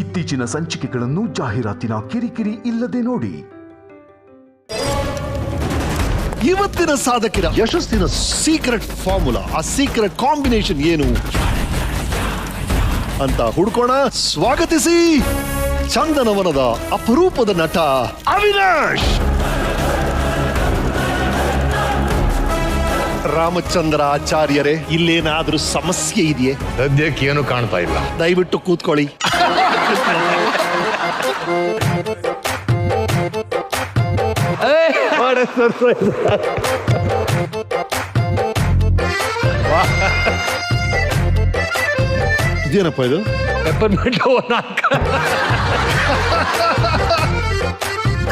ಇತ್ತೀಚಿನ ಸಂಚಿಕೆಗಳನ್ನು ಜಾಹೀರಾತಿನ ಕಿರಿಕಿರಿ ಇಲ್ಲದೆ ನೋಡಿ. ಇವತ್ತಿನ ಸಾಧಕರ ಯಶಸ್ಸಿನ ಸೀಕ್ರೆಟ್ ಫಾರ್ಮುಲಾ, ಆ ಸೀಕ್ರೆಟ್ ಕಾಂಬಿನೇಷನ್ ಏನು ಅಂತ ಹುಡ್ಕೋಣ. ಸ್ವಾಗತಿಸಿ ಚಂದನವನದ ಅಪರೂಪದ ನಟ ಅವಿನಾಶ್. ರಾಮಚಂದ್ರ ಆಚಾರ್ಯರೇ, ಇಲ್ಲೇನಾದ್ರೂ ಸಮಸ್ಯೆ ಇದೆಯೇ? ಸದ್ಯಕ್ಕೆ ಏನು ಕಾಣ್ತಾ ಇಲ್ಲ. ದಯವಿಟ್ಟು ಕೂತ್ಕೊಳ್ಳಿ. ಇದೇನಪ್ಪ ಇದು? ಪೆಪ್ಪರ್ಮೆಂಟ್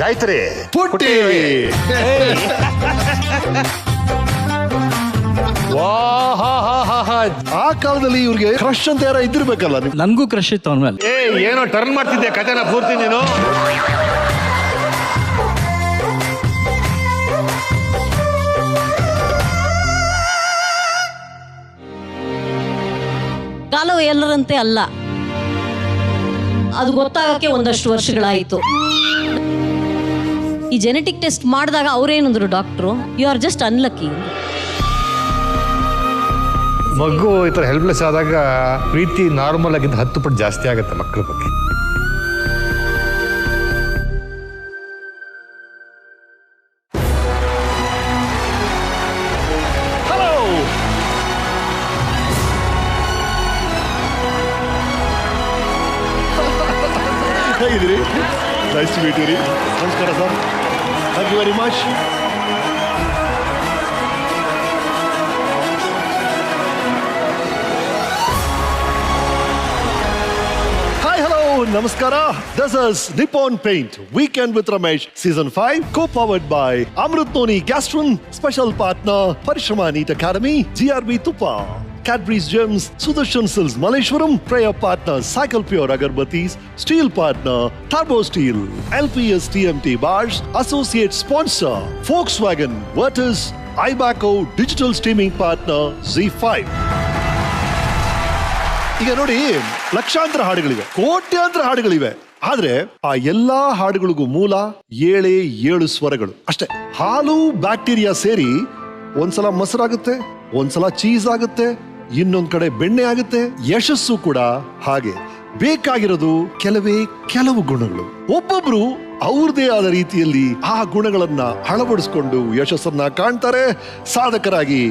ಗಾಯತ್ರಿ ಪುಟ್ಟಿ. ಆ ಕಾಲದಲ್ಲಿ ಇವ್ರಿಗೆ ಕ್ರಶ್ ಅಂತ ಯಾರ ಇದ್ದಿರ್ಬೇಕಲ್ಲ? ನನ್ಗೂ ಕ್ರಶ್ ಇತ್ತು ಅವನ ಮೇಲೆ. ಏನೋ ಟರ್ನ್ ಮಾಡ್ತಿದ್ದೆ ಕಥೆನ ಪೂರ್ತಿ ನೀನು. ಕಾಲವು ಎಲ್ಲರಂತೆ ಅಲ್ಲ, ಅದು ಗೊತ್ತಾಗಕ್ಕೆ ಒಂದಷ್ಟು ವರ್ಷಗಳಾಯಿತು. ಈ ಜೆನೆಟಿಕ್ ಟೆಸ್ಟ್ ಮಾಡಿದಾಗ ಅವ್ರೇನಂದ್ರು doctor, you are just unlucky. ಮಗು ಈ ಥರ ಹೆಲ್ಪ್ಲೆಸ್ ಆದಾಗ ಪ್ರೀತಿ ನಾರ್ಮಲ್ ಆಗಿಂದ 10 ಪಟ್ಟು ಜಾಸ್ತಿ ಆಗುತ್ತೆ ಮಕ್ಕಳ ಬಗ್ಗೆ. ಹೇಗಿದ್ದೀರಿ? ನೈಸ್ ಟು ಮೀಟ್ ಯು ರೀ. ನಮಸ್ಕಾರ sir. Thank you very much. Hi, hello, ನಮಸ್ಕಾರ. This is Nippon paint weekend with Ramesh season 5, co-powered by Amrit Noni Gastron, special partner Parishrama Neat Academy, GRB Tupa, Cadbury's Gems, Sudarshan Sills Malleshwaram, prayer partner Cycle Pure Agarbattis, steel partner Turbo Steel, LPS TMT Bars, associate sponsor Volkswagen, Virtus, iBaco, digital streaming partner Z5. ಈಗ ನೋಡಿ, ಲಕ್ಷಾಂತರ ಹಾಡುಗಳಿವೆ, ಕೋಟ್ಯಾಂತರ ಹಾಡುಗಳಿವೆ. ಆದ್ರೆ ಆ ಎಲ್ಲಾ ಹಾಡುಗಳಿಗೂ ಮೂಲ 7 ಸ್ವರಗಳು ಅಷ್ಟೇ. ಹಾಲು ಬ್ಯಾಕ್ಟೀರಿಯಾ ಸೇರಿ ಒಂದ್ಸಲ ಮೊಸರಾಗುತ್ತೆ, ಒಂದ್ಸಲ ಚೀಸ್ ಆಗುತ್ತೆ, ಇನ್ನೊಂದ್ ಕಡೆ ಬೆಣ್ಣೆ ಆಗುತ್ತೆ. ಯಶಸ್ಸು ಕೂಡ ಹಾಗೆ. ಬೇಕಾಗಿರೋದು ಕೆಲವು ಗುಣಗಳು. ಒಬ್ಬೊಬ್ರು ಅವ್ರದೇ ಆದ ರೀತಿಯಲ್ಲಿ ಆ ಗುಣಗಳನ್ನ ಅಳವಡಿಸ್ಕೊಂಡು ಯಶಸ್ಸನ್ನ ಕಾಣ್ತಾರೆ. ಸಾಧಕರಾಗಿ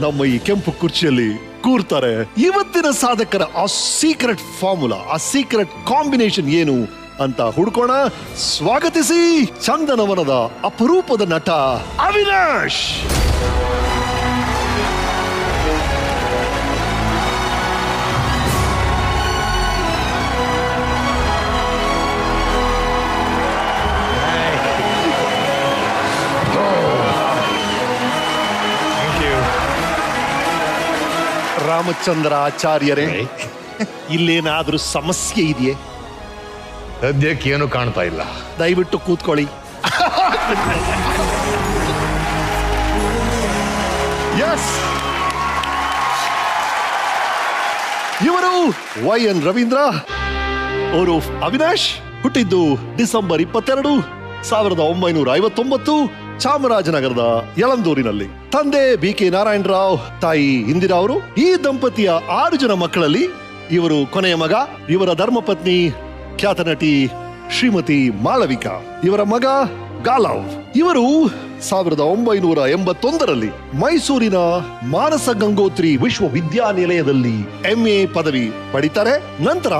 ನಮ್ಮ ಈ ಕೆಂಪು ಕುರ್ಚಿಯಲ್ಲಿ ಕೂರ್ತಾರೆ. ಇವತ್ತಿನ ಸಾಧಕರ ಆ ಸೀಕ್ರೆಟ್ ಫಾರ್ಮುಲಾ, ಆ ಸೀಕ್ರೆಟ್ ಕಾಂಬಿನೇಷನ್ ಏನು ಅಂತ ಹುಡ್ಕೋಣ. ಸ್ವಾಗತಿಸಿ ಚಂದನವನದ ಅಪರೂಪದ ನಟ ಅವಿನಾಶ್. ರಾಮಚಂದ್ರ ಆಚಾರ್ಯರೇ, ಇಲ್ಲೇನಾದ್ರೂ ಸಮಸ್ಯೆ ಇದೆಯೇ? ಸದ್ಯಕ್ಕೆ ಏನು ಕಾಣ್ತಾ ಇಲ್ಲ. ದಯವಿಟ್ಟು ಕೂತ್ಕೊಳ್ಳಿ. ಎಸ್, ಇವರು YN ರವೀಂದ್ರ ಅವರು. ಅವಿನಾಶ್ ಹುಟ್ಟಿದ್ದು ಡಿಸೆಂಬರ್ 22, 1959, ಚಾಮರಾಜನಗರದ ಯಳಂದೂರಿನಲ್ಲಿ. ತಂದೆ BK ನಾರಾಯಣರಾವ್, ತಾಯಿ ಇಂದಿರಾ ಅವರು. ಈ ದಂಪತಿಯ 6 ಜನ ಮಕ್ಕಳಲ್ಲಿ ಇವರು ಕೊನೆಯ ಮಗ. ಇವರ ಧರ್ಮಪತ್ನಿ ಖ್ಯಾತ ನಟಿ ಶ್ರೀಮತಿ ಮಾಳವಿಕಾ. ಇವರ ಮಗ ಗಾಲವ್. ಇವರು 1981ರಲ್ಲಿ ಮೈಸೂರಿನ ಮಾನಸ ಗಂಗೋತ್ರಿ ವಿಶ್ವವಿದ್ಯಾನಿಲಯದಲ್ಲಿ MA ಪದವಿ ಪಡಿತಾರೆ. ನಂತರ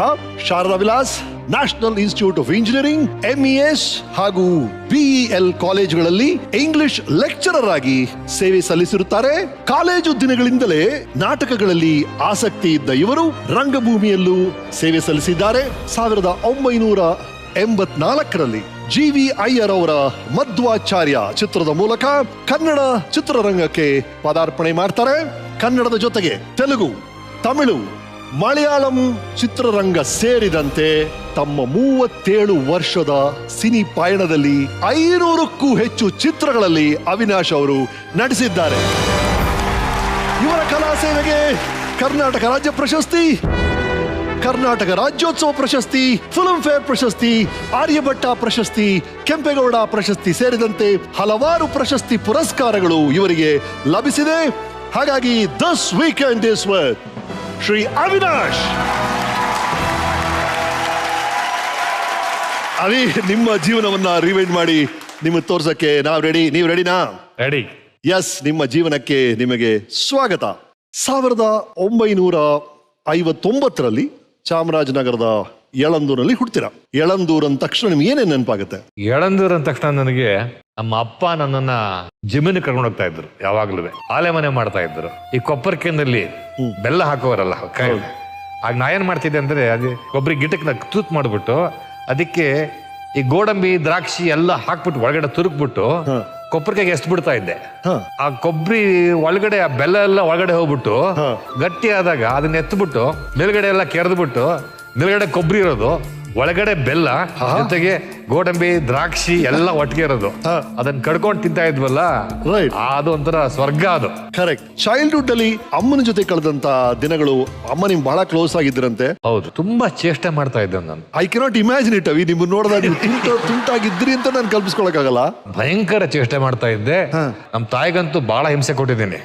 Sharada Vilas, national institute of engineering, MES ಹಾಗೂ BEL ಕಾಲೇಜುಗಳಲ್ಲಿ ಇಂಗ್ಲಿಷ್ ಲೆಕ್ಚರರ್ ಆಗಿ ಸೇವೆ ಸಲ್ಲಿಸಿರುತ್ತಾರೆ. ಕಾಲೇಜು ದಿನಗಳಿಂದಲೇ ನಾಟಕಗಳಲ್ಲಿ ಆಸಕ್ತಿ ಇದ್ದ ಇವರು ರಂಗಭೂಮಿಯಲ್ಲೂ ಸೇವೆ ಸಲ್ಲಿಸಿದ್ದಾರೆ. 1984ರಲ್ಲಿ GV ಅಯ್ಯರ್ ಅವರ ಮಧ್ವಾಚಾರ್ಯ ಚಿತ್ರದ ಮೂಲಕ ಕನ್ನಡ ಚಿತ್ರರಂಗಕ್ಕೆ ಪದಾರ್ಪಣೆ ಮಾಡ್ತಾರೆ. ಕನ್ನಡದ ಜೊತೆಗೆ ತೆಲುಗು, ತಮಿಳು, ಮಲಯಾಳಂ ಚಿತ್ರರಂಗ ಸೇರಿದಂತೆ ತಮ್ಮ 37 ವರ್ಷದ ಸಿನಿ ಪಯಣದಲ್ಲಿ 500ಕ್ಕೂ ಹೆಚ್ಚು ಚಿತ್ರಗಳಲ್ಲಿ ಅವಿನಾಶ್ ಅವರು ನಟಿಸಿದ್ದಾರೆ. ಇವರ ಕಲಾ ಸೇವೆಗೆ ಕರ್ನಾಟಕ ರಾಜ್ಯ ಪ್ರಶಸ್ತಿ, ಕರ್ನಾಟಕ ರಾಜ್ಯೋತ್ಸವ ಪ್ರಶಸ್ತಿ, ಫಿಲ್ಮ್ ಫೇರ್ ಪ್ರಶಸ್ತಿ, ಆರ್ಯಭಟ್ಟ ಪ್ರಶಸ್ತಿ, ಕೆಂಪೇಗೌಡ ಪ್ರಶಸ್ತಿ ಸೇರಿದಂತೆ ಹಲವಾರು ಪ್ರಶಸ್ತಿ ಪುರಸ್ಕಾರಗಳು ಇವರಿಗೆ ಲಭಿಸಿದೆ. ಹಾಗಾಗಿ this weekend is with Shri Avinash. ಅವಿ, ನಿಮ್ಮ ಜೀವನವನ್ನ ರಿವೈಂಡ್ ಮಾಡಿ ನಿಮಗೆ ತೋರ್ಸಕ್ಕೆ ನಾವು ರೆಡಿ. ನೀವು ರೆಡಿನಾ? ರೆಡಿ. ಎಸ್, ನಿಮ್ಮ ಜೀವನಕ್ಕೆ ನಿಮಗೆ ಸ್ವಾಗತ. 1959ರಲ್ಲಿ ಚಾಮರಾಜನಗರದ ಯಳಂದೂರಲ್ಲಿ ಹುಡ್ತೀರಾ. ಯಳಂದೂರ್ ಅಂದ ತಕ್ಷಣ ನಿಮ್ಗೆ ಏನೇನು ನೆನಪಾಗುತ್ತೆ? ಯಳಂದೂರ್ ಅಂದ ತಕ್ಷಣ ನನಗೆ ನಮ್ಮ ಅಪ್ಪ ನನ್ನನ್ನ ಜಿಮ್ಮಿನ ಕರ್ಕೊಂಡು ಹೋಗ್ತಾ ಇದ್ರು. ಯಾವಾಗ್ಲೂ ಆಲೆ ಮನೆ ಮಾಡ್ತಾ ಇದ್ರು. ಈ ಕೊಪ್ಪರಿಕೆನಲ್ಲಿ ಬೆಲ್ಲ ಹಾಕೋರಲ್ಲ ಕೈ, ಆಗ ನಾ ಏನ್ ಮಾಡ್ತಿದ್ದೆ ಅಂದ್ರೆ ಅದೇ ಕೊಬ್ಬರಿ ಗಿಟಕ್ನ ತೂತ್ ಮಾಡ್ಬಿಟ್ಟು ಅದಕ್ಕೆ ಈ ಗೋಡಂಬಿ ದ್ರಾಕ್ಷಿ ಎಲ್ಲ ಹಾಕ್ಬಿಟ್ಟು ಒಳಗಡೆ ತುರುಕ್ಬಿಟ್ಟು ಕೊಬ್ಬರಿಕಾಯಿಗೆ ಎಷ್ಟ್ ಬಿಡ್ತಾ ಇದ್ದೆ. ಆ ಕೊಬ್ಬರಿ ಒಳಗಡೆ ಆ ಬೆಲ್ಲ ಎಲ್ಲ ಒಳಗಡೆ ಹೋಗ್ಬಿಟ್ಟು ಗಟ್ಟಿ ಆದಾಗ ಅದನ್ನ ಎತ್ಬಿಟ್ಟು ಮೇಲ್ಗಡೆ ಎಲ್ಲ ಕೆರೆದ್ಬಿಟ್ಟು ಮೇಲ್ಗಡೆ ಕೊಬ್ಬರಿ ಇರೋದು, ಒಳಗಡೆ ಬೆಲ್ಲ, ಜೊತೆಗೆ ಗೋಡಂಬಿ ದ್ರಾಕ್ಷಿ ಎಲ್ಲ ಒಟ್ಟಿಗೆ ಇರೋದು, ಅದನ್ನ ಕಡ್ಕೊಂಡು ತಿಂತಾ ಇದ್ವಲ್ಲ, ಅದು ಒಂಥರ ಸ್ವರ್ಗ. ಅದು ಕರೆಕ್ಟ್. ಚೈಲ್ಡ್ಹುಡ್ ಅಲ್ಲಿ ಅಮ್ಮನ ಜೊತೆ ಕಳೆದಂತ ದಿನಗಳು, ಅಮ್ಮ ನಿಮ್ ಬಹಳ ಕ್ಲೋಸ್ ಆಗಿದ್ರಂತೆ. ಹೌದು, ತುಂಬಾ ಚೇಷ್ಟೆ ಮಾಡ್ತಾ ಇದ್ದೆ ನಾನು. ಐ ಕೆನಾಟ್ ಇಮ್ಯಾಜಿನ್ ಇಟ್ ಅವಿ. ನಿಮ್ಮನ್ನ ನೋಡಿದಾಗ ತುಂಟಾಗಿದ್ರಿ ಅಂತ ನಾನು ಕಲ್ಪಿಸ್ಕೊಳಕ್ಕಾಗಲ್ಲ. ಭಯಂಕರ ಚೇಷ್ಟೆ ಮಾಡ್ತಾ ಇದ್ದೆ. ನಮ್ಮ ತಾಯಿಗಂತೂ ಬಹಳ ಹಿಂಸೆ ಕೊಟ್ಟಿದ್ದೀನಿ.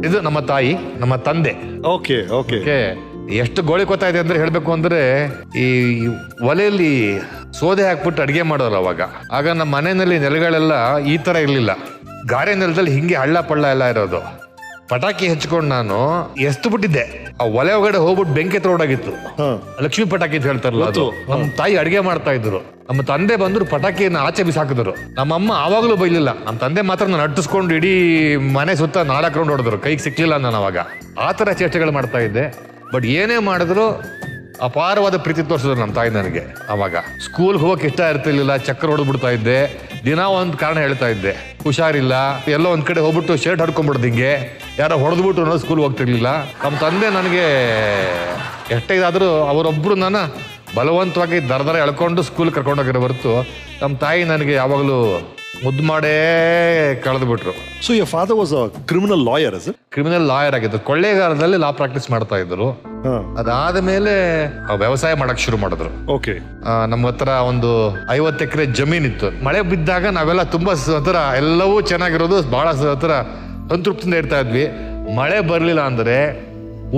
ಇದು ನಮ್ಮ ತಾಯಿ, ನಮ್ಮ ತಂದೆ. Okay okay. ಎಷ್ಟು ಗೋಳಿ ಕೊತ್ತಾ ಇದೆ ಅಂದ್ರೆ ಹೇಳ್ಬೇಕು ಅಂದ್ರೆ, ಈ ಒಲೆಯಲ್ಲಿ ಸೋದೆ ಹಾಕ್ಬಿಟ್ಟು ಅಡಿಗೆ ಮಾಡೋರು ಅವಾಗ. ಆಗ ನಮ್ಮ ಮನೆಯಲ್ಲಿ ನೆಲಗಳೆಲ್ಲ ಈ ತರ ಇರ್ಲಿಲ್ಲ, ಗಾರೆ ನೆಲದಲ್ಲಿ ಹಿಂಗೆ ಹಳ್ಳ ಪಳ್ಳ ಎಲ್ಲ ಇರೋದು. ಪಟಾಕಿ ಹಚ್ಕೊಂಡು ನಾನು ಎಸ್ತು ಬಿಟ್ಟಿದ್ದೆ. ಆ ಒಲೆ ಒಳಗಡೆ ಹೋಗ್ಬಿಟ್ಟು ಬೆಂಕಿ ತೋಡಾಗಿತ್ತು. ಲಕ್ಷ್ಮಿ ಪಟಾಕಿ ಅಂತ ಹೇಳ್ತಾರಲ್ಲ ಅದು. ನಮ್ಮ ತಾಯಿ ಅಡಿಗೆ ಮಾಡ್ತಾ ಇದ್ರು. ನಮ್ಮ ತಂದೆ ಬಂದ್ರು ಪಟಾಕಿಯನ್ನು ಆಚೆ ಬಿಸಾಕಿದ್ರು. ನಮ್ಮಮ್ಮ ಆವಾಗ್ಲೂ ಬೈಲಿಲ್ಲ. ನಮ್ಮ ತಂದೆ ಮಾತ್ರ ನಾನು ಅಟ್ಟಿಸ್ಕೊಂಡು ಇಡೀ ಮನೆ ಸುತ್ತ 4 ರೌಂಡ್ ಹೊಡೆದ್ರು. ಕೈಗೆ ಸಿಕ್ಲಿಲ್ಲ ನಾನು ಅವಾಗ. ಆ ತರ ಚೇಷ್ಟೆಗಳು ಮಾಡ್ತಾ ಇದ್ದೆ. ಬಟ್ ಏನೇ ಮಾಡಿದ್ರು ಅಪಾರವಾದ ಪ್ರೀತಿ ತೋರಿಸಿದ್ರು ನಮ್ಮ ತಾಯಿ ನನಗೆ. ಅವಾಗ ಸ್ಕೂಲ್ ಹೋಗಕ್ಕೆ ಇಷ್ಟ ಇರ್ತಿರ್ಲಿಲ್ಲ, ಚಕ್ಕರ್ ಹೊಡೆದ್ಬಿಡ್ತಾ ಇದ್ದೆ. ದಿನ ಒಂದು ಕಾರಣ ಹೇಳ್ತಾ ಇದ್ದೆ, ಹುಷಾರಿಲ್ಲ, ಎಲ್ಲೋ ಒಂದ್ ಕಡೆ ಹೋಗ್ಬಿಟ್ಟು ಶರ್ಟ್ ಹಡ್ಕೊಂಡ್ಬಿಡ್ದು, ಹಿಂಗೆ ಯಾರೋ ಹೊಡೆದ್ಬಿಟ್ಟು ಅನ್ನೋ ಸ್ಕೂಲ್ ಹೋಗ್ತಿರ್ಲಿಲ್ಲ. ನಮ್ಮ ತಂದೆ ನನಗೆ ಎಷ್ಟೇ ಇದಾದ್ರೂ ಅವರೊಬ್ರು ನನ್ನ ಬಲವಂತವಾಗಿ ದರ ಎಳ್ಕೊಂಡು ಸ್ಕೂಲ್ ಕರ್ಕೊಂಡೋಗಿರೋ ಹೊರತು ನಮ್ಮ ತಾಯಿ ನನಗೆ ಯಾವಾಗಲೂ ಮುದ್ದು ಮಾಡೇ ಕಳೆದು ಬಿಟ್ರು. So your father was a criminal lawyer. Criminal lawyer ಆಗಿದ್ರು. ಕೊಳ್ಳೇಗಾಲದಲ್ಲಿ ಲಾ ಪ್ರಾಕ್ಟೀಸ್ ಮಾಡ್ತಾ ಇದ್ರು. ಅದಾದ ಮೇಲೆ ವ್ಯವಸಾಯ ಮಾಡಕ್ ಶುರು ಮಾಡಿದ್ರು. ಓಕೆ. ನಮ್ಮ ಹತ್ರ ಒಂದು 50 ಎಕರೆ ಜಮೀನ್ ಇತ್ತು. ಮಳೆ ಬಿದ್ದಾಗ ನಾವೆಲ್ಲ ತುಂಬಾ ಹತ್ರ ಎಲ್ಲವೂ ಚೆನ್ನಾಗಿರೋದು, ಬಹಳ ಹತ್ರ ಸಂತೃಪ್ತಿಯಿಂದ ಇರ್ತಾ ಇದ್ವಿ. ಮಳೆ ಬರ್ಲಿಲ್ಲ ಅಂದ್ರೆ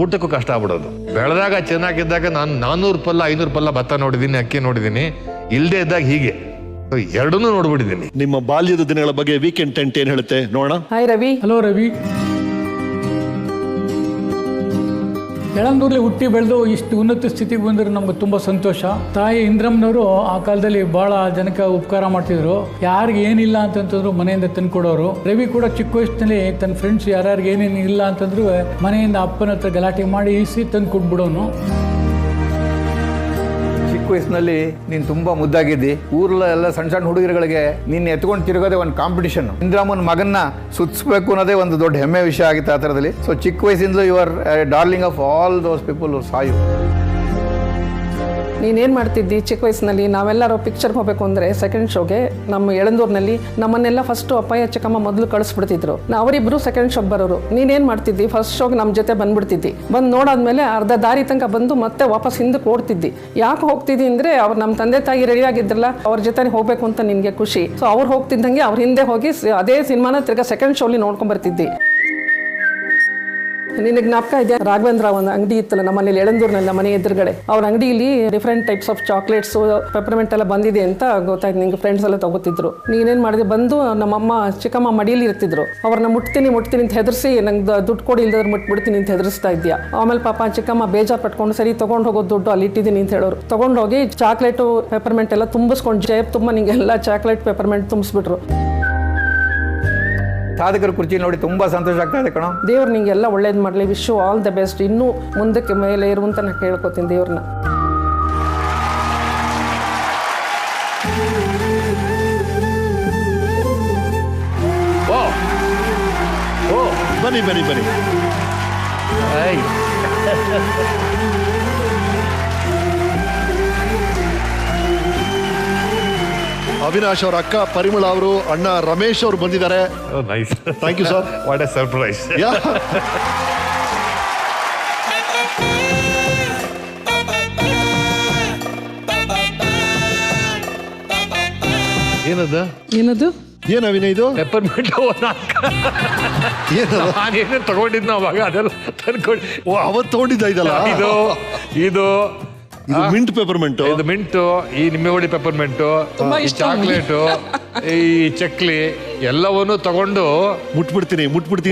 ಊಟಕ್ಕೂ ಕಷ್ಟ ಆಗ್ಬಿಡೋದು. ಬೆಳೆದಾಗ ಚೆನ್ನಾಗಿದ್ದಾಗ ನಾನು 400 ಪಲ್ಲ 500 ಪಲ್ಲ ಭತ್ತ ನೋಡಿದೀನಿ, ಅಕ್ಕಿ ನೋಡಿದೀನಿ. ಇಲ್ದೇ ಇದ್ದಾಗ ಹೀಗೆ ಎರಡನ್ನೂ ನೋಡ್ಬಿಟ್ಟಿದ್ದೀನಿ. ನಿಮ್ಮ ಬಾಲ್ಯದ ದಿನಗಳ ಬಗ್ಗೆ ವೀಕೆಂಡ್ ಟೆಂಟ್ ಏನ್ ಹೇಳುತ್ತೆ ನೋಡೋಣ. ಹಾಯ್ ರವಿ. ಹಲೋ ರವಿ. ಯಳಂದೂರ್ಲಿ ಹುಟ್ಟಿ ಬೆಳೆದು ಇಷ್ಟು ಉನ್ನತ ಸ್ಥಿತಿಗೆ ಬಂದ್ರೆ ನಮ್ಗೆ ತುಂಬ ಸಂತೋಷ. ತಾಯಿ ಇಂದ್ರಮ್ಮನವರು ಆ ಕಾಲದಲ್ಲಿ ಭಾಳ ಜನಕ್ಕೆ ಉಪಕಾರ ಮಾಡ್ತಿದ್ರು. ಯಾರಿಗೆ ಏನಿಲ್ಲ ಅಂತಂತಂದ್ರು ಮನೆಯಿಂದ ತಂದ್ಕೊಡೋರು. ರವಿ ಕೂಡ ಚಿಕ್ಕ ವಯಸ್ಸಿನಲ್ಲಿ ತನ್ನ ಫ್ರೆಂಡ್ಸ್ ಯಾರ್ಯಾರಿಗೆ ಏನೇನು ಇಲ್ಲ ಅಂತಂದ್ರು ಮನೆಯಿಂದ ಅಪ್ಪನ ಹತ್ರ ಗಲಾಟೆ ಮಾಡಿ ಈಸಿ ತಂದು ಕೊಟ್ಬಿಡೋನು. ಚಿಕ್ಕ ವಯಸ್ಸಿನಲ್ಲಿ ನೀನು ತುಂಬಾ ಮುದ್ದಾಗಿದ್ದಿ. ಊರಲ್ಲೆಲ್ಲ ಸಣ್ಣ ಸಣ್ಣ ಹುಡುಗರುಗಳಿಗೆ ನೀನು ಎತ್ಕೊಂಡು ತಿರುಗೋದೇ ಒಂದು ಕಾಂಪಿಟಿಷನ್. ಇಂದ್ರಮ್ಮನ ಮಗನ್ನ ಸುತ್ತಿಸ್ಬೇಕು ಅನ್ನೋದೇ ಒಂದು ದೊಡ್ಡ ಹೆಮ್ಮೆ ವಿಷಯ ಆಗಿತ್ತು ಆ ಥರದಲ್ಲಿ. ಸೊ ಚಿಕ್ಕ ವಯಸ್ಸಿಂದಲೂ you are darling of all those people who saw you. ನೀನೇನು ಮಾಡ್ತಿದ್ದಿ ಚಿಕ್ಕ ವಯಸ್ಸಿನಲ್ಲಿ? ನಾವೆಲ್ಲರೂ ಪಿಕ್ಚರ್ಗೆ ಹೋಗಬೇಕು ಅಂದರೆ ಸೆಕೆಂಡ್ ಶೋಗೆ ನಮ್ಮ ಯಳಂದೂರಿನಲ್ಲಿ ನಮ್ಮನ್ನೆಲ್ಲ ಫಸ್ಟು ಅಪ್ಪಯ್ಯ ಚಿಕ್ಕಮ್ಮ ಮೊದಲು ಕಳಿಸ್ಬಿಡ್ತಿದ್ರು. ಅವರಿಬ್ಬರು ಸೆಕೆಂಡ್ ಶೋಗೆ ಬರೋರು. ನೀನೇನು ಮಾಡ್ತಿದ್ದಿ? ಫಸ್ಟ್ ಶೋಗೆ ನಮ್ಮ ಜೊತೆ ಬಂದ್ಬಿಡ್ತಿದ್ದಿ. ಬಂದು ನೋಡಾದ್ಮೇಲೆ ಅರ್ಧ ದಾರಿ ತನಕ ಬಂದು ಮತ್ತೆ ವಾಪಸ್ ಹಿಂದಕ್ಕೆ ಓಡ್ತಿದ್ದಿ. ಯಾಕೆ ಹೋಗ್ತಿದ್ದಿ ಅಂದರೆ ಅವ್ರು ನಮ್ಮ ತಂದೆ ತಾಯಿ ರೆಡಿ ಆಗಿದ್ರಲ್ಲ, ಅವ್ರ ಜೊತೆ ಹೋಗಬೇಕು ಅಂತ ನಿನಗೆ ಖುಷಿ. ಸೊ ಅವ್ರು ಹೋಗ್ತಿದ್ದಂಗೆ ಅವ್ರ ಹಿಂದೆ ಹೋಗಿ ಅದೇ ಸಿನಿಮಾನ ತಿರ್ಗಾ ಸೆಕೆಂಡ್ ಶೋಲಿ ನೋಡ್ಕೊಂಡ್ಬರ್ತಿದ್ದಿ. ನಿನಗೆ ಜ್ಞಾಪಕ ಇದೆಯಾ? ರಾಘವೇಂದ್ರ ಒಂದು ಅಂಗಡಿ ಇತ್ತಲ್ಲ ನಮ್ಮನೇಲಿ ಯಳಂದೂರಿನಲ್ಲಿ, ನಮ್ಮ ಮನೆ ಎದುರುಗಡೆ. ಅವ್ರ ಅಂಗಡಿಯಲ್ಲಿ different types of chocolates, peppermint ಎಲ್ಲ ಬಂದಿದೆ ಅಂತ ಗೊತ್ತಾಯ್ತು. ನಿಂಗೆ ಫ್ರೆಂಡ್ಸ್ ಎಲ್ಲ ತಗೋತಿದ್ರು. ನೀನೇನು ಮಾಡಿದೆ? ಬಂದು ನಮ್ಮಮ್ಮ ಚಿಕ್ಕಮ್ಮ ಮಡಿಯಲ್ಲಿ ಇರ್ತಿದ್ರು. ಅವ್ರನ್ನ ಮುಟ್ತೀನಿ ಅಂತ ಹೆದರ್ಸಿ, ನಂಗೆ ದುಡ್ಡು ಕೊಡಿ ಇಲ್ದಾದ್ರೆ ಮುಟ್ಬಿಡ್ತೀನಿ ಅಂತ ಹೆದರ್ಸ್ತಾ ಇದ್ಯಾ. ಆಮೇಲೆ ಪಾಪ ಚಿಕ್ಕಮ್ಮ ಬೇಜಾರು ಪಟ್ಕೊಂಡು, ಸರಿ ತೊಗೊಂಡು ಹೋಗೋದು ದುಡ್ಡು ಅಲ್ಲಿ ಇಟ್ಟಿದ್ದೀನಿ ಅಂತ ಹೇಳೋರು. ತೊಗೊಂಡೋಗಿ ಚಾಕ್ಲೇಟು ಪೆಪರ್ಮೆಂಟ್ ಎಲ್ಲ ತುಂಬಿಸ್ಕೊಂಡು ಜೇಬ್ ತುಂಬ ನಿಂಗೆಲ್ಲ ಚಾಕ್ಲೇಟ್ ಪೆಪರ್ಮೆಂಟ್ ತುಂಬಿಸ್ಬಿಟ್ರು. ಸಾಧಕರ ಕುರ್ಚಿ ನೋಡಿ ತುಂಬಾ ಸಂತೋಷ ಆಗ್ತಾ ಇದೆ ಕಣೋ. ದೇವ್ರು ನಿಂಗೆಲ್ಲ ಒಳ್ಳೇದು ಮಾಡಲಿ. Wish you all the best. ಇನ್ನೂ ಮುಂದಕ್ಕೆ ಮೇಲೆ ಇರುವಂತ ನಾನು ಕೇಳ್ಕೊತೀನಿ ದೇವ್ರನ್ನ. ಬನ್ನಿ ಬನ್ನಿ ಬನ್ನಿ. ಅವಿನಾಶ್ ಅವರ ಅಕ್ಕ ಪರಿಮಳ ಅವರು, ಅಣ್ಣ ರಮೇಶ್ ಅವರು ಬಂದಿದ್ದಾರೆ. Thank you sir. What a surprise. ಏನದು ಏನದು? ಏನ್ ಅವಿನಯ್ ಇದು? ಪೆಪ್ಪರ್ಮೆಂಟ್ ಏನದು? ನಾನೇನು ತಗೊಂಡಿದ್ನ ಅವಾಗ ಅದೆಲ್ಲ ತಂದ್ಕೊಂಡು ಓ, ಅವತ್ತು ತಗೊಂಡಿದ್ದ ಇದಲ್ಲ, ಇದು ಇದು ಇದು ಮಿಂಟ್ ಪೆಪರ್ಮೆಂಟ್. ಇದು ಮಿಂಟು, ಈ ನಿಂಬೆಹುಳಿ ಪೆಪ್ಪರ್ಮೆಂಟು, ತುಂಬಾ ಈ ಇಷ್ಟ ಚಾಕ್ಲೇಟು, ಈ ಚಕ್ಲಿ ಎಲ್ಲವನ್ನು ತಗೊಂಡು ಮುಟ್ಬಿಡ್ತೀನಿ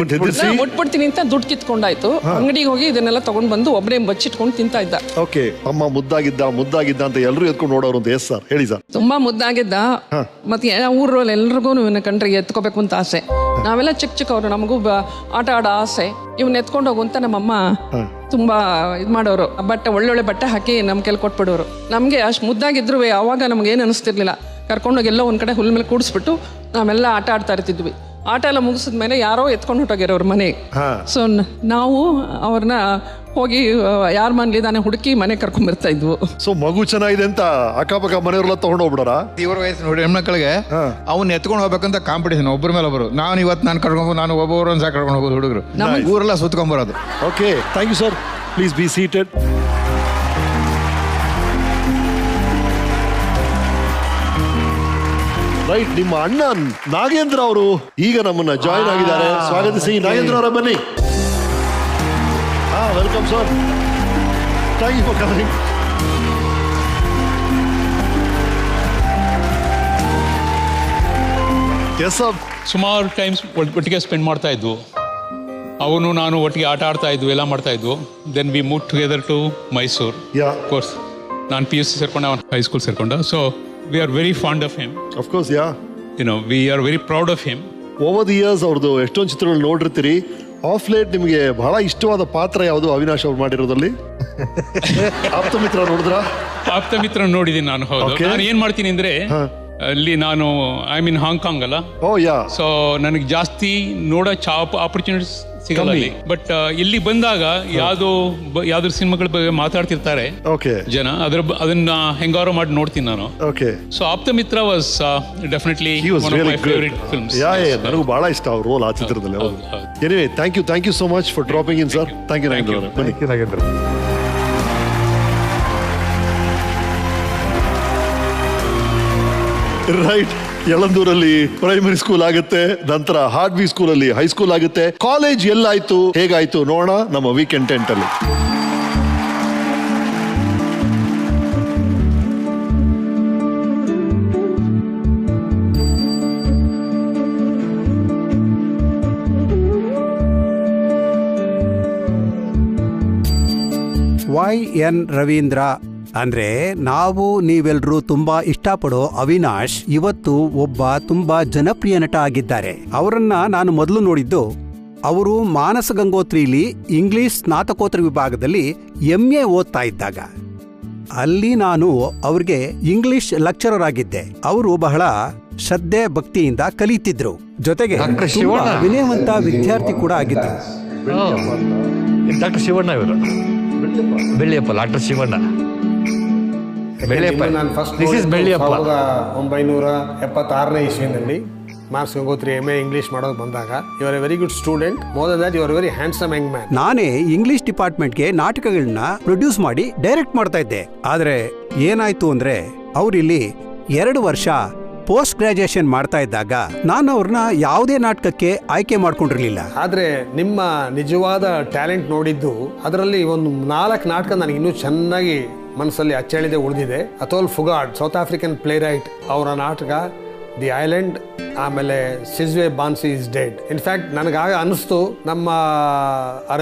ಅಂತ ಹೆದರ್ಸಿ. ಮುಟ್ಬಿಡ್ತೀನಿ ಅಂತ ದುಡ್ಡು ಕಿತ್ಕೊಂಡಾಯ್ತು. ಅಂಗಡಿಗೆ ಹೋಗಿ ಇದನ್ನೆಲ್ಲ ತಗೊಂಡ್ ಬಂದು ಒಬ್ಬರೇ ಬಚ್ಚಿಟ್ಕೊಂಡು ತಿಂತಾ ಇದ್ದ. ಓಕೆ, ಅಮ್ಮ ಮುದ್ದಾಗಿದ್ದ ಅಂತ ಎಲ್ಲರೂ ಎತ್ಕೊಂಡು ನೋಡೋರು ಅಂತ. ಎಸ್ ಸರ್, ಹೇಳಿ ಸರ್. ತುಂಬಾ ಮುದ್ದಾಗಿದ್ದ. ಮತ್ತೆ ಊರಲ್ಲಿ ಎಲ್ರಿಗೂ ಇವನ್ನ ಕಂಡ್ರೆ ಎತ್ಕೋಬೇಕು ಅಂತ ಆಸೆ. ನಾವೆಲ್ಲ ಚಿಕ್ಕವ್ರು, ನಮಗೂ ಆಟ ಆಡೋ ಆಸೆ. ಇವನ್ನ ಎತ್ಕೊಂಡು ಹೋಗು ಅಂತ ನಮ್ಮಮ್ಮ ತುಂಬಾ ಇದು ಮಾಡೋರು. ಬಟ್ಟೆ ಒಳ್ಳೊಳ್ಳೆ ಬಟ್ಟೆ ಹಾಕಿ ನಮ್ ಕೆಲ್ ಕೊಟ್ಬಿಡೋರು. ನಮ್ಗೆ ಅಷ್ಟು ಮುದ್ದಾಗಿದ್ರು ಅವಾಗ ನಮ್ಗೆ ಏನು ಅನಿಸ್ತಿರ್ಲಿಲ್ಲ. ಕರ್ಕೊಂಡೋಗಿ ಎಲ್ಲೋ ಒಂದ್ ಕಡೆ ಹುಲ್ ಮೇಲೆ ಕೂಡಿಸ್ಬಿಟ್ಟು ನಾವೆಲ್ಲ ಆಟ ಆಡ್ತಾ ಇರ್ತಿದ್ವಿ. ಆಟ ಎಲ್ಲ ಮುಗಿಸಿದ್ಮೇಲೆ ಯಾರೋ ಎತ್ಕೊಂಡು ಹೊಟ್ಟೋಗ್ಯಾರ ಅವ್ರ ಮನೆಗೆ. ಸೊ ನಾವು ಅವ್ರನ್ನ ಹೋಗಿ ಯಾರ ಮನೇಲಿದ್ದಾನೆ ಹುಡುಕಿ ಮನೆ ಕರ್ಕೊಂಡ್ ಬರ್ತಾ ಇದ್ವು. ಸೊ ಮಗು ಚೆನ್ನಾಗಿದೆ ಅಂತ ಅಕ್ಕಪಕ್ಕ ಮನೆಯವರೆಲ್ಲ ತಗೊಂಡು ಹೋಗ್ಬಿಡಾರ. ಇವ್ರ ವಯಸ್ಸು ನೋಡಿ ಹೆಣ್ಮಕ್ಳಿಗೆ ಅವ್ನ ಎತ್ಕೊಂಡು ಹೋಗ್ಬೇಕಂತ ಕಾಂಪಿಟೇಷನ್, ಒಬ್ಬರ ಮೇಲೆ ಒಬ್ಬರು. ನಾನು ಕರ್ಕೊಂಡು ನಾನು ಒಬ್ಬರು ಒಂದ್ಸಾರಿ ಕರ್ಕೊಂಡು ಹೋಗೋದು ಹುಡುಗರು, ಊರೆಲ್ಲ ಸುತ್ಕೊಂಡ್ಬರೋದು. Okay, thank you sir. Please be seated. Right, ನಿಮ್ಮ ಅಣ್ಣ ನಾಗೇಂದ್ರ ಅವರು ಈಗ ನಮ್ಮನ್ನ ಜಾಯಿನ್ ಆಗಿದ್ದಾರೆ. ಸ್ವಾಗತಿಸಿ ನಾಗೇಂದ್ರ ಅವರ, ಬನ್ನಿ. Welcome sir. Thank you for coming. Yes sir. ಸುಮಾರು ಟೈಮ್ಸ್ ಒಟ್ಟಿಗೆ ಸ್ಪೆಂಡ್ ಮಾಡ್ತಾ ಇದ್ವು. ಅವನು ನಾನು ಒಟ್ಟಿಗೆ ಆಟ ಆಡ್ತಾ ಇದ್ವು, ಎಲ್ಲ ಮಾಡ್ತಾ ಇದ್ವು. Then we move together to Mysuru. Course ನಾನು PUC ಸೇರ್ಕೊಂಡೆ, ಅವನು ಹೈಸ್ಕೂಲ್ ಸೇರ್ಕೊಂಡ. So we are very fond of him. Of course, yeah. We are very proud of him. Over the years ಅವ್ರದ್ದು ಎಷ್ಟೊಂದು ಚಿತ್ರಗಳು ನೋಡಿರ್ತೀರಿ. ಆಫ್ ಲೇಟ್ ನಿಮಗೆ ಬಹಳ ಇಷ್ಟವಾದ ಪಾತ್ರ ಯಾವುದು ಅವಿನಾಶ್ ಅವ್ರು ಮಾಡಿರೋದಲ್ಲಿ? ಆಪ್ತಮಿತ್ರ ನೋಡಿದ್ರ? ಆಪ್ತಮಿತ್ರ ನೋಡಿದ್ದೀನಿ ನಾನು. ಹೌದು, ನಾನು ಏನ್ ಮಾಡ್ತೀನಿ ಅಂದ್ರೆ ಅಲ್ಲಿ ನಾನು ಐ ಮೀನ್ ಹಾಂಗ್ಕಾಂಗ್ ಅಲ್ಲ. ಓ ಯಾ. ಸೊ ನನಗೆ ಜಾಸ್ತಿ ನೋಡೋ ಆಪರ್ಚುನಿಟೀಸ್ ಸಿಗಲ್ಲ ಅಲ್ಲಿ. ಬಟ್ ಇಲ್ಲಿ ಬಂದಾಗ ಯಾವ್ದು ಸಿನಿಮಾಗಳ ಬಗ್ಗೆ ಮಾತಾಡ್ತಿರ್ತಾರೆ ಜನ, ಅದನ್ನ ಹೆಂಗಾರೋ ಮಾಡಿ ನೋಡ್ತೀನಿ ನಾನು. So Aptamitra was definitely one of my favourite films. ನನಗೂ ಬಹಳ ಇಷ್ಟ ಅವ್ರ ರೋಲ್ ಆ ಚಿತ್ರದಲ್ಲಿ. Anyway, thank you so much for dropping in sir. Thank you Nagendra. Right, ಯಳಂದೂರಲ್ಲಿ ಪ್ರೈಮರಿ ಸ್ಕೂಲ್ ಆಗುತ್ತೆ, ನಂತರ ಹಾರ್ಡ್ವಿ ಸ್ಕೂಲಲ್ಲಿ ಹೈಸ್ಕೂಲ್ ಆಗುತ್ತೆ. ಕಾಲೇಜ್ ಎಲ್ಲಾಯ್ತು, ಹೇಗಾಯ್ತು ನೋಡೋಣ ನಮ್ಮ ವೀಕೆಂಡ್ ಟೆಂಟ್ ಅಲ್ಲಿ. YN ರವೀಂದ್ರ ಅಂದ್ರೆ ನಾವು ನೀವೆಲ್ಲರೂ ತುಂಬಾ ಇಷ್ಟಪಡೋ ಅವಿನಾಶ್ ಇವತ್ತು ಒಬ್ಬ ತುಂಬಾ ಜನಪ್ರಿಯ ನಟ ಆಗಿದ್ದಾರೆ. ಅವರನ್ನ ನಾನು ಮೊದಲು ನೋಡಿದ್ದು ಅವರು ಮಾನಸ ಗಂಗೋತ್ರಿಲಿ ಇಂಗ್ಲಿಷ್ ಸ್ನಾತಕೋತ್ತರ ವಿಭಾಗದಲ್ಲಿ MA ಓದ್ತಾ ಇದ್ದಾಗ. ಅಲ್ಲಿ ನಾನು ಅವ್ರಿಗೆ ಇಂಗ್ಲಿಷ್ ಲೆಕ್ಚರರ್ ಆಗಿದ್ದೆ. ಅವರು ಬಹಳ ಶ್ರದ್ಧೆ ಭಕ್ತಿಯಿಂದ ಕಲಿತಿದ್ರು, ಜೊತೆಗೆ ತುಂಬಾ ವಿನಯವಂತ ವಿದ್ಯಾರ್ಥಿ ಕೂಡ ಆಗಿದ್ರು. ಡಾಕ್ಟರ್ ಶಿವಣ್ಣ ಇವರು, ಬೆಳ್ಳಿಯಪ್ಪ, ಡಾಕ್ಟರ್ ಶಿವಣ್ಣ ಬೆಳ್ಳಿಯಪ್ಪ. ನಾನು ಫಸ್ಟ್ 1976ನೇ ಇಸ್ವಿನಲ್ಲಿ ಮಾನಸ ಗಂಗೋತ್ರಿ MA ಇಂಗ್ಲಿಷ್ ಮಾಡೋಕೆ ಬಂದಾಗ, you are a very good student, more than that you are very handsome young man. ನಾನೇ ಇಂಗ್ಲಿಷ್ ಡಿಪಾರ್ಟ್ಮೆಂಟ್ಗೆ ನಾಟಕಗಳನ್ನ ಪ್ರೊಡ್ಯೂಸ್ ಮಾಡಿ ಡೈರೆಕ್ಟ್ ಮಾಡ್ತಾ ಇದ್ದೆ. ಆದ್ರೆ ಏನಾಯ್ತು ಅಂದ್ರೆ ಅವರಿಲ್ಲಿ 2 ವರ್ಷ ಪೋಸ್ಟ್ ಗ್ರಾಜುಯೇಷನ್ ಮಾಡ್ತಾ ಇದ್ದಾಗ ನಾನು ಅವ್ರನ್ನ ಯಾವುದೇ ನಾಟಕಕ್ಕೆ ಆಯ್ಕೆ ಮಾಡ್ಕೊಂಡಿರ್ಲಿಲ್ಲ. ಆದ್ರೆ ನಿಮ್ಮ ನಿಜವಾದ ಟ್ಯಾಲೆಂಟ್ ನೋಡಿದ್ದು ಅದರಲ್ಲಿ ಒಂದು 4 ನಾಟಕ ನನಗೆ ಇನ್ನೂ ಚೆನ್ನಾಗಿ ಮನಸ್ಸಲ್ಲಿ ಅಚ್ಚಳಿದೆ ಉಳಿದಿದೆ. ಅತೋಲ್ ಫುಗಾಡ್, ಸೌತ್ ಆಫ್ರಿಕನ್ ಪ್ಲೇ ರೈಟ್, ಅವರ ನಾಟಕ ದಿ ಐಲ್ಯಾಂಡ್, ಆಮೇಲೆ ಸಿಜ್ವೆ ಬಾನ್ಸಿ ಇಸ್ ಡೆಡ್. ಇನ್ಫ್ಯಾಕ್ಟ್ ನನಗಾಗ ಅನಿಸ್ತು ನಮ್ಮ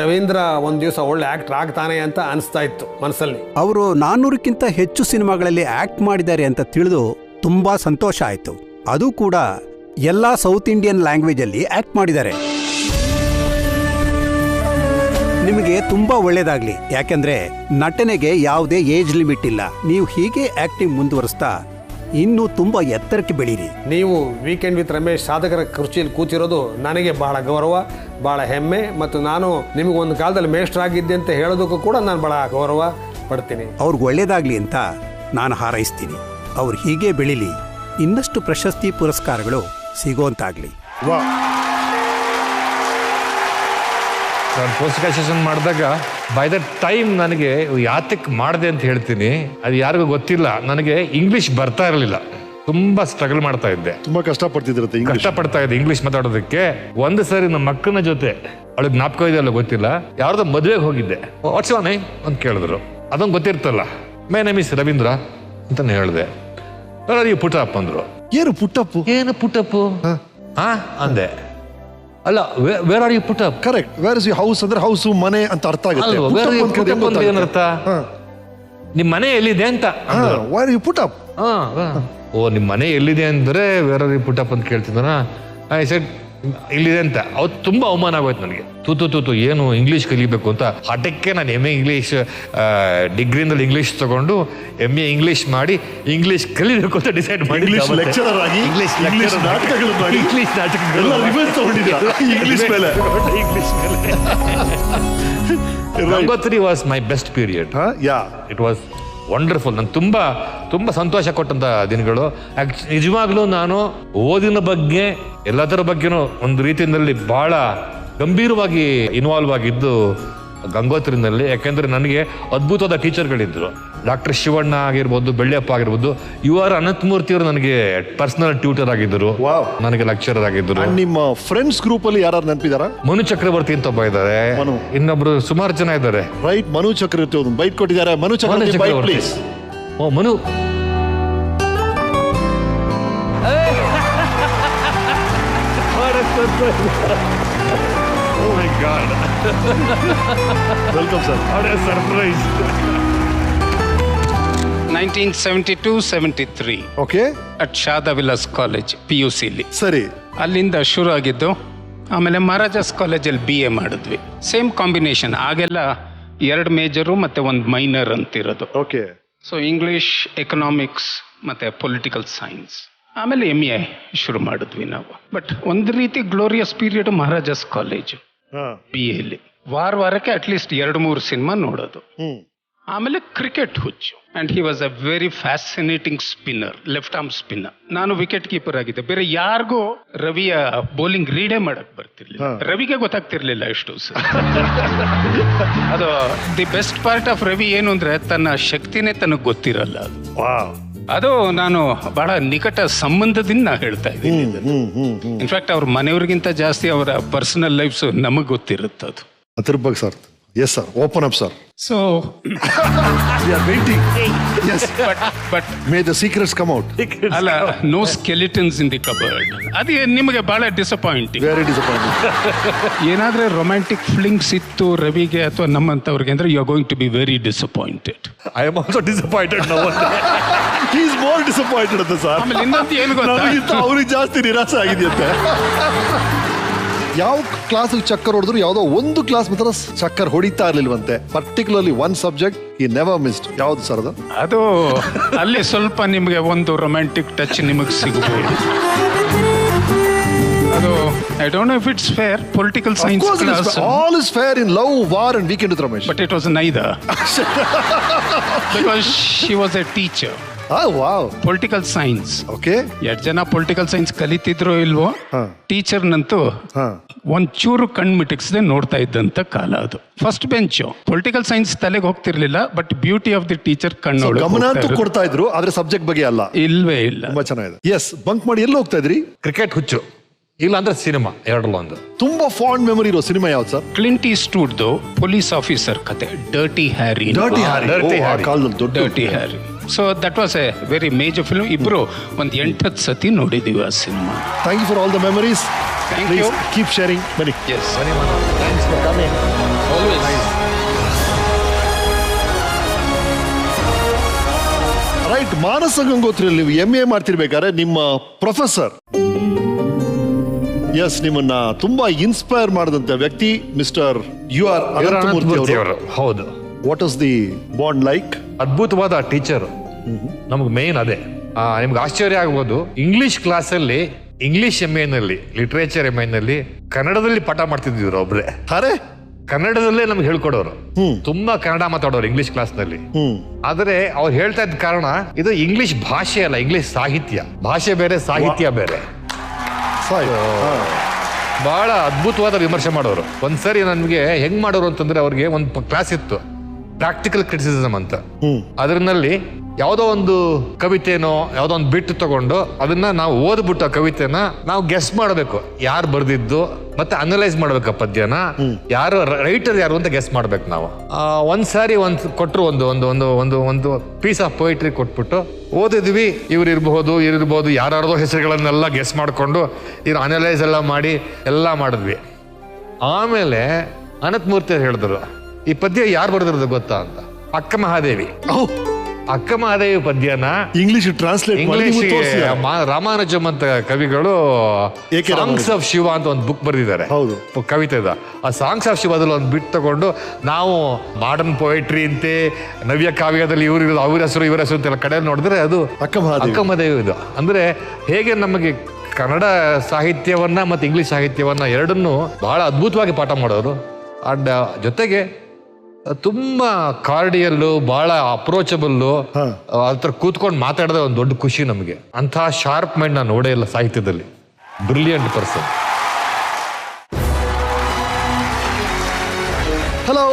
ರವೀಂದ್ರ ಒಂದ್ ದಿವಸ ಒಳ್ಳೆ ಆಕ್ಟರ್ ಆಗ್ತಾನೆ ಅಂತ ಅನಿಸ್ತಾ ಇತ್ತು ಮನಸ್ಸಲ್ಲಿ. ಅವರು 400ಕ್ಕಿಂತ ಹೆಚ್ಚು ಸಿನಿಮಾಗಳಲ್ಲಿ ಆಕ್ಟ್ ಮಾಡಿದ್ದಾರೆ ಅಂತ ತಿಳಿದು ತುಂಬಾ ಸಂತೋಷ ಆಯ್ತು. ಅದು ಕೂಡ ಎಲ್ಲಾ ಸೌತ್ ಇಂಡಿಯನ್ ಲ್ಯಾಂಗ್ವೇಜ್ ಅಲ್ಲಿ ಆಕ್ಟ್ ಮಾಡಿದ್ದಾರೆ. ನಿಮಗೆ ತುಂಬಾ ಒಳ್ಳೇದಾಗ್ಲಿ, ಯಾಕೆಂದ್ರೆ ನಟನೆಗೆ ಯಾವುದೇ ಏಜ್ ಲಿಮಿಟ್ ಇಲ್ಲ. ನೀವು ಹೀಗೆ ಆಕ್ಟಿಂಗ್ ಮುಂದುವರಿಸ್ತಾ ಇನ್ನೂ ತುಂಬಾ ಎತ್ತರಕ್ಕೆ ಬೆಳೀರಿ. ನೀವು ವೀಕೆಂಡ್ ವಿತ್ ರಮೇಶ್ ಸಾಧಕರ ಕುರ್ಚಿಯಲ್ಲಿ ಕೂತಿರೋದು ನನಗೆ ಬಹಳ ಗೌರವ, ಬಹಳ ಹೆಮ್ಮೆ. ಮತ್ತು ನಾನು ನಿಮಗೊಂದು ಕಾಲದಲ್ಲಿ ಮೇಸ್ಟರ್ ಆಗಿದ್ದೆ ಅಂತ ಹೇಳೋದಕ್ಕೂ ಕೂಡ ನಾನು ಬಹಳ ಗೌರವ ಪಡ್ತೀನಿ. ಅವ್ರಿಗೆ ಒಳ್ಳೇದಾಗ್ಲಿ ಅಂತ ನಾನು ಹಾರೈಸ್ತೀನಿ. ಅವ್ರು ಹೀಗೆ ಬೆಳೀಲಿ, ಇನ್ನಷ್ಟು ಪ್ರಶಸ್ತಿ ಪುರಸ್ಕಾರಗಳು ಸಿಗೋಂತಾಗ್ಲಿ. ನಾನು ಪೋಸ್ಟ್ ಗ್ರಾಜುಯೇಷನ್ ಮಾಡಿದಾಗ ಬೈ ದ ಟೈಮ್ ನನಗೆ ಯಾತಕ್ಕೆ ಮಾಡಿದೆ ಅಂತ ಹೇಳ್ತೀನಿ, ಅದು ಯಾರಿಗೂ ಗೊತ್ತಿಲ್ಲ. ನನಗೆ ಇಂಗ್ಲೀಷ್ ಬರ್ತಾ ಇರಲಿಲ್ಲ. ತುಂಬಾ ಸ್ಟ್ರಗಲ್ ಮಾಡ್ತಾ ಇದ್ದೆ, ತುಂಬಾ ಕಷ್ಟಪಡ್ತಿದ್ರತ್ತೆ, ಕಷ್ಟಪಡ್ತಾ ಇದ್ದೆ ಇಂಗ್ಲಿಷ್ ಮಾತಾಡೋದಕ್ಕೆ. ಒಂದು ಸರಿ ನಮ್ಮ ಅಕ್ಕನ ಜೊತೆ, ಅವಳಿಗೆ ಜ್ಞಾಪಕ ಇದೆಯಲ್ಲ ಗೊತ್ತಿಲ್ಲ, ಯಾರ್ದೋ ಮದುವೆಗೆ ಹೋಗಿದ್ದೆ. ವಾಟ್ಸ್ ಯುವರ್ ನೇಮ್ ಅಂತ ಕೇಳಿದ್ರು. ಅದೊಂದು ಗೊತ್ತಿರ್ತಲ್ಲ, ಮೈ ನೇಮ್ ಇಸ್ ರವೀಂದ್ರ ಅಂತಾನೆ ಹೇಳಿದೆ. ಪುಟ್ಟಪ್ಪ ಅಂದ್ರು. ಏನು ಪುಟ್ಟಪ್ಪು? ಏನು ಪುಟ್ಟಪ್ಪು ಅಂದೆ. ಅಲ್ಲ, where are you put up? Correct. Where is you house ಅಂದ್ರೆ ಹೌಸು, ಮನೆ ಅಂತ ಅರ್ಥ ಆಗುತ್ತೆ. ಏನರ್ಥ? ನಿಮ್ ಮನೆ ಎಲ್ಲಿದೆ ಅಂತ. Where you ಪುಟ್ಟಪ್? ಓ, ನಿಮ್ ಮನೆ ಎಲ್ಲಿದೆ ಅಂದ್ರೆ ವೇರ್ ಆರ್ ಯು ಪುಟ್ಟಪ್ ಅಂತ ಕೇಳ್ತಿದ್ದಾನ. ಐ ಸೆಡ್ ಇಲ್ಲಿದೆ ಅಂತ. ಅವತ್ತು ತುಂಬಾ ಅವಮಾನ ಆಗೋಯ್ತು ನನಗೆ. ತೂತು ಏನು ಇಂಗ್ಲೀಷ್ ಕಲಿಬೇಕು ಅಂತ. ಹಠಕ್ಕೆ ನಾನು MA ಇಂಗ್ಲೀಷ್ ಡಿಗ್ರಿನಲ್ಲಿ ಇಂಗ್ಲೀಷ್ ತಗೊಂಡು MA ಇಂಗ್ಲೀಷ್ ಮಾಡಿ ಇಂಗ್ಲೀಷ್ ಕಲಿಬೇಕು ಅಂತ ಡಿಸೈಡ್ ಮಾಡಿ ಇಂಗ್ಲೀಷ್ ಲೆಕ್ಚರರ್ ಆಗಿ ಇಂಗ್ಲೀಷ್ ನಾಟಕಗಳು ಮಾಡಿ ಇಂಗ್ಲೀಷ್ ನಾಟಕಗಳು ಇಂಗ್ಲೀಷ್ ಮೇಲೆ. Gangotri was my best period. It was wonderful. ನಂಗೆ ತುಂಬಾ ತುಂಬಾ ಸಂತೋಷ ಕೊಟ್ಟಂತ ದಿನಗಳು. ನಿಜವಾಗ್ಲೂ ನಾನು ಓದಿನ ಬಗ್ಗೆ ಎಲ್ಲದರ ಬಗ್ಗೆನೂ ಒಂದು ರೀತಿಯಲ್ಲಿ ಬಹಳ ಗಂಭೀರವಾಗಿ ಇನ್ವಾಲ್ವ್ ಆಗಿದ್ದು ಗಂಗೋತ್ರಿನಲ್ಲಿ. ಯಾಕೆಂದ್ರೆ ನನಗೆ ಅದ್ಭುತವಾದ ಟೀಚರ್ಗಳಿದ್ರು. ಡಾಕ್ಟರ್ ಶಿವಣ್ಣ ಆಗಿರ್ಬೋದು, ಬೆಳ್ಳಿಯಪ್ಪ ಆಗಿರ್ಬೋದು. UR ಅನಂತಮೂರ್ತಿ ಅವರು ನನಗೆ ಪರ್ಸನಲ್ ಟ್ಯೂಟರ್ ಆಗಿದ್ದರು, ನನಗೆ ಲೆಕ್ಚರರ್ ಆಗಿದ್ದರು. ನಿಮ್ಮ ಫ್ರೆಂಡ್ಸ್ ಗ್ರೂಪ್ ಅಲ್ಲಿ ಯಾರು ನೆನಪಿದಾರ? ಮನು ಚಕ್ರವರ್ತಿ ಅಂತ ಒಬ್ಬ ಇದ್ದಾರೆ, ಇನ್ನೊಬ್ರು ಸುಮಾರು ಜನ ಇದ್ದಾರೆ. ರೈಟ್, ಮನು ಚಕ್ರವರ್ತಿ ಒಂದು ಬೈಟ್ ಕೊಟ್ಟಿದ್ದಾರೆ. Manu Chakravarthi, please. Oh Manu, Oh my God. Welcome, sir. What a surprise. 1972-73. Okay. At Shada Villas College, PUC li. ಸರಿ. ಅಲ್ಲಿಂದ ಶುರು ಆಗಿದ್ದು. ಆಮೇಲೆ ಮಹಾರಾಜಾಸ್ ಕಾಲೇಜಲ್ಲಿ BA ಮಾಡಿದ್ವಿ. Same combination. ಆಗೆಲ್ಲ 2 ಮೇಜರು ಮತ್ತೆ 1 ಮೈನರ್ ಅಂತಿರೋದು. ಓಕೆ. ಸೊ ಇಂಗ್ಲಿಷ್, ಎಕನಾಮಿಕ್ಸ್ ಮತ್ತೆ ಪೊಲಿಟಿಕಲ್ ಸೈನ್ಸ್. ಆಮೇಲೆ MA ಶುರು ಮಾಡಿದ್ವಿ ನಾವು. ಬಟ್ ಒಂದು ರೀತಿ glorious period Maharaja's college BA. ವಾರಕ್ಕೆ ಅಟ್ಲೀಸ್ಟ್ 2-3 ಸಿನಿಮಾ ನೋಡೋದು. ಆಮೇಲೆ ಕ್ರಿಕೆಟ್ ಹುಚ್ಚು. And he was a very fascinating spinner, left arm spinner. ನಾನು ವಿಕೆಟ್ ಕೀಪರ್ ಆಗಿದ್ದೆ. ಬೇರೆ ಯಾರಿಗೂ ರವಿಯ ಬೌಲಿಂಗ್ ರೀಡೇ ಮಾಡಕ್ ಬರ್ತಿರ್ಲಿಲ್ಲ. ರವಿಗೆ ಗೊತ್ತಾಗ್ತಿರ್ಲಿಲ್ಲ ಎಷ್ಟು. ಅದು the best part of Ravi ಏನು ಅಂದ್ರೆ ತನ್ನ ಶಕ್ತಿನೇ ತನಗೆ ಗೊತ್ತಿರಲ್ಲ. ಅದು ನಾನು ಬಹಳ ನಿಕಟ ಸಂಬಂಧದಿಂದ ಹೇಳ್ತಾ ಇದ್ದೀನಿ. ಇನ್ಫ್ಯಾಕ್ಟ್ ಅವ್ರ ಮನೆಯವ್ರಿಗಿಂತ ಜಾಸ್ತಿ ಅವರ ಪರ್ಸನಲ್ ಲೈಫ್ಸ್ ನಮಗ್ ಗೊತ್ತಿರುತ್ತೆ. ಅದು ಅದ್ರ ಬಗ್ಗೆ sir. Yes sir, open up sir. So but may the secrets come out. ಅಲ್ಲ, no skeletons in the cupboard. ಅದೇ ನಿಮಗೆ ಬಹಳ ಡಿಸಪಾಯಿಂಟಿಂಗ್. Very disappointing. ಏನಾದ್ರೆ ರೊಮ್ಯಾಂಟಿಕ್ ಫೀಲಿಂಗ್ಸ್ ಇತ್ತು ರವಿಗೆ ಅಥವಾ ನಮ್ಮಂತವ್ರಿಗೆ ಅಂದ್ರೆ you are going to be very disappointed. I am also disappointed now. He is more disappointed ಅಂತ ಸರ್. ಆಮೇಲೆ ಇನ್ನೊಂದು ಏನು ಗೊತ್ತಾ, ಅವ್ರಿಗೆ ಜಾಸ್ತಿ ನಿರಾಸೆ ಆಗಿದೆಯಂತೆ. ಯಾವ ಕ್ಲಾಸ್ ಚಕ್ಕರ್ ಹೊಡೆದ್ರು ಯಾವುದೋ ಒಂದು ಕ್ಲಾಸ್ ಮಾತ್ರ ಚಕ್ಕರ್ ಹೊಡಿತಾ ಇರ್ಲಿಲ್ವಂತೆ. ಪರ್ಟಿಕ್ಯುಲರ್ಲಿ 1 ಸಬ್ಜೆಕ್ಟ್ ಈ ನೆವರ್ ಮಿಸ್ಡ್. ಯಾವ್ದು ಸರ್ ಅದು? ಅದು ಅಲ್ಲಿ ಸ್ವಲ್ಪ ನಿಮಗೆ ಒಂದು ರೊಮ್ಯಾಂಟಿಕ್ ಟಚ್ ನಿಮಗೆ ಸಿಗಬಹುದು. ಅದು I don't know if it's fair. Political science class. All is fair in love, war and weekend with Ramesh. But it was neither. Because she was A teacher. Political science. Okay. 2 ಜನ political science ಕಲಿತಿದ್ರು ಇಲ್ವೋ, ಟೀಚರ್ನಂತೂ ಒಂಚೂರು ಕಣ್ ಮಿಟಕ್ಸದೆ ನೋಡ್ತಾ ಇದ್ದಂತ ಕಾಲ ಅದು. First bench. Political science ತಲೆಗೆ ಹೋಗ್ತಿರ್ಲಿಲ್ಲ, but beauty of the teacher ಕಣ್ಣೊಳಗೆ ಗಮನ ಅಂತೂ ಕೊಡ್ತಾ ಇದ್ರು, ಆದ್ರೆ ಸಬ್ಜೆಕ್ಟ್ ಬಗ್ಗೆ ಅಲ್ಲ. ಇಲ್ವೇ ಇಲ್ಲ. ತುಂಬಾ ಚೆನ್ನಾಗಿದೆ. ಎಸ್, ಬಂಕ್ ಮಾಡಿ ಎಲ್ಲಿ ಹೋಗ್ತಾ ಇದ್ರಿ? ಕ್ರಿಕೆಟ್ ಹುಚ್ಚು, ಇಲ್ಲ ಅಂದ್ರೆ ಸಿನಿಮಾ, ಎರಡಲ್ಲ ಒಂದು. ತುಂಬಾ ಫಾಂಡ್ ಮೆಮೊರಿ ಇರೋ ಸಿನಿಮಾ ಯಾವ್ದು ಸರ್? ಕ್ಲಿಂಟ್ ಈಸ್ಟ್ವುಡ್ದು ಪೊಲೀಸ್ ಆಫೀಸರ್ ಕತೆ, Dirty Harry. Dirty Harry. So that was a very major film. ಇಬ್ರು ಒಂದು 8-10 ಸತಿ ನೋಡಿದೀವಿ ಆ cinema. Thank you for all the memories. Thank you. Keep sharing. ಬನ್ನಿ. Yes, thanks for coming. Always. Right. Manasa ಗಂಗೋತ್ರಿಯಲ್ಲಿ ನೀವು MA ಮಾಡ್ತಿರ್ಬೇಕಾದ್ರೆ ನಿಮ್ಮ ಪ್ರೊಫೆಸರ್, ಎಸ್, ನಿಮ್ಮನ್ನ ತುಂಬಾ ಇನ್ಸ್ಪೈರ್ ಮಾಡಿದಂತ ವ್ಯಕ್ತಿ ಮಿಸ್ಟರ್ UR ಅನಂತಮೂರ್ತಿ ಅವರು. ಹೌದು. What is the bond like? ಅದ್ಭುತವಾದ ಟೀಚರ್. ನಮ್ಗೆ ಮೇನ್ ಅದೇ. ನಿಮ್ಗೆ ಆಶ್ಚರ್ಯ ಆಗ್ಬೋದು, ಇಂಗ್ಲಿಷ್ ಕ್ಲಾಸಲ್ಲಿ, ಇಂಗ್ಲಿಷ್ MA ನಲ್ಲಿ, ಲಿಟ್ರೇಚರ್ MA ನಲ್ಲಿ ಕನ್ನಡದಲ್ಲಿ ಪಾಠ ಮಾಡ್ತಿದ್ರು ಒಬ್ರೆ. ಅರೆ, ಕನ್ನಡದಲ್ಲೇ ನಮ್ಗೆ ಹೇಳ್ಕೊಡೋರು. ತುಂಬಾ ಕನ್ನಡ ಮಾತಾಡೋರು ಇಂಗ್ಲಿಷ್ ಕ್ಲಾಸ್ ನಲ್ಲಿ. ಆದ್ರೆ ಅವ್ರು ಹೇಳ್ತಾ ಇದ್ದ ಕಾರಣ, ಇದು ಇಂಗ್ಲಿಷ್ ಭಾಷೆ ಅಲ್ಲ, ಇಂಗ್ಲಿಷ್ ಸಾಹಿತ್ಯ. ಭಾಷೆ ಬೇರೆ, ಸಾಹಿತ್ಯ ಬೇರೆ. ಬಹಳ ಅದ್ಭುತವಾದ ವಿಮರ್ಶೆ ಮಾಡೋರು. ಒಂದ್ಸರಿ ನನ್ಗೆ ಹೆಂಗ್ ಮಾಡೋರು ಅಂತಂದ್ರೆ, ಅವ್ರಿಗೆ ಒಂದು ಕ್ಲಾಸ್ ಇತ್ತು ಪ್ರಾಕ್ಟಿಕಲ್ ಕ್ರಿಟಿಸಿಸಮ್ ಅಂತ. ಅದರಲ್ಲಿ ಯಾವುದೋ ಒಂದು ಕವಿತೆನೋ ಯಾವುದೋ ಒಂದು ಬಿಟ್ಟು ತಗೊಂಡು ಅದನ್ನ ನಾವು ಓದ್ಬಿಟ್ಟು ಆ ಕವಿತೆನ ನಾವು ಗೆಸ್ ಮಾಡಬೇಕು, ಯಾರು ಬರ್ದಿದ್ದು, ಮತ್ತೆ ಅನಲೈಸ್ ಮಾಡ್ಬೇಕು ಆ ಪದ್ಯನ, ಯಾರು ರೈಟರ್ ಯಾರು ಅಂತ ಗೆಸ್ ಮಾಡ್ಬೇಕು ನಾವು. ಒಂದ್ಸಾರಿ ಕೊಟ್ಟರು ಒಂದು ಪೀಸ್ ಆಫ್ ಪೊಯಿಟ್ರಿ ಕೊಟ್ಬಿಟ್ಟು ಓದಿದ್ವಿ, ಇವ್ರಿರ್ಬಹುದು ಯಾರ್ಯಾರ್ದೋ ಹೆಸರುಗಳನ್ನೆಲ್ಲ ಗೆಸ್ ಮಾಡಿಕೊಂಡು ಇವ್ರು ಅನಲೈಸ್ ಎಲ್ಲ ಮಾಡಿ ಎಲ್ಲ ಮಾಡಿದ್ವಿ. ಆಮೇಲೆ ಅನಂತಮೂರ್ತಿ ಹೇಳಿದ್ರು, ಈ ಪದ್ಯ ಯಾರು ಬರ್ದಿರೋದು ಗೊತ್ತಾ ಅಂತ. ಅಕ್ಕ ಮಹಾದೇವಿ ಪದ್ಯನ ಇಂಗ್ಲಿಷ್ ಟ್ರಾನ್ಸ್ಲೇಟ್ ರಾಮಾನುಜಂ ಅಂತ ಕವಿಗಳು ಸಾಂಗ್ಸ್ ಆಫ್ ಶಿವ ಅಂತ ಒಂದು ಬುಕ್ ಬರೆದಿದ್ದಾರೆ, ಕವಿತೆ. ಆ ಸಾಂಗ್ಸ್ ಆಫ್ ಶಿವದಲ್ಲಿ ಒಂದು ಬಿಟ್ಟು ತಗೊಂಡು ನಾವು ಮಾಡರ್ನ್ ಪೊಯಿಟ್ರಿ ಅಂತೆ ನವ್ಯ ಕಾವ್ಯದಲ್ಲಿ ಅವ್ರ ಹೆಸರು ಇವರ ಹೆಸರು ಅಂತೆಲ್ಲ ಕಡೆ ನೋಡಿದ್ರೆ ಅದು ಅಕ್ಕ ಮಹಾದೇವಿ. ಇದು ಅಂದ್ರೆ ಹೇಗೆ ನಮಗೆ ಕನ್ನಡ ಸಾಹಿತ್ಯವನ್ನ ಮತ್ತೆ ಇಂಗ್ಲಿಷ್ ಸಾಹಿತ್ಯವನ್ನ ಎರಡನ್ನೂ ಬಹಳ ಅದ್ಭುತವಾಗಿ ಪಾಠ ಮಾಡೋರು. ಅಂಡ್ ಜೊತೆಗೆ ತುಂಬಾ ಕಾರ್ಡಿಯಲ್ಲು, ಬಹಳ ಅಪ್ರೋಚಬಲ್ಲು, ಹತ್ರ ಕೂತ್ಕೊಂಡು ಮಾತಾಡೋದೇ ಒಂದು ದೊಡ್ಡ ಖುಷಿ ನಮಗೆ. ಅಂತಹ ಶಾರ್ಪ್ ಮೈಂಡ್ ನಾನು ನೋಡೇ ಇಲ್ಲ ಸಾಹಿತ್ಯದಲ್ಲಿ. Brilliant person. Hello,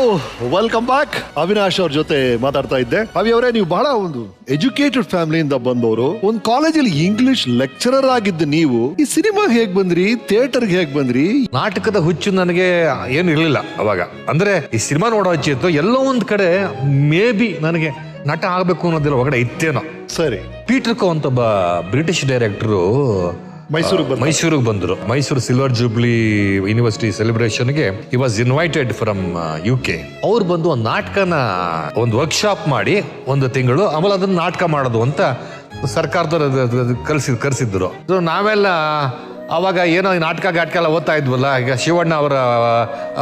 welcome back. Avinash ಅವ್ರ ಜೊತೆ ಮಾತಾಡ್ತಾ ಇದ್ದೆ. ಅವಿ ಅವರೇ, ನೀವು ಬಹಳ ಒಂದು ಎಜುಕೇಟೆಡ್ ಫ್ಯಾಮಿಲಿಯಿಂದ ಬಂದವರು, ಒಂದು ಕಾಲೇಜಲ್ಲಿ ಇಂಗ್ಲಿಷ್ ಲೆಕ್ಚರರ್ ಆಗಿದ್ದ ನೀವು ಈ ಸಿನಿಮಾ ಹೇಗ್ ಬಂದ್ರಿ, ಥಿಯೇಟರ್ಗೆ ಹೇಗ್ ಬಂದ್ರಿ? ನಾಟಕದ ಹುಚ್ಚು ನನಗೆ ಏನು ಇರಲಿಲ್ಲ ಅವಾಗ. ಅಂದ್ರೆ ಈ ಸಿನಿಮಾ ನೋಡೋ ಹಚ್ಚಿತ್ತು, ಎಲ್ಲೋ ಒಂದ್ ಕಡೆ ಮೇ ಬಿ ನನಗೆ ನಟ ಆಗ್ಬೇಕು ಅನ್ನೋದಿಲ್ಲ ಒಳಗಡೆ ಇತ್ತೇನೋ. ಸರಿ. ಪೀಟರ್ ಕೋ ಅಂತ ಒಬ್ಬ ಬ್ರಿಟಿಷ್ ಡೈರೆಕ್ಟರು ಮೈಸೂರಿಗೆ ಬಂದರು. ಮೈಸೂರು ಸಿಲ್ವರ್ ಜೂಬ್ಲಿ ಯೂನಿವರ್ಸಿಟಿ ಸೆಲೆಬ್ರೇಷನ್ಗೆ he was invited from UK. ಅವ್ರು ಬಂದು ಒಂದು ನಾಟಕನ ಒಂದು ವರ್ಕ್ಶಾಪ್ ಮಾಡಿ ಒಂದು ತಿಂಗಳು, ಆಮೇಲೆ ಅದನ್ನ ನಾಟಕ ಮಾಡೋದು ಅಂತ ಸರ್ಕಾರದವ್ರು ಕರೆಸಿದ್ರು. ನಾವೆಲ್ಲ ಅವಾಗ ಏನೋ ನಾಟಕ ಎಲ್ಲ ಓದ್ತಾ ಇದ್ವಲ್ಲ. ಈಗ ಶಿವಣ್ಣ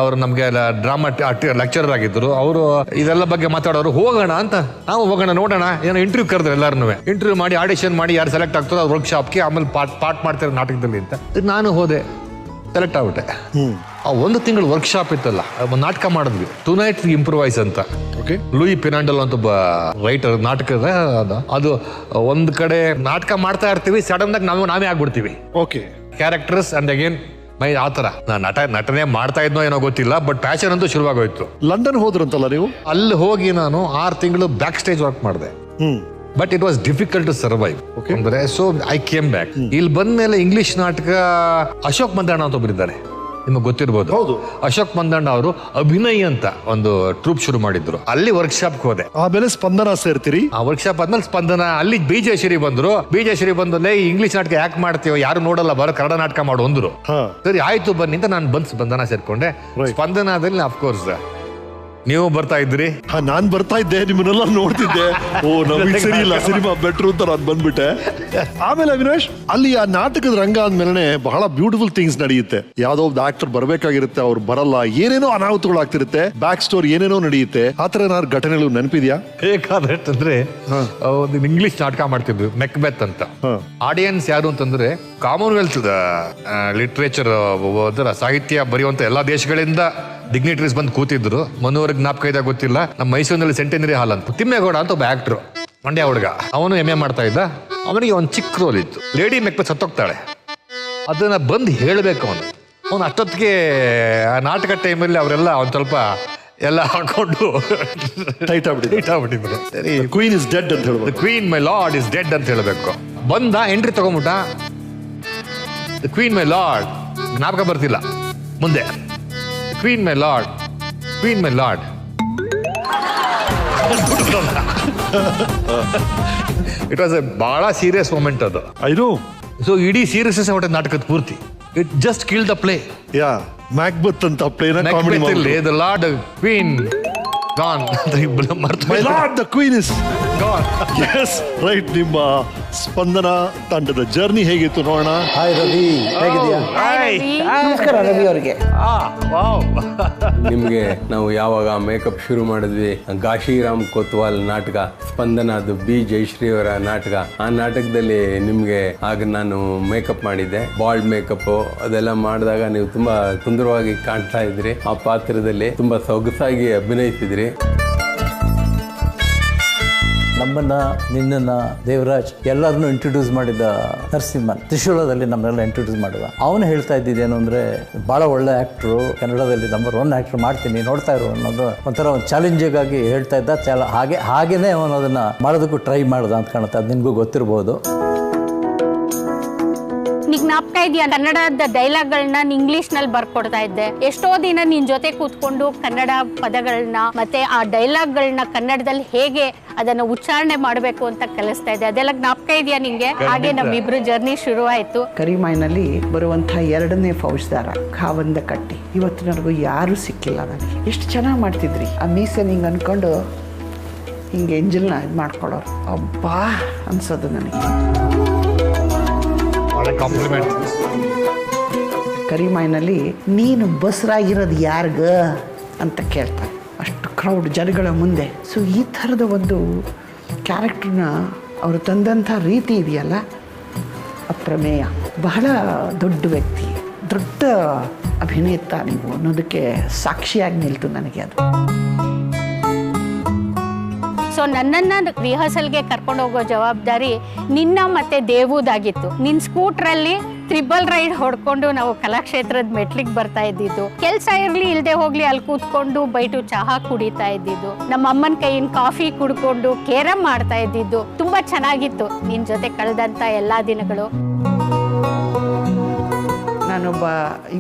ಅವರು ನಮಗೆ ಡ್ರಾಮಾ ಲೆಕ್ಚರರ್ ಆಗಿದ್ರು. ಅವರು ಇದೆಲ್ಲ ಬಗ್ಗೆ ಮಾತಾಡೋರು. ಹೋಗೋಣ ಅಂತ ನಾವು ಹೋಗೋಣ, ನೋಡೋಣ, ಏನೋ ಇಂಟರ್ವ್ಯೂ ಕರೆದ್ರು. ಎಲ್ಲಾರು ಇಂಟರ್ವ್ಯೂ ಮಾಡಿ ಆಡಿಷನ್ ಮಾಡಿ ಯಾರು ಸೆಲೆಕ್ಟ್ ಆಗ್ತಾರೋ ಅವ್ರ ವರ್ಕ್ಶಾಪ್ಗೆ, ಆಮೇಲೆ ಪಾರ್ಟ್ ಮಾಡ್ತಾರೆ ನಾಟಕದಲ್ಲಿ ಅಂತ. ನಾನು ಹೋದೆ, ಸೆಲೆಕ್ಟ್ ಆಗ್ಬಿಟ್ಟೆ. ಆ ಒಂದು ತಿಂಗಳು ವರ್ಕ್ಶಾಪ್ ಇತ್ತಲ್ಲ, ನಾಟಕ ಮಾಡಿದ್ವಿ, ಟುನೈಟ್ ಇಂಪ್ರೂವೈಸ್ ಅಂತ. ಲೂಯಿ ಪಿನಾಂಡಲ್ ಅಂತ ಒಬ್ಬ ರೈಟರ್, ನಾಟಕದ ಅದು ಒಂದ್ ಕಡೆ ನಾಟಕ ಮಾಡ್ತಾ ಇರ್ತೀವಿ, ಸಡನ್ ಆಗಿ ನಾವೇ ಆಗ್ಬಿಡ್ತೀವಿ. ಕ್ಯಾರೆಕ್ಟರ್ಸ್ ಅಂಡ್ ಅಗೇನ್ ಆ ಥರ. ನಟನೆ ಮಾಡ್ತಾ ಇದ್ನೋ ಏನೋ ಗೊತ್ತಿಲ್ಲ, ಬಟ್ ಪ್ಯಾಷನ್ ಅಂತೂ ಶುರುವಾಗೋಯ್ತು. ಲಂಡನ್ ಹೋದ್ರಂತಲ್ಲ ನೀವು? ಅಲ್ಲಿ ಹೋಗಿ ನಾನು 6 ತಿಂಗಳು ಬ್ಯಾಕ್ ಸ್ಟೇಜ್ ವರ್ಕ್ ಮಾಡಿದೆ. But it was difficult to survive. ಅಂದ್ರೆ ಸೊ ಐ ಕೇಮ್ ಬ್ಯಾಕ್. ಇಲ್ಲಿ ಬಂದ್ಮೇಲೆ ಇಂಗ್ಲಿಷ್ ನಾಟಕ ಅಶೋಕ್ ಮಂದಣ್ಣ ಅಂತ ಒಬ್ಬರಿದ್ದಾರೆ, ನಿಮಗೆ ಗೊತ್ತಿರ್ಬೋದು. ಅಶೋಕ್ ಮಂದಣ್ಣ ಅವರು ಅಭಿನಯ್ ಅಂತ ಒಂದು ಟ್ರೂಪ್ ಶುರು ಮಾಡಿದ್ರು. ಅಲ್ಲಿ ವರ್ಕ್ಶಾಪ್ ಹೋದೆ. ಆಮೇಲೆ ಸ್ಪಂದನ ಸೇರ್ತೀರಿ. ಆ ವರ್ಕ್ಶಾಪ್ ಆದ್ಮೇಲೆ ಸ್ಪಂದನ, ಅಲ್ಲಿ ಬಿಜಯಶ್ರೀ ಬಂದ್ರು. ಬಿಜಯಶ್ರೀ ಬಂದಲ್ಲೇ ಇಂಗ್ಲಿಷ್ ನಾಟಕ ಯಾಕೆ ಮಾಡ್ತೀವೋ, ಯಾರು ನೋಡಲ್ಲ, ಬರೋ ಕನ್ನಡ ನಾಟಕ ಮಾಡು ಅಂದ್ರು. ಸರಿ ಆಯ್ತು ಬನ್ನಿ ಅಂತ ನಾನು ಬಂದು ಸ್ಪಂದನ ಸೇರ್ಕೊಂಡೆ. ಸ್ಪಂದನದಲ್ಲಿ ಅಫ್ಕೋರ್ಸ್ ನೀವು ಬರ್ತಾ ಇದ್ರಿ, ನಾನ್ ಬರ್ತಾ ಇದ್ದೆ, ನಿಮ್ಮನ್ನೆಲ್ಲ ನೋಡ್ತಿದ್ದೆ. ಓ ನಮಗೆ ಸರಿ ಇಲ್ಲ, ಸಿನಿಮಾ ಬೆಟ್ರು ಅಂತ ನಾನು ಬಂದ್ಬಿಟ್ಟೆ. ಆಮೇಲೆ ಅವಿನಾಶ್, ಅಲ್ಲಿ ಆ ನಾಟಕದ ರಂಗ ಆದ್ಮೇಲೆ ಬಹಳ ಬ್ಯೂಟಿಫುಲ್ ಥಿಂಗ್ಸ್ ನಡೆಯುತ್ತೆ. ಯಾವ್ದೋ ಒಬ್ಬ ಆಕ್ಟರ್ ಬರ್ಬೇಕಾಗಿರುತ್ತೆ, ಅವ್ರು ಬರಲ್ಲ, ಏನೇನೋ ಅನಾಹುತಗಳಾಗ್ತಿರುತ್ತೆ, ಬ್ಯಾಕ್ ಸ್ಟೋರಿ ಏನೇನೋ ನಡೆಯುತ್ತೆ. ಆತರ ಏನಾದ್ರು ಘಟನೆಗಳು ನೆನಪಿದ್ಯಾ? ಬೇಕಾದ್ರೆ ಒಂದು ಇಂಗ್ಲಿಷ್ ನಾಟಕ ಮಾಡ್ತಿದ್ವಿ, ಮೆಕ್ಬೆತ್ ಅಂತ. ಆಡಿಯನ್ಸ್ ಯಾರು ಅಂತಂದ್ರೆ ಕಾಮನ್ವೆಲ್ತ್ ಲಿಟ್ರೇಚರ್ ಸಾಹಿತ್ಯ ಬರೆಯುವಂತ ಎಲ್ಲಾ ದೇಶಗಳಿಂದ ಡಿಗ್ನಿಟರೀಸ್ ಬಂದು ಕೂತಿದ್ರು. ಮನೋವರ್ಗ್ ಜ್ಞಾಪಕ ಇದ್ದಾಗ ಗೊತ್ತಿಲ್ಲ, ನಮ್ಮ ಮೈಸೂರಿನಲ್ಲಿ ಸೆಂಟೆನರಿ ಹಾಲ್ ಅಂತ ತಿಮ್ಮೇಗೌಡ ಅಂತ ಒಬ್ಬ ಆಕ್ಟರ್, ಮಂಡ್ಯ ಹುಡುಗ, ಅವನು MA ಮಾಡ್ತಾ ಇದ್ದ. ಅವನಿಗೆ ಒಂದು ಚಿಕ್ಕ ರೋಲ್ ಇತ್ತು. ಲೇಡಿ ಮೆಕ್ಬೆತ್ ಸತ್ತೋಗ್ತಾಳೆ, ಅದನ್ನ ಬಂದು ಹೇಳ್ಬೇಕು ಅವನು ಅಷ್ಟೊತ್ತಿಗೆ ಆ ನಾಟಕ ಟೈಮಲ್ಲಿ ಅವರೆಲ್ಲ ಒಂದ್ ಸ್ವಲ್ಪ ಎಲ್ಲ ಹಾಕೊಂಡು ಟೈಟ್ ಆಗ್ಬಿಟ್ಟಿದ್ರು. ಕ್ವೀನ್ ಇಸ್ ಡೆಡ್ ಅಂತ ಹೇಳ್ಬೇಕು. Queen my lord is dead ಅಂತ ಹೇಳ್ಬೇಕು. ಬಂದ ಎಂಟ್ರಿ ತಗೊಂಬಿಟ್ಟ, ಕ್ವೀನ್ ಮೈ ಲಾರ್ಡ್ ಜ್ಞಾಪಕ ಬರ್ತಿಲ್ಲ ಮುಂದೆ. Queen my lord, queen my lord. It was a ಬಹಳ ಸೀರಿಯಸ್ ಮೂಮೆಂಟ್ ಅದು. ಸೊ ಇಡೀ ಸೀರಿಯಸ್ನೆಸ್ ಹೊಟ್ಟೆ ನಾಟಕದ ಪೂರ್ತಿ. It just kill the play. Macbeth ಅಂತ ಪ್ಲೇನ the lord queen gone. My lord, the queen is gone. Yes, right. ನಿಮ್ಮ ಸ್ಪಂದನ ತಂಡದ ಜರ್ನಿ ಹೇಗಿತ್ತು ನೋಡೋಣ. ಹಾಯ್ ರವಿ, ಹೇಗಿದ್ಯಾ? ನಮಸ್ಕಾರ ರವಿ ಅವರಿಗೆ. ನಿಮಗೆ ನಾವು ಯಾವಾಗ ಮೇಕಪ್ ಶುರು ಮಾಡಿದ್ವಿ, ಘಾಶಿರಾಮ್ ಕೊತ್ವಾಲ್ ನಾಟಕ, ಸ್ಪಂದನದು B ಜಯಶ್ರೀ ಅವರ ನಾಟಕ, ಆ ನಾಟಕದಲ್ಲಿ ನಿಮ್ಗೆ ಆಗ ನಾನು ಮೇಕಪ್ ಮಾಡಿದ್ದೆ, ಬಾಲ್ಡ್ ಮೇಕಪ್ ಅದೆಲ್ಲ ಮಾಡಿದಾಗ ನೀವು ತುಂಬಾ ಸುಂದರವಾಗಿ ಕಾಣ್ತಾ ಇದ್ರಿ. ಆ ಪಾತ್ರದಲ್ಲಿ ತುಂಬಾ ಸೊಗಸಾಗಿ ಅಭಿನಯಿಸಿದ್ರಿ. ನಮ್ಮನ್ನ ನಿನ್ನನ್ನ ದೇವರಾಜ್ ಎಲ್ಲರನ್ನೂ ಇಂಟ್ರೊಡ್ಯೂಸ್ ಮಾಡಿದ ನರಸಿಂಹನ್ ತ್ರಿಶೂಲದಲ್ಲಿ ನಮ್ಮನ್ನೆಲ್ಲ ಇಂಟ್ರೊಡ್ಯೂಸ್ ಮಾಡಿದ. ಅವನು ಹೇಳ್ತಾ ಇದ್ದಿದ್ದೇನು ಅಂದರೆ ಭಾಳ ಒಳ್ಳೆ ಆ್ಯಕ್ಟ್ರು, ಕನ್ನಡದಲ್ಲಿ ನಂಬರ್ 1 ಆ್ಯಕ್ಟ್ರ್ ಮಾಡ್ತೀನಿ ನೋಡ್ತಾ ಇರು ಅನ್ನೋದು ಒಂಥರ ಒಂದು ಚಾಲೆಂಜಿಗಾಗಿ ಹೇಳ್ತಾ ಇದ್ದ. ಹಾಗೇನೆ ಅವನು ಅದನ್ನು ಮಾಡೋದಕ್ಕೂ ಟ್ರೈ ಮಾಡ್ದ ಅಂತ ಕಾಣುತ್ತೆ. ಅದು ನಿನಗೂ ಗೊತ್ತಿರ್ಬೋದು. ಜ್ಞಾಪಕ ಇದೆಯಾ ಕನ್ನಡದ ಡೈಲಾಗ್ಗಳನ್ನ ಇಂಗ್ಲಿಷ್ನಲ್ಲಿ ಬರ್ಕೊಡ್ತಾ ಇದ್ದೆ. ಎಷ್ಟೋ ದಿನ ನಿನ್ ಜೊತೆ ಕೂತ್ಕೊಂಡು ಕನ್ನಡ ಪದಗಳನ್ನ ಮತ್ತೆ ಆ ಡೈಲಾಗ್ಗಳನ್ನ ಕನ್ನಡದಲ್ಲಿ ಹೇಗೆ ಅದನ್ನ ಉಚ್ಚಾರಣೆ ಮಾಡಬೇಕು ಅಂತ ಕಲಿಸ್ತಾ ಇದ್ದೆ. ಅದೆಲ್ಲ ಜ್ಞಾಪಕ ಇದೆಯಾ ನಿಂಗೆ? ಹಾಗೆ ನಮ್ಮಿಬ್ರು ಜರ್ನಿ ಶುರು ಆಯ್ತು. ಕರಿಮಾಯಿನಲ್ಲಿ ಬರುವಂತಹ 2ನೇ ಫೌಜ್ದಾರ ಖಾವಂದ ಕಟ್ಟಿ ಇವತ್ತಿನವರೆಗೂ ಯಾರು ಸಿಕ್ಕಿಲ್ಲ ನನಗೆ. ಎಷ್ಟು ಚೆನ್ನಾಗಿ ಮಾಡ್ತಿದ್ರಿ ಆ ಮೀಸೆ ಹಿಂಗೆ ಅನ್ಕೊಂಡು ಹಿಂಗೆ ಎಂಜಲ್ನ ಇದು ಮಾಡ್ಕೊಳ್ಳೋರು. ಅಬ್ಬಾ ಅನ್ಸೋದು ನನಗೆ. ಕರಿಮಾಯಿನಲ್ಲಿ ನೀನು ಬಸ್ರಾಗಿರೋದು ಯಾರ್ಗ ಅಂತ ಕೇಳ್ತಾರೆ, ಅಷ್ಟು ಕ್ರೌಡ್ ಜನಗಳ ಮುಂದೆ. ಸೊ ಈ ಥರದ ಒಂದು ಕ್ಯಾರೆಕ್ಟ್ರನ್ನ ಅವರು ತಂದಂಥ ರೀತಿ ಇದೆಯಲ್ಲ ಅಪ್ರಮೇಯ. ಬಹಳ ದೊಡ್ಡ ವ್ಯಕ್ತಿ, ದೊಡ್ಡ ಅಭಿನೇತ ನೀವು ಅನ್ನೋದಕ್ಕೆ ಸಾಕ್ಷಿಯಾಗಿ ನಿಲ್ತು ನನಗೆ ಅದು. ಸೊ ನನ್ನನ್ನು ರಿಹರ್ಸಲ್ಗೆ ಕರ್ಕೊಂಡು ಹೋಗೋ ಜವಾಬ್ದಾರಿ ನಿನ್ನ ಮತ್ತೆ ದೇವುದಾಗಿತ್ತು. ನಿನ್ನ ಸ್ಕೂಟ್ರಲ್ಲಿ 3 ರೈಡ್ ಹೊಡ್ಕೊಂಡು ನಾವು ಕಲಾಕ್ಷೇತ್ರದ ಮೆಟ್ಲಿಗೆ ಬರ್ತಾ ಇದ್ದಿದ್ದು. ಕೆಲಸ ಇರಲಿ ಇಲ್ಲದೆ ಹೋಗ್ಲಿ ಅಲ್ಲಿ ಕೂತ್ಕೊಂಡು ಬೈಟು ಚಹಾ ಕುಡಿತಾ ಇದ್ದಿದ್ದು. ನಮ್ಮ ಅಮ್ಮನ ಕೈಯಿಂದ ಕಾಫಿ ಕುಡ್ಕೊಂಡು ಕೇರಮ್ ಮಾಡ್ತಾ ಇದ್ದಿದ್ದು. ತುಂಬ ಚೆನ್ನಾಗಿತ್ತು ನಿನ್ನ ಜೊತೆ ಕಳೆದಂಥ ಎಲ್ಲ ದಿನಗಳು. ನಾನೊಬ್ಬ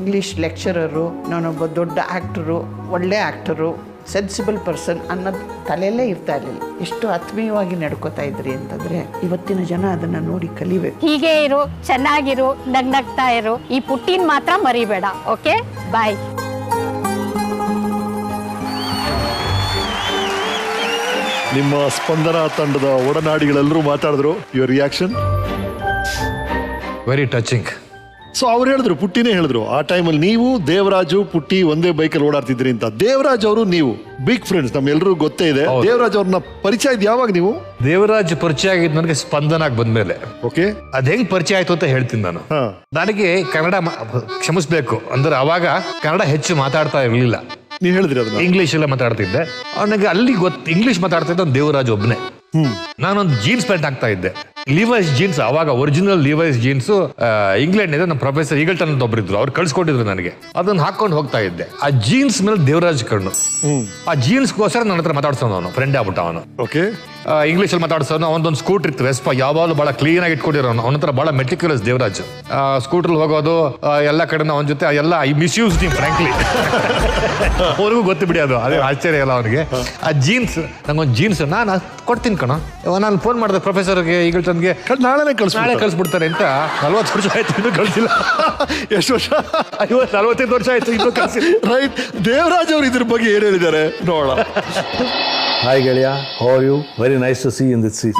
ಇಂಗ್ಲೀಷ್ ಲೆಕ್ಚರರು, ನಾನೊಬ್ಬ ದೊಡ್ಡ ಆ್ಯಕ್ಟರು, ಒಳ್ಳೆ ಆ್ಯಕ್ಟರು, ಸೆನ್ಸಿಬಲ್ ಪರ್ಸನ್ ಅನ್ನೋದು ತಲೆಯಲ್ಲೇ ಇರ್ತಾ ಇರಲಿಲ್ಲ. ಎಷ್ಟು ಆತ್ಮೀಯವಾಗಿ ನಡ್ಕೋತಾ ಇದ್ರಿ ಅಂತಂದ್ರೆ ಇವತ್ತಿನ ಜನ ಅದನ್ನ ನೋಡಿ ಕಲಿಬೇಕು. ಹೀಗೆ ಇರು, ಚೆನ್ನಾಗಿರು, ನಗ್ನಗ್ತಾ ಇರು. ಈ ಪುಟ್ಟಿನ ಮಾತ್ರ ಮರಿಬೇಡ. ಓಕೆ, ಬಾಯ್. ನಿಮ್ಮ ಸ್ಪಂದನ ತಂಡದ ಒಡನಾಡಿಗಳೆಲ್ಲರೂ ಮಾತಾಡಿದ್ರು. Your reaction? Very touching. So ಅವ್ರು ಹೇಳಿದ್ರು, ಪುಟ್ಟಿನೇ ಹೇಳಿದ್ರು, ಆ ಟೈಮಲ್ಲಿ ನೀವು ದೇವರಾಜು ಪುಟ್ಟಿ ಒಂದೇ ಬೈಕಲ್ಲಿ ಓಡಾಡ್ತಿದ್ರಿ ಅಂತ. ದೇವರಾಜ್ ಅವರು ನೀವು ಬಿಗ್ ಫ್ರೆಂಡ್ಸ್, ನಮ್ಗೆಲ್ರಿಗೂ ಗೊತ್ತೇ ಇದೆ. ದೇವರಾಜ್ ಅವ್ರನ್ನ ಪರಿಚಯ ಇದ್ ಯಾವಾಗ ನೀವು? ದೇವರಾಜ್ ಪರಿಚಯ ಆಗಿದ್ದು ನನಗೆ ಸ್ಪಂದನಾಗ್ ಬಂದ್ಮೇಲೆ. ಓಕೆ, ಅದ್ ಹೆಂಗ್ ಪರಿಚಯ ಆಯ್ತು ಅಂತ ಹೇಳ್ತೀನಿ ನಾನು. ನನಗೆ ಕನ್ನಡ ಕ್ಷಮಿಸ್ಬೇಕು ಅಂದ್ರೆ ಅವಾಗ ಕನ್ನಡ ಹೆಚ್ಚು ಮಾತಾಡ್ತಾ ಇರ್ಲಿಲ್ಲ. ನೀವು ಹೇಳಿದ್ರಿ ಅದನ್ನ. ಇಂಗ್ಲಿಷ್ ಎಲ್ಲ ಮಾತಾಡ್ತಿದ್ದೆ. ಅವನಿಗೆ ಅಲ್ಲಿ ಇಂಗ್ಲಿಷ್ ಮಾತಾಡ್ತಿದ್ದ ದೇವರಾಜ್ ಒಬ್ನೇ. ನಾನೊಂದು ಜೀನ್ಸ್ ಪ್ಯಾಂಟ್ ಹಾಕ್ತಾ ಇದ್ದೆ, ಲಿವೈಸ್ ಜೀನ್ಸ್. ಅವಾಗ ಒರಿಜಿನಲ್ ಲಿವೈಸ್ ಜೀನ್ಸ್ ಇಂಗ್ಲೆಂಡ್ ಇದೆ. ನಮ್ಮ ಪ್ರೊಫೆಸರ್ ಈಗಲ್ಟನ್ ಅಂತ ಒಬ್ಬರಿದ್ರು, ಅವ್ರು ಕಳ್ಸಿಕೊಟ್ಟಿದ್ರು ನನಗೆ. ಅದನ್ನ ಹಾಕೊಂಡು ಹೋಗ್ತಾ ಇದ್ದೆ. ಆ ಜೀನ್ಸ್ ಮೇಲೆ ದೇವರಾಜ್ ಕಣ್ಣು. ಆ ಜೀನ್ಸ್ಗೋಸ್ಕರ ನನ್ನ ಹತ್ರ ಮಾತಾಡ್ಸೋನು ಅವನು, ಫ್ರೆಂಡ್ ಆಗ್ಬಿಟ್ಟ ಅವನು. ಓಕೆ, ಇಂಗ್ಲಿಷ್ ಅಲ್ಲಿ ಮಾತಾಡ್ಸೋನು. ಅವನೊಂದು ಸ್ಕೂಟರ್ ಇತ್ತು ವೆಸ್ಪಾ, ಯಾವಾಗಲೂ ಬಹಳ ಕ್ಲೀನ್ ಆಗಿ ಇಟ್ಕೊಂಡಿರೋನು. ಅವನ ಹತ್ರ ಬಹಳ ಮೆಟಿಕ್ಯುಲಸ್ ದೇವರಾಜ್. ಸ್ಕೂಟರ್ ಹೋಗೋದು ಎಲ್ಲ ಕಡೆ ಅವನ ಜೊತೆ ಎಲ್ಲ ಮಿಸ್ಯೂಸ್ ಟೀಮ್ ಫ್ರಾಂಕ್ಲಿ. ಅವ್ರಿಗೂ ಗೊತ್ತು ಬಿಡಿ, ಅದು ಅದೇ ಆಶ್ಚರ್ಯ ಇಲ್ಲ ಅವನಿಗೆ. ಆ ಜೀನ್ಸ್, ನಂಗೊಂದು ಜೀನ್ಸ್ ನಾನು ಕೊಡ್ತೀನಿ ಕಣ. ನಾನು ಫೋನ್ ಮಾಡಿದೆ ಪ್ರೊಫೆಸರ್ಗೆ, ಈಗಲ್ಟನ್ಗೆ, ನಾಳೆ ಕಳಿಸ್ಬಿಡ್ತಾರೆ ಅಂತ. 40 ವರ್ಷ ಆಯ್ತು, ಇನ್ನೂ ಕಳಿಸಿಲ್ಲ. ಎಷ್ಟು ವರ್ಷ? 45 ವರ್ಷ ಆಯ್ತು, ಇನ್ನೂ ಕಳಿಸಿಲ್ಲ. ರೈಟ್. ದೇವರಾಜ್ ಅವರು ಇದ್ರ ಬಗ್ಗೆ ಏನ್ ಹೇಳಿದ್ದಾರೆ ನೋಡೋಣ. ಹಾಯ್ ಗೆಳೆಯ, how are you? Very nice to see in this scene.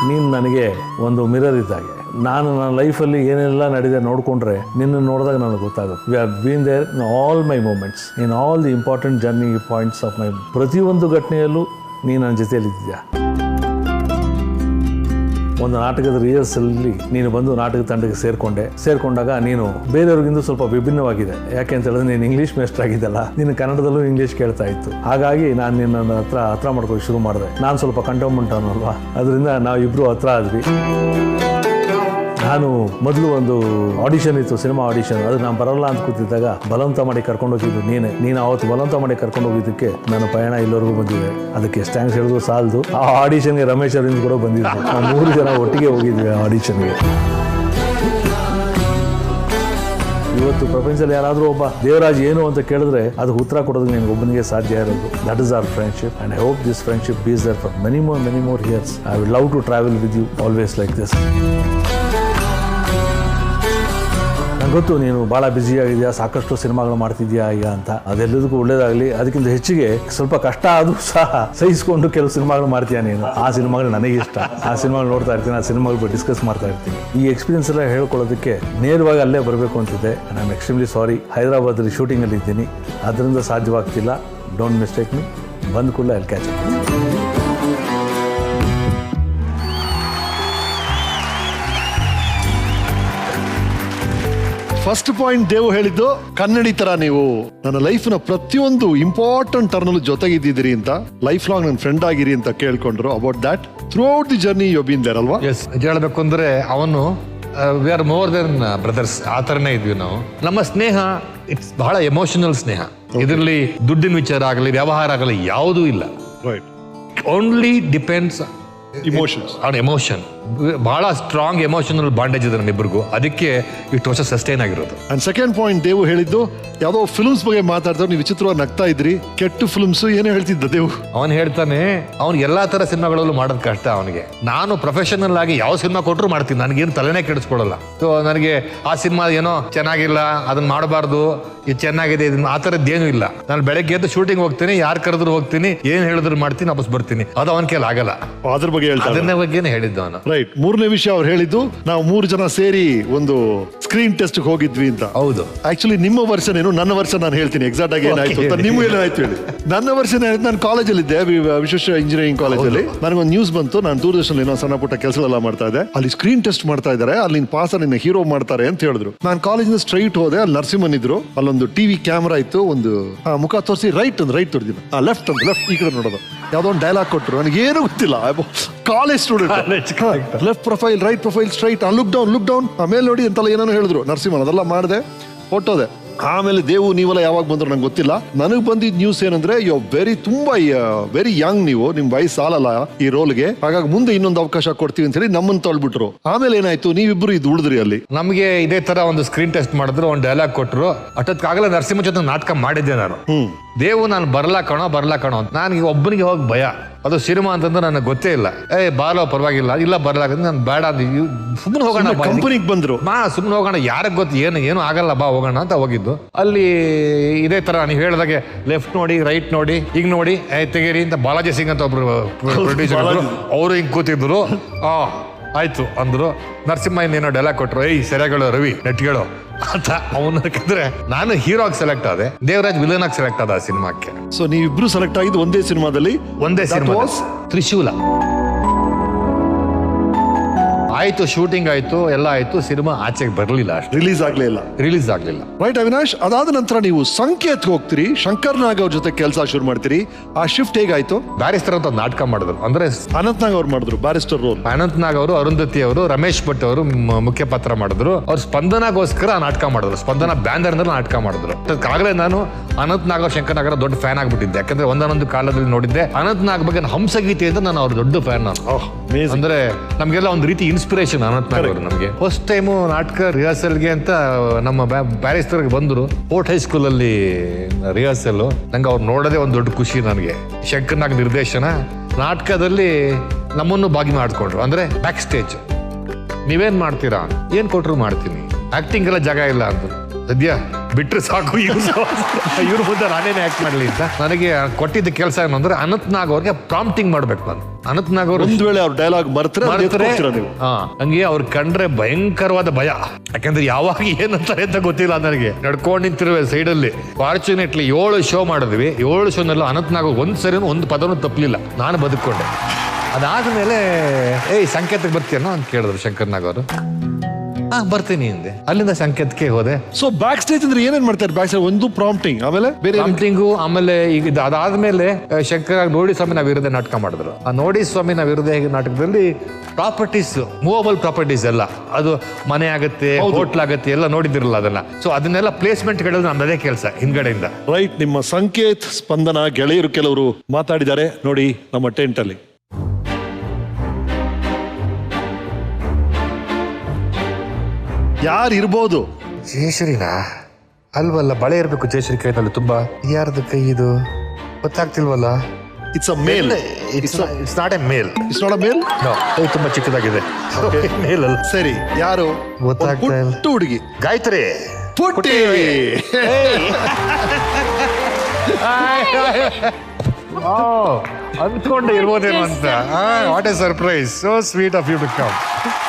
ನೀನು ನನಗೆ ಒಂದು ಮಿರರ್ ಇದ್ದಾಗೆ. ನಾನು ನನ್ನ ಲೈಫಲ್ಲಿ ಏನೆಲ್ಲ ನಡೆದಿದೆ ನೋಡಿಕೊಂಡ್ರೆ ನಿನ್ನ ನೋಡಿದಾಗ ನನಗೆ ಗೊತ್ತಾಗುತ್ತೆ. We are been there in all my moments, in all the important journey points of my. ಪ್ರತಿಯೊಂದು ಘಟನೆಯಲ್ಲೂ ನೀನು ನನ್ನ ಜೊತೆಯಲ್ಲಿದ್ದೀಯಾ. ಒಂದು ನಾಟಕದ ರಿಹರ್ಸಲ್ಲಿ ನೀನು ಬಂದು ನಾಟಕ ತಂಡಕ್ಕೆ ಸೇರ್ಕೊಂಡಾಗ ನೀನು ಬೇರೆಯವ್ರಿಗಿಂತ ಸ್ವಲ್ಪ ವಿಭಿನ್ನವಾಗಿದೆ. ಯಾಕೆ ಅಂತ ಹೇಳಿದ್ರೆ ನೀನು ಇಂಗ್ಲೀಷ್ ಮೇಸ್ಟರ್ ಆಗಿದ್ದಲ್ಲ, ನೀನು ಕನ್ನಡದಲ್ಲೂ ಇಂಗ್ಲೀಷ್ ಕೇಳ್ತಾ ಇತ್ತು. ಹಾಗಾಗಿ ನಾನು ನಿನ್ನ ಹತ್ರ ಮಾಡ್ಕೊಂಡು ಶುರು ಮಾಡಿದೆ. ನಾನು ಸ್ವಲ್ಪ ಕಂಟೋನ್ಮೆಂಟ್ ಅನ್ನೋಲ್ವಾ, ಅದರಿಂದ ನಾವಿಬ್ರು ಹತ್ರ ಆದ್ವಿ. ನಾನು ಮೊದಲು ಒಂದು ಆಡಿಷನ್ ಇತ್ತು, ಸಿನಿಮಾ ಆಡಿಷನ್. ಅದು ನಾನು ಬರಲ್ಲ ಅಂತ ಕೂತಿದ್ದಾಗ ಬಲವಂತ ಮಾಡಿ ಕರ್ಕೊಂಡು ಹೋಗಿದ್ದು ನೀನು ಅವತ್ತು ಬಲವಂತ ಮಾಡಿ ಕರ್ಕೊಂಡು ಹೋಗಿದ್ದಕ್ಕೆ ನನ್ನ ಪಯಣ ಇಲ್ಲಿವರೆಗೂ ಬಂದಿದೆ. ಅದಕ್ಕೆ ಎಷ್ಟು ಥ್ಯಾಂಕ್ಸ್ ಹೇಳಿದ್ರು ಸಾಲದು. ಆ ಆಡಿಷನ್ಗೆ ರಮೇಶ್ ಅರವಿಂದ್ ಕೂಡ ಬಂದಿದ್ರು. ನಾವು 3 ಜನ ಒಟ್ಟಿಗೆ ಹೋಗಿದ್ವಿ ಆ ಆಡಿಷನ್ಗೆ. ಇವತ್ತು ಪ್ರಪಂಚದಲ್ಲಿ ಯಾರಾದರೂ ಒಬ್ಬ ದೇವರಾಜ್ ಏನು ಅಂತ ಕೇಳಿದ್ರೆ ಅದು ಉತ್ತರ ಕೊಡೋದಕ್ಕೆ ನಿನಗೆ ಒಬ್ಬನಿಗೆ ಸಾಧ್ಯ ಇರೋದು. That is our friendship, and I hope this friendship bees there for many more years. I would love to travel with you always like this. ನಂಗೆ ಗೊತ್ತು ನೀನು ಭಾಳ ಬ್ಯುಸಿಯಾಗಿದೆಯಾ, ಸಾಕಷ್ಟು ಸಿನಿಮಾಗಳು ಮಾಡ್ತಿದ್ಯಾ ಈಗ ಅಂತ. ಅದೆಲ್ಲದಕ್ಕೂ ಒಳ್ಳೇದಾಗಲಿ. ಅದಕ್ಕಿಂತ ಹೆಚ್ಚಿಗೆ ಸ್ವಲ್ಪ ಕಷ್ಟ ಆದರೂ ಸಹ ಸಹಿಸ್ಕೊಂಡು ಕೆಲವು ಸಿನಿಮಾಗಳು ಮಾಡ್ತೀಯ ನೀನು. ಆ ಸಿನಿಮಾಗಳು ನನಗೆ ಇಷ್ಟ. ಆ ಸಿನಿಮಾಗಳು ನೋಡ್ತಾ ಇರ್ತೀನಿ, ಆ ಸಿನಿಮಾಗಳು ಡಿಸ್ಕಸ್ ಮಾಡ್ತಾ ಇರ್ತೀನಿ. ಈ ಎಕ್ಸ್ಪೀರಿಯನ್ಸ್ ಎಲ್ಲ ಹೇಳ್ಕೊಳ್ಳೋದಕ್ಕೆ ನೇರವಾಗಿ ಅಲ್ಲೇ ಬರಬೇಕು ಅಂತಿದ್ದೆ. I am extremely sorry. ಹೈದರಾಬಾದಲ್ಲಿ ಶೂಟಿಂಗಲ್ಲಿ ಇದ್ದೀನಿ, ಅದರಿಂದ ಸಾಧ್ಯವಾಗ್ತಿಲ್ಲ. Don't mistake me. ಬಂದ ಕೂಡಲೇ ಅಲ್ಲಿ catch up. First point Devu ಹೇಳಿದ್ದು ಕನ್ನಡಿ ತರ ನೀವು ನನ್ನ ಲೈಫ್ನ ಪ್ರತಿಯೊಂದು ಇಂಪಾರ್ಟೆಂಟ್ ಟರ್ನಲ್ಲೂ ಜೊತೆಗಿದ್ದೀರಿ ಅಂತ, ಲೈಫ್ ಲಾಂಗ್ ನನ್ನ ಫ್ರೆಂಡ್ ಆಗಿರಿ ಅಂತ ಕೇಳ್ಕೊಂಡ್ರು. About that through the journey you been there ಅಲ್ವಾ? ಎಸ್, ಹೇಳಬೇಕು ಅಂದ್ರೆ ಅವನು we are more than brothers, ಆ ಥರನೇ ಇದ್ವಿ ನಾವು. ನಮ್ಮ ಸ್ನೇಹ ಇಟ್ಸ್ ಬಹಳ ಎಮೋಷನಲ್ ಸ್ನೇಹ. ಇದರಲ್ಲಿ ದುಡ್ಡಿನ ವಿಚಾರ ಆಗಲಿ, ವ್ಯವಹಾರ ಆಗಲಿ ಯಾವುದೂ ಇಲ್ಲ. Only depends emotions on emotion. ಬಹಳ ಸ್ಟ್ರಾಂಗ್ ಎಮೋಷನಲ್ ಬಾಂಡೇಜ್ ಇದೆ ನಮ್ಮಿಬ್ಬರಿಗೂ, ಅದಕ್ಕೆ ಇಷ್ಟು ವರ್ಷ ಸಸ್ಟೈನ್ ಆಗಿರೋದು. ಅಂಡ್ ಸೆಕೆಂಡ್ ಪಾಯಿಂಟ್ ದೇವು ಹೇಳಿದ್ದು, ಯಾವುದೋ ಫಿಲ್ಮ್ಸ್ ಬಗ್ಗೆ ಮಾತಾಡ್ತಾರೆ, ನೀವು ವಿಚಿತ್ರವಾಗಿ ನಗ್ತಾ ಇದ್ರಿ, ಕೆಟ್ಟ ಫಿಲ್ಮ್ಸ್ ಏನೋ ಹೇಳ್ತಿದ್ದ ದೇವು. ಅವನು ಹೇಳ್ತಾನೆ, ಅವ್ನು ಎಲ್ಲಾ ತರ ಸಿನಿಮಾಗಳಲ್ಲೂ ಮಾಡೋದು ಕಷ್ಟ ಅವನಿಗೆ. ನಾನು ಪ್ರೊಫೆಷನಲ್ ಆಗಿ ಯಾವ ಸಿನಿಮಾ ಕೊಟ್ಟರು ಮಾಡ್ತೀನಿ, ನನಗೇನು ತಲೆನೇ ಕೆಡಿಸ್ಕೊಳ್ಳಲ್ಲ. ಸೊ ನನಗೆ ಆ ಸಿನಿಮಾ ಏನೋ ಚೆನ್ನಾಗಿಲ್ಲ, ಅದನ್ನ ಮಾಡಬಾರ್ದು, ಇದು ಚೆನ್ನಾಗಿದೆ, ಇದನ್ನ ಆ ಥರದ್ದೇನು ಇಲ್ಲ. ನಾನು ಬೆಳಗ್ಗೆ ಎದ್ದು ಶೂಟಿಂಗ್ ಹೋಗ್ತೀನಿ, ಯಾರು ಕರೆದ್ರು ಹೋಗ್ತೀನಿ, ಏನ್ ಹೇಳಿದ್ರು ಮಾಡ್ತೀನಿ, ವಾಪಸ್ ಬರ್ತೀನಿ. ಅದು ಅವನ ಕೈಲಿ ಆಗಲ್ಲ. ಅದ್ರ ಬಗ್ಗೆ ಅದನ್ನ ಬಗ್ಗೆನೇ ಹೇಳಿದ್ದು ಅವನು. ರೈಟ್. ಮೂರನೇ ವಿಷಯ ಅವ್ರು ಹೇಳಿದ್ದು, ನಾವು 3 ಜನ ಸೇರಿ ಒಂದು ಸ್ಕ್ರೀನ್ ಟೆಸ್ಟ್ ಹೋಗಿದ್ವಿ ಅಂತ. ಹೌದು. ಆಕ್ಚುಲಿ ನಿಮ್ಮ ವರ್ಷನ್ ಏನು, ನನ್ನ ವರ್ಷ ನಾನು ಹೇಳ್ತೀನಿ ಎಕ್ಸಾಕ್ಟ್ ಆಗಿ ಏನಾಯ್ತು ಅಂತ. ನಿಮ್ಗೆ ಏನಾಯ್ತು ಹೇಳಿ. ನನ್ನ ವರ್ಷ ನಾನು ಕಾಲೇಜಲ್ಲಿ ಇದ್ದೆ, ವಿಶ್ವೇಶ್ವರ ಇಂಜಿನಿಯರಿಂಗ್ ಕಾಲೇಜಲ್ಲಿ. ನನಗೊಂದು ನ್ಯೂಸ್ ಬಂತು, ನಾನು ದೂರದರ್ಶನ ಏನೋ ಸಣ್ಣ ಪುಟ್ಟ ಕೆಲಸಗಳೆಲ್ಲ ಮಾಡ್ತಾ ಇದ್ದೆ, ಅಲ್ಲಿ ಸ್ಕ್ರೀನ್ ಟೆಸ್ಟ್ ಮಾಡ್ತಾ ಇದ್ದಾರೆ, ಅಲ್ಲಿ ಪಾಸ್ ನಿನ್ನ ಹೀರೋ ಮಾಡ್ತಾರೆ ಅಂತ ಹೇಳಿದ್ರು. ನಾನು ಕಾಲೇಜಿನ ಸ್ಟ್ರೈಟ್ ಹೋದೆ, ಅಲ್ಲಿ ನರಸಿಂಹನ್ ಇದ್ರು, ಅಲ್ಲೊಂದು ಟಿವಿ ಕ್ಯಾಮ್ರಾ ಇತ್ತು, ಒಂದು ಮುಖ ತೋರಿಸಿ ರೈಟ್ ತೋರಿಸಿದ್ರು, ಲೆಫ್ಟ್ ಈ ಕಡೆ ನೋಡೋದು. ಯಾವ್ದೋ ಒಂದು ಡೈಲಾಗ್ ಕೊಟ್ಟರು, ನನಗೇನು ಗೊತ್ತಿಲ್ಲ. College student, left profile, right profile, straight, look down, ಆಮೇಲೆ ನೋಡಿ ಅಂತೆಲ್ಲ ಏನೋ ಹೇಳಿದ್ರು. ನರಸಿಂಹನ್ ಅದೆಲ್ಲ ಮಾಡಿದೆ, ಹೊಟ್ಟೋದೆ. ಆಮೇಲೆ ದೇವು ನೀವೆಲ್ಲ ಯಾವಾಗ ಬಂದ್ರು ನಂಗೆ ಗೊತ್ತಿಲ್ಲ. ನನಗೆ ಬಂದಿದ್ದ ನ್ಯೂಸ್ ಏನಂದ್ರೆ, ಯು ತುಂಬಾ ವೆರಿ ಯಂಗ್, ನೀವು ನಿಮ್ ವಯಸ್ಸು ಸಾಲಲ್ಲ ಈ ರೋಲ್ಗೆ, ಹಾಗಾಗಿ ಮುಂದೆ ಇನ್ನೊಂದು ಅವಕಾಶ ಕೊಡ್ತೀವಿ ಅಂತ ಹೇಳಿ ನಮ್ಮನ್ನು ತೊಳ್ಬಿಟ್ರು. ಆಮೇಲೆ ಏನಾಯ್ತು, ನೀವಿಬ್ರು ಇದು ಉಳಿದ್ರಿ ಅಲ್ಲಿ. ನಮಗೆ ಇದೇ ತರ ಒಂದು ಸ್ಕ್ರೀನ್ ಟೆಸ್ಟ್ ಮಾಡಿದ್ರು, ಒಂದು ಡೈಲಾಗ್ ಕೊಟ್ಟರು. ಅಷ್ಟೊತ್ತಾಗಲೇ ನರಸಿಂಹ ಜೊತೆ ನಾಟಕ ಮಾಡಿದ್ದೆ ನಾನು. ದೇವು ನಾನು ಬರ್ಲಾ ಕಣೋ ಅಂತ. ನನಗೆ ಒಬ್ಬನಿಗೆ ಹೋಗಿ ಭಯ, ಅದು ಸಿನಿಮಾ ಅಂತಂದ್ರೆ ನನಗೆ ಗೊತ್ತೇ ಇಲ್ಲ. ಬಾರೋ ಪರವಾಗಿಲ್ಲ, ಇಲ್ಲ ಬರ್ಲಾಕಂದ್ರೆ ನಾನು ಬೇಡ ಅಂದ, ಸುಮ್ಮನೆ ಹೋಗೋಣ, ಕಂಪನಿಗೆ ಬಂದ್ರು, ಸುಮ್ಮನೆ ಹೋಗೋಣ, ಯಾರಿಗೆ ಗೊತ್ತು, ಏನು ಆಗಲ್ಲ, ಬಾ ಹೋಗೋಣ ಅಂತ ಹೋಗಿದ್ದು. ಅಲ್ಲಿ ಇದೇ ತರ ನೀವು ಹೇಳಿದಾಗೆ ಲೆಫ್ಟ್ ನೋಡಿ, ರೈಟ್ ನೋಡಿ, ಈಗ ನೋಡಿ, ತೆಗೀರಿ ಅಂತ ಬಾಲಾಜಿ ಸಿಂಗ್ ಅಂತ ಒಬ್ರು ಪ್ರೊಡ್ಯೂಸರ್, ಅವರು ಹಿಂಗ್ ಕೂತಿದ್ರು. ಆಯ್ತು ಅಂದ್ರು. ನರಸಿಂಹ ಇನ್ನೇನೋ ಡೈಲಾಗ್ ಕೊಟ್ರು, ಸರಿಯಾಗಳು ರವಿ ನೆಟ್ಗಳು ಅಂತ. ಅವನು ಯಾಕಂದ್ರೆ ನಾನು ಹೀರೋ ಆಗಿ ಸೆಲೆಕ್ಟ್ ಆದೆ, ದೇವರಾಜ್ ವಿಲನ್ ಆಗಿ ಸೆಲೆಕ್ಟ್ ಆದ ಆ ಸಿನಿಮಾಕ್ಕೆ. ಸೊ ನೀವಿಬ್ರು ಸೆಲೆಕ್ಟ್ ಆಗಿದ್ದು ಒಂದೇ ಸಿನಿಮಾದಲ್ಲಿ? ಒಂದೇ ಸಿನಿಮಾ, ತ್ರಿಶೂಲ. ಆಯ್ತು, ಶೂಟಿಂಗ್ ಆಯ್ತು, ಎಲ್ಲ ಆಯ್ತು, ಸಿನಿಮಾ ಆಚೆಗೆ ಬರಲಿಲ್ಲ, ರಿಲೀಸ್ ಆಗ್ಲಿಲ್ಲ. ರೈಟ್ ಅವಿನಾಶ್, ಅದಾದ ನಂತರ ನೀವು ಸಂಕೇತ್ಗೆ ಹೋಗ್ತೀರಿ, ಶಂಕರ್ ನಾಗ್ ಅವ್ರ ಜೊತೆ ಕೆಲಸ ಶುರು ಮಾಡ್ತೀರಿ. ಆ ಶಿಫ್ಟ್ ಹೇಗಾಯ್ತು? ಬ್ಯಾರಿಸ್ಟರ್ ಅಂತ ನಾಟಕ ಮಾಡಿದ್ರು, ಅಂದ್ರೆ ಅನಂತ್ ನಾಗ್ ಅವ್ರು ಮಾಡಿದ್ರು ಬ್ಯಾರಿಸ್ಟರ್ ರೋಲ್. ಅನಂತ್ ನಾಗ್ ಅವರು, ಅರುಂಧತಿ ಅವರು, ರಮೇಶ್ ಭಟ್ ಅವರು ಮುಖ್ಯ ಪಾತ್ರ ಮಾಡಿದ್ರು. ಅವ್ರು ಸ್ಪಂದನಗೋಸ್ಕರ ನಾಟಕ ಮಾಡಿದ್ರು, ಸ್ಪಂದನ ಬ್ಯಾನರ್ ನಾಟಕ ಮಾಡಿದ್ರು. ಆಗಲೇ ನಾನು ಅನಂತ್ ನಾಗ್, ಶಂಕರ್ ನಾಗ್ ದೊಡ್ಡ ಫ್ಯಾನ್ ಆಗ್ಬಿಟ್ಟಿದ್ದೆ. ಯಾಕಂದ್ರೆ ಒಂದೊಂದು ಕಾಲದಲ್ಲಿ ನೋಡಿದ್ದೆ ಅನಂತ್ ನಾಗ್ ಬಗ್ಗೆ ಹಂಸಗೀತೆ ಅಂತ, ನಾನು ಅವ್ರ ದೊಡ್ಡ ಫ್ಯಾನ್. ನಾನು ಅಂದ್ರೆ ನಮ್ಗೆಲ್ಲ ಒಂದು ರೀತಿ ಇನ್ಸ್ಪಿರೇಷನ್ ಅನಂತ್ ನಾಗ್ ಅವರು. ನಮಗೆ ಫಸ್ಟ್ ಟೈಮು ನಾಟಕ ರಿಹರ್ಸಲ್ಗೆ ಅಂತ ನಮ್ಮ ಬ್ಯಾರಿಸ್ಟರ್ಗೆ ಬಂದ್ರು, ಫೋರ್ಟ್ ಹೈಸ್ಕೂಲ್ ಅಲ್ಲಿ ರಿಹರ್ಸಲ್. ನಂಗೆ ಅವ್ರು ನೋಡೋದೇ ಒಂದು ದೊಡ್ಡ ಖುಷಿ ನನಗೆ. ಶಂಕರ್ ನಾಗ್ ನಿರ್ದೇಶನ, ನಾಟಕದಲ್ಲಿ ನಮ್ಮನ್ನು ಭಾಗಿ ಮಾಡ್ಕೊಂಡ್ರು. ಅಂದ್ರೆ ಬ್ಯಾಕ್ ಸ್ಟೇಜ್, ನೀವೇನ್ ಮಾಡ್ತೀರಾ, ಏನ್ ಕೊಟ್ರು ಮಾಡ್ತೀನಿ, ಆಕ್ಟಿಂಗ್ ಎಲ್ಲ ಜಾಗ ಇಲ್ಲ ಅಂತ. ಸದ್ಯ ಬಿಟ್ರೆ ಸಾಕು, ಇವ್ರ ಮುಂದೆ ನಾನೇನೆ ಆಕ್ಟ್ ಮಾಡ್ಲಿ ಅಂತ. ನನಗೆ ಕೊಟ್ಟಿದ್ದ ಕೆಲಸ ಏನಂದ್ರೆ, ಅನಂತ್ ನಾಗ್ ಅವ್ರಿಗೆ ಪ್ರಾಂಪ್ಟಿಂಗ್ ಮಾಡ್ಬೇಕು ನಾನು. ಅನಂತ್ ನಾಗ್ ಅವ್ರು ಒಂದ್ ವೇಳೆ ಅವ್ರ ಡೈಲಾಗ್ ಬರ್ತಾರೆ, ಹಂಗೆ ಅವ್ರು ಕಂಡ್ರೆ ಭಯಂಕರವಾದ ಭಯ. ಯಾಕಂದ್ರೆ ಯಾವಾಗ ಏನಂತಾರೆ ಅಂತ ಗೊತ್ತಿಲ್ಲ ನನಗೆ. ನಡ್ಕೊಂಡು ನಿಂತಿರುವೆ ಸೈಡಲ್ಲಿ. ಫಾರ್ಚುನೇಟ್ಲಿ 7 ಶೋ ಮಾಡಿದ್ವಿ. 7 ಶೋನಲ್ಲೂ ಅನಂತ್ ನಾಗ್ ಒಂದ್ ಸರಿನೂ ಒಂದು ಪದನೂ ತಪ್ಪಲಿಲ್ಲ, ನಾನು ಬದುಕೊಂಡೆ. ಅದಾದ್ಮೇಲೆ ಸಂಕೇತಕ್ಕೆ ಬರ್ತೀಯನೋ ಅಂತ ಕೇಳಿದ್ರು ಶಂಕರ್ ನಾಗ್ ಅವರು. ಬರ್ತೀನಿ ಹಿಂದೆ. ಅಲ್ಲಿಂದ ಸಂಕೇತಕ್ಕೆ ಹೋದೆ. ಸೊ ಬ್ಯಾಕ್ ಸ್ಟೇಜ್ ಅಂದ್ರೆ ಏನೇನ್ ಮಾಡ್ತಾರೆ? ಬ್ಯಾಕ್ ಸ್ಟೇಜ್ ಒಂದು ಪ್ರಾಂಪ್ಟಿಂಗ್, ಆಮೇಲೆ ಬೇರೆ ಪ್ರಾಂಪ್ಟಿಂಗು, ಆಮೇಲೆ ಈಗ ಅದಾದ್ಮೇಲೆ ಶಂಕರ್ ನೋಡಿ ಸ್ವಾಮಿ ನಾವು ವಿರುದ್ಧ ನಾಟಕ ಮಾಡಿದ್ರು. ಆ ನೋಡಿ ಸ್ವಾಮಿ ನಾವು ವಿರುದ್ಧ ನಾಟಕದಲ್ಲಿ ಪ್ರಾಪರ್ಟೀಸ್, ಮೂವಬಲ್ ಪ್ರಾಪರ್ಟೀಸ್ ಎಲ್ಲ, ಅದು ಮನೆ ಆಗುತ್ತೆ, ಹೋಟ್ಲ್ ಆಗುತ್ತೆ, ಎಲ್ಲ ನೋಡಿದಿರಲ್ಲ ಅದನ್ನ. ಸೊ ಅದನ್ನೆಲ್ಲ ಪ್ಲೇಸ್ಮೆಂಟ್ ಗಳಲ್ಲಿ ನಮ್ಮದೇ ಕೆಲಸ ಹಿಂದ್ಗಡೆಯಿಂದ. ರೈಟ್. ನಿಮ್ಮ ಸಂಕೇತ್, ಸ್ಪಂದನ ಗೆಳೆಯರು ಕೆಲವರು ಮಾತಾಡಿದ್ದಾರೆ ನೋಡಿ ನಮ್ಮ ಟೆಂಟ್ ಅಲ್ಲಿ. ಯಾರಿರ್ಬೋದು? ಜಯಶ್ರೀನಾ ಅಲ್ವಲ್ಲ, ಬಳೆ ಇರ್ಬೇಕು ಜಯಶ್ರೀ ಕೈನಲ್ಲಿ ತುಂಬಾ. ಯಾರ್ದು ಕೈ ಇದು ಗೊತ್ತಾಗ್ತಿಲ್ವಲ್ಲ. It's a male. It's not a male. It's not a male. No, ಕೈ ತುಂಬಾ ಚಿಕ್ಕದಾಗಿದೆ. ಮೇಲ್ ಅಲ್ಲ. ಸರಿ, ಯಾರು? ಗೊತ್ತಾಗ್ತಾ ಇಲ್ಲ. ಪುಟ್ಟ ಹುಡುಗಿ ಗಾಯತ್ರಿ. ಪುಟ್ಟಿ. ಅಂದ್ಕೊಂಡೆ ಇರ್ಬೋದೇನೋ ಅಂತ. What a surprise. So sweet of you to come.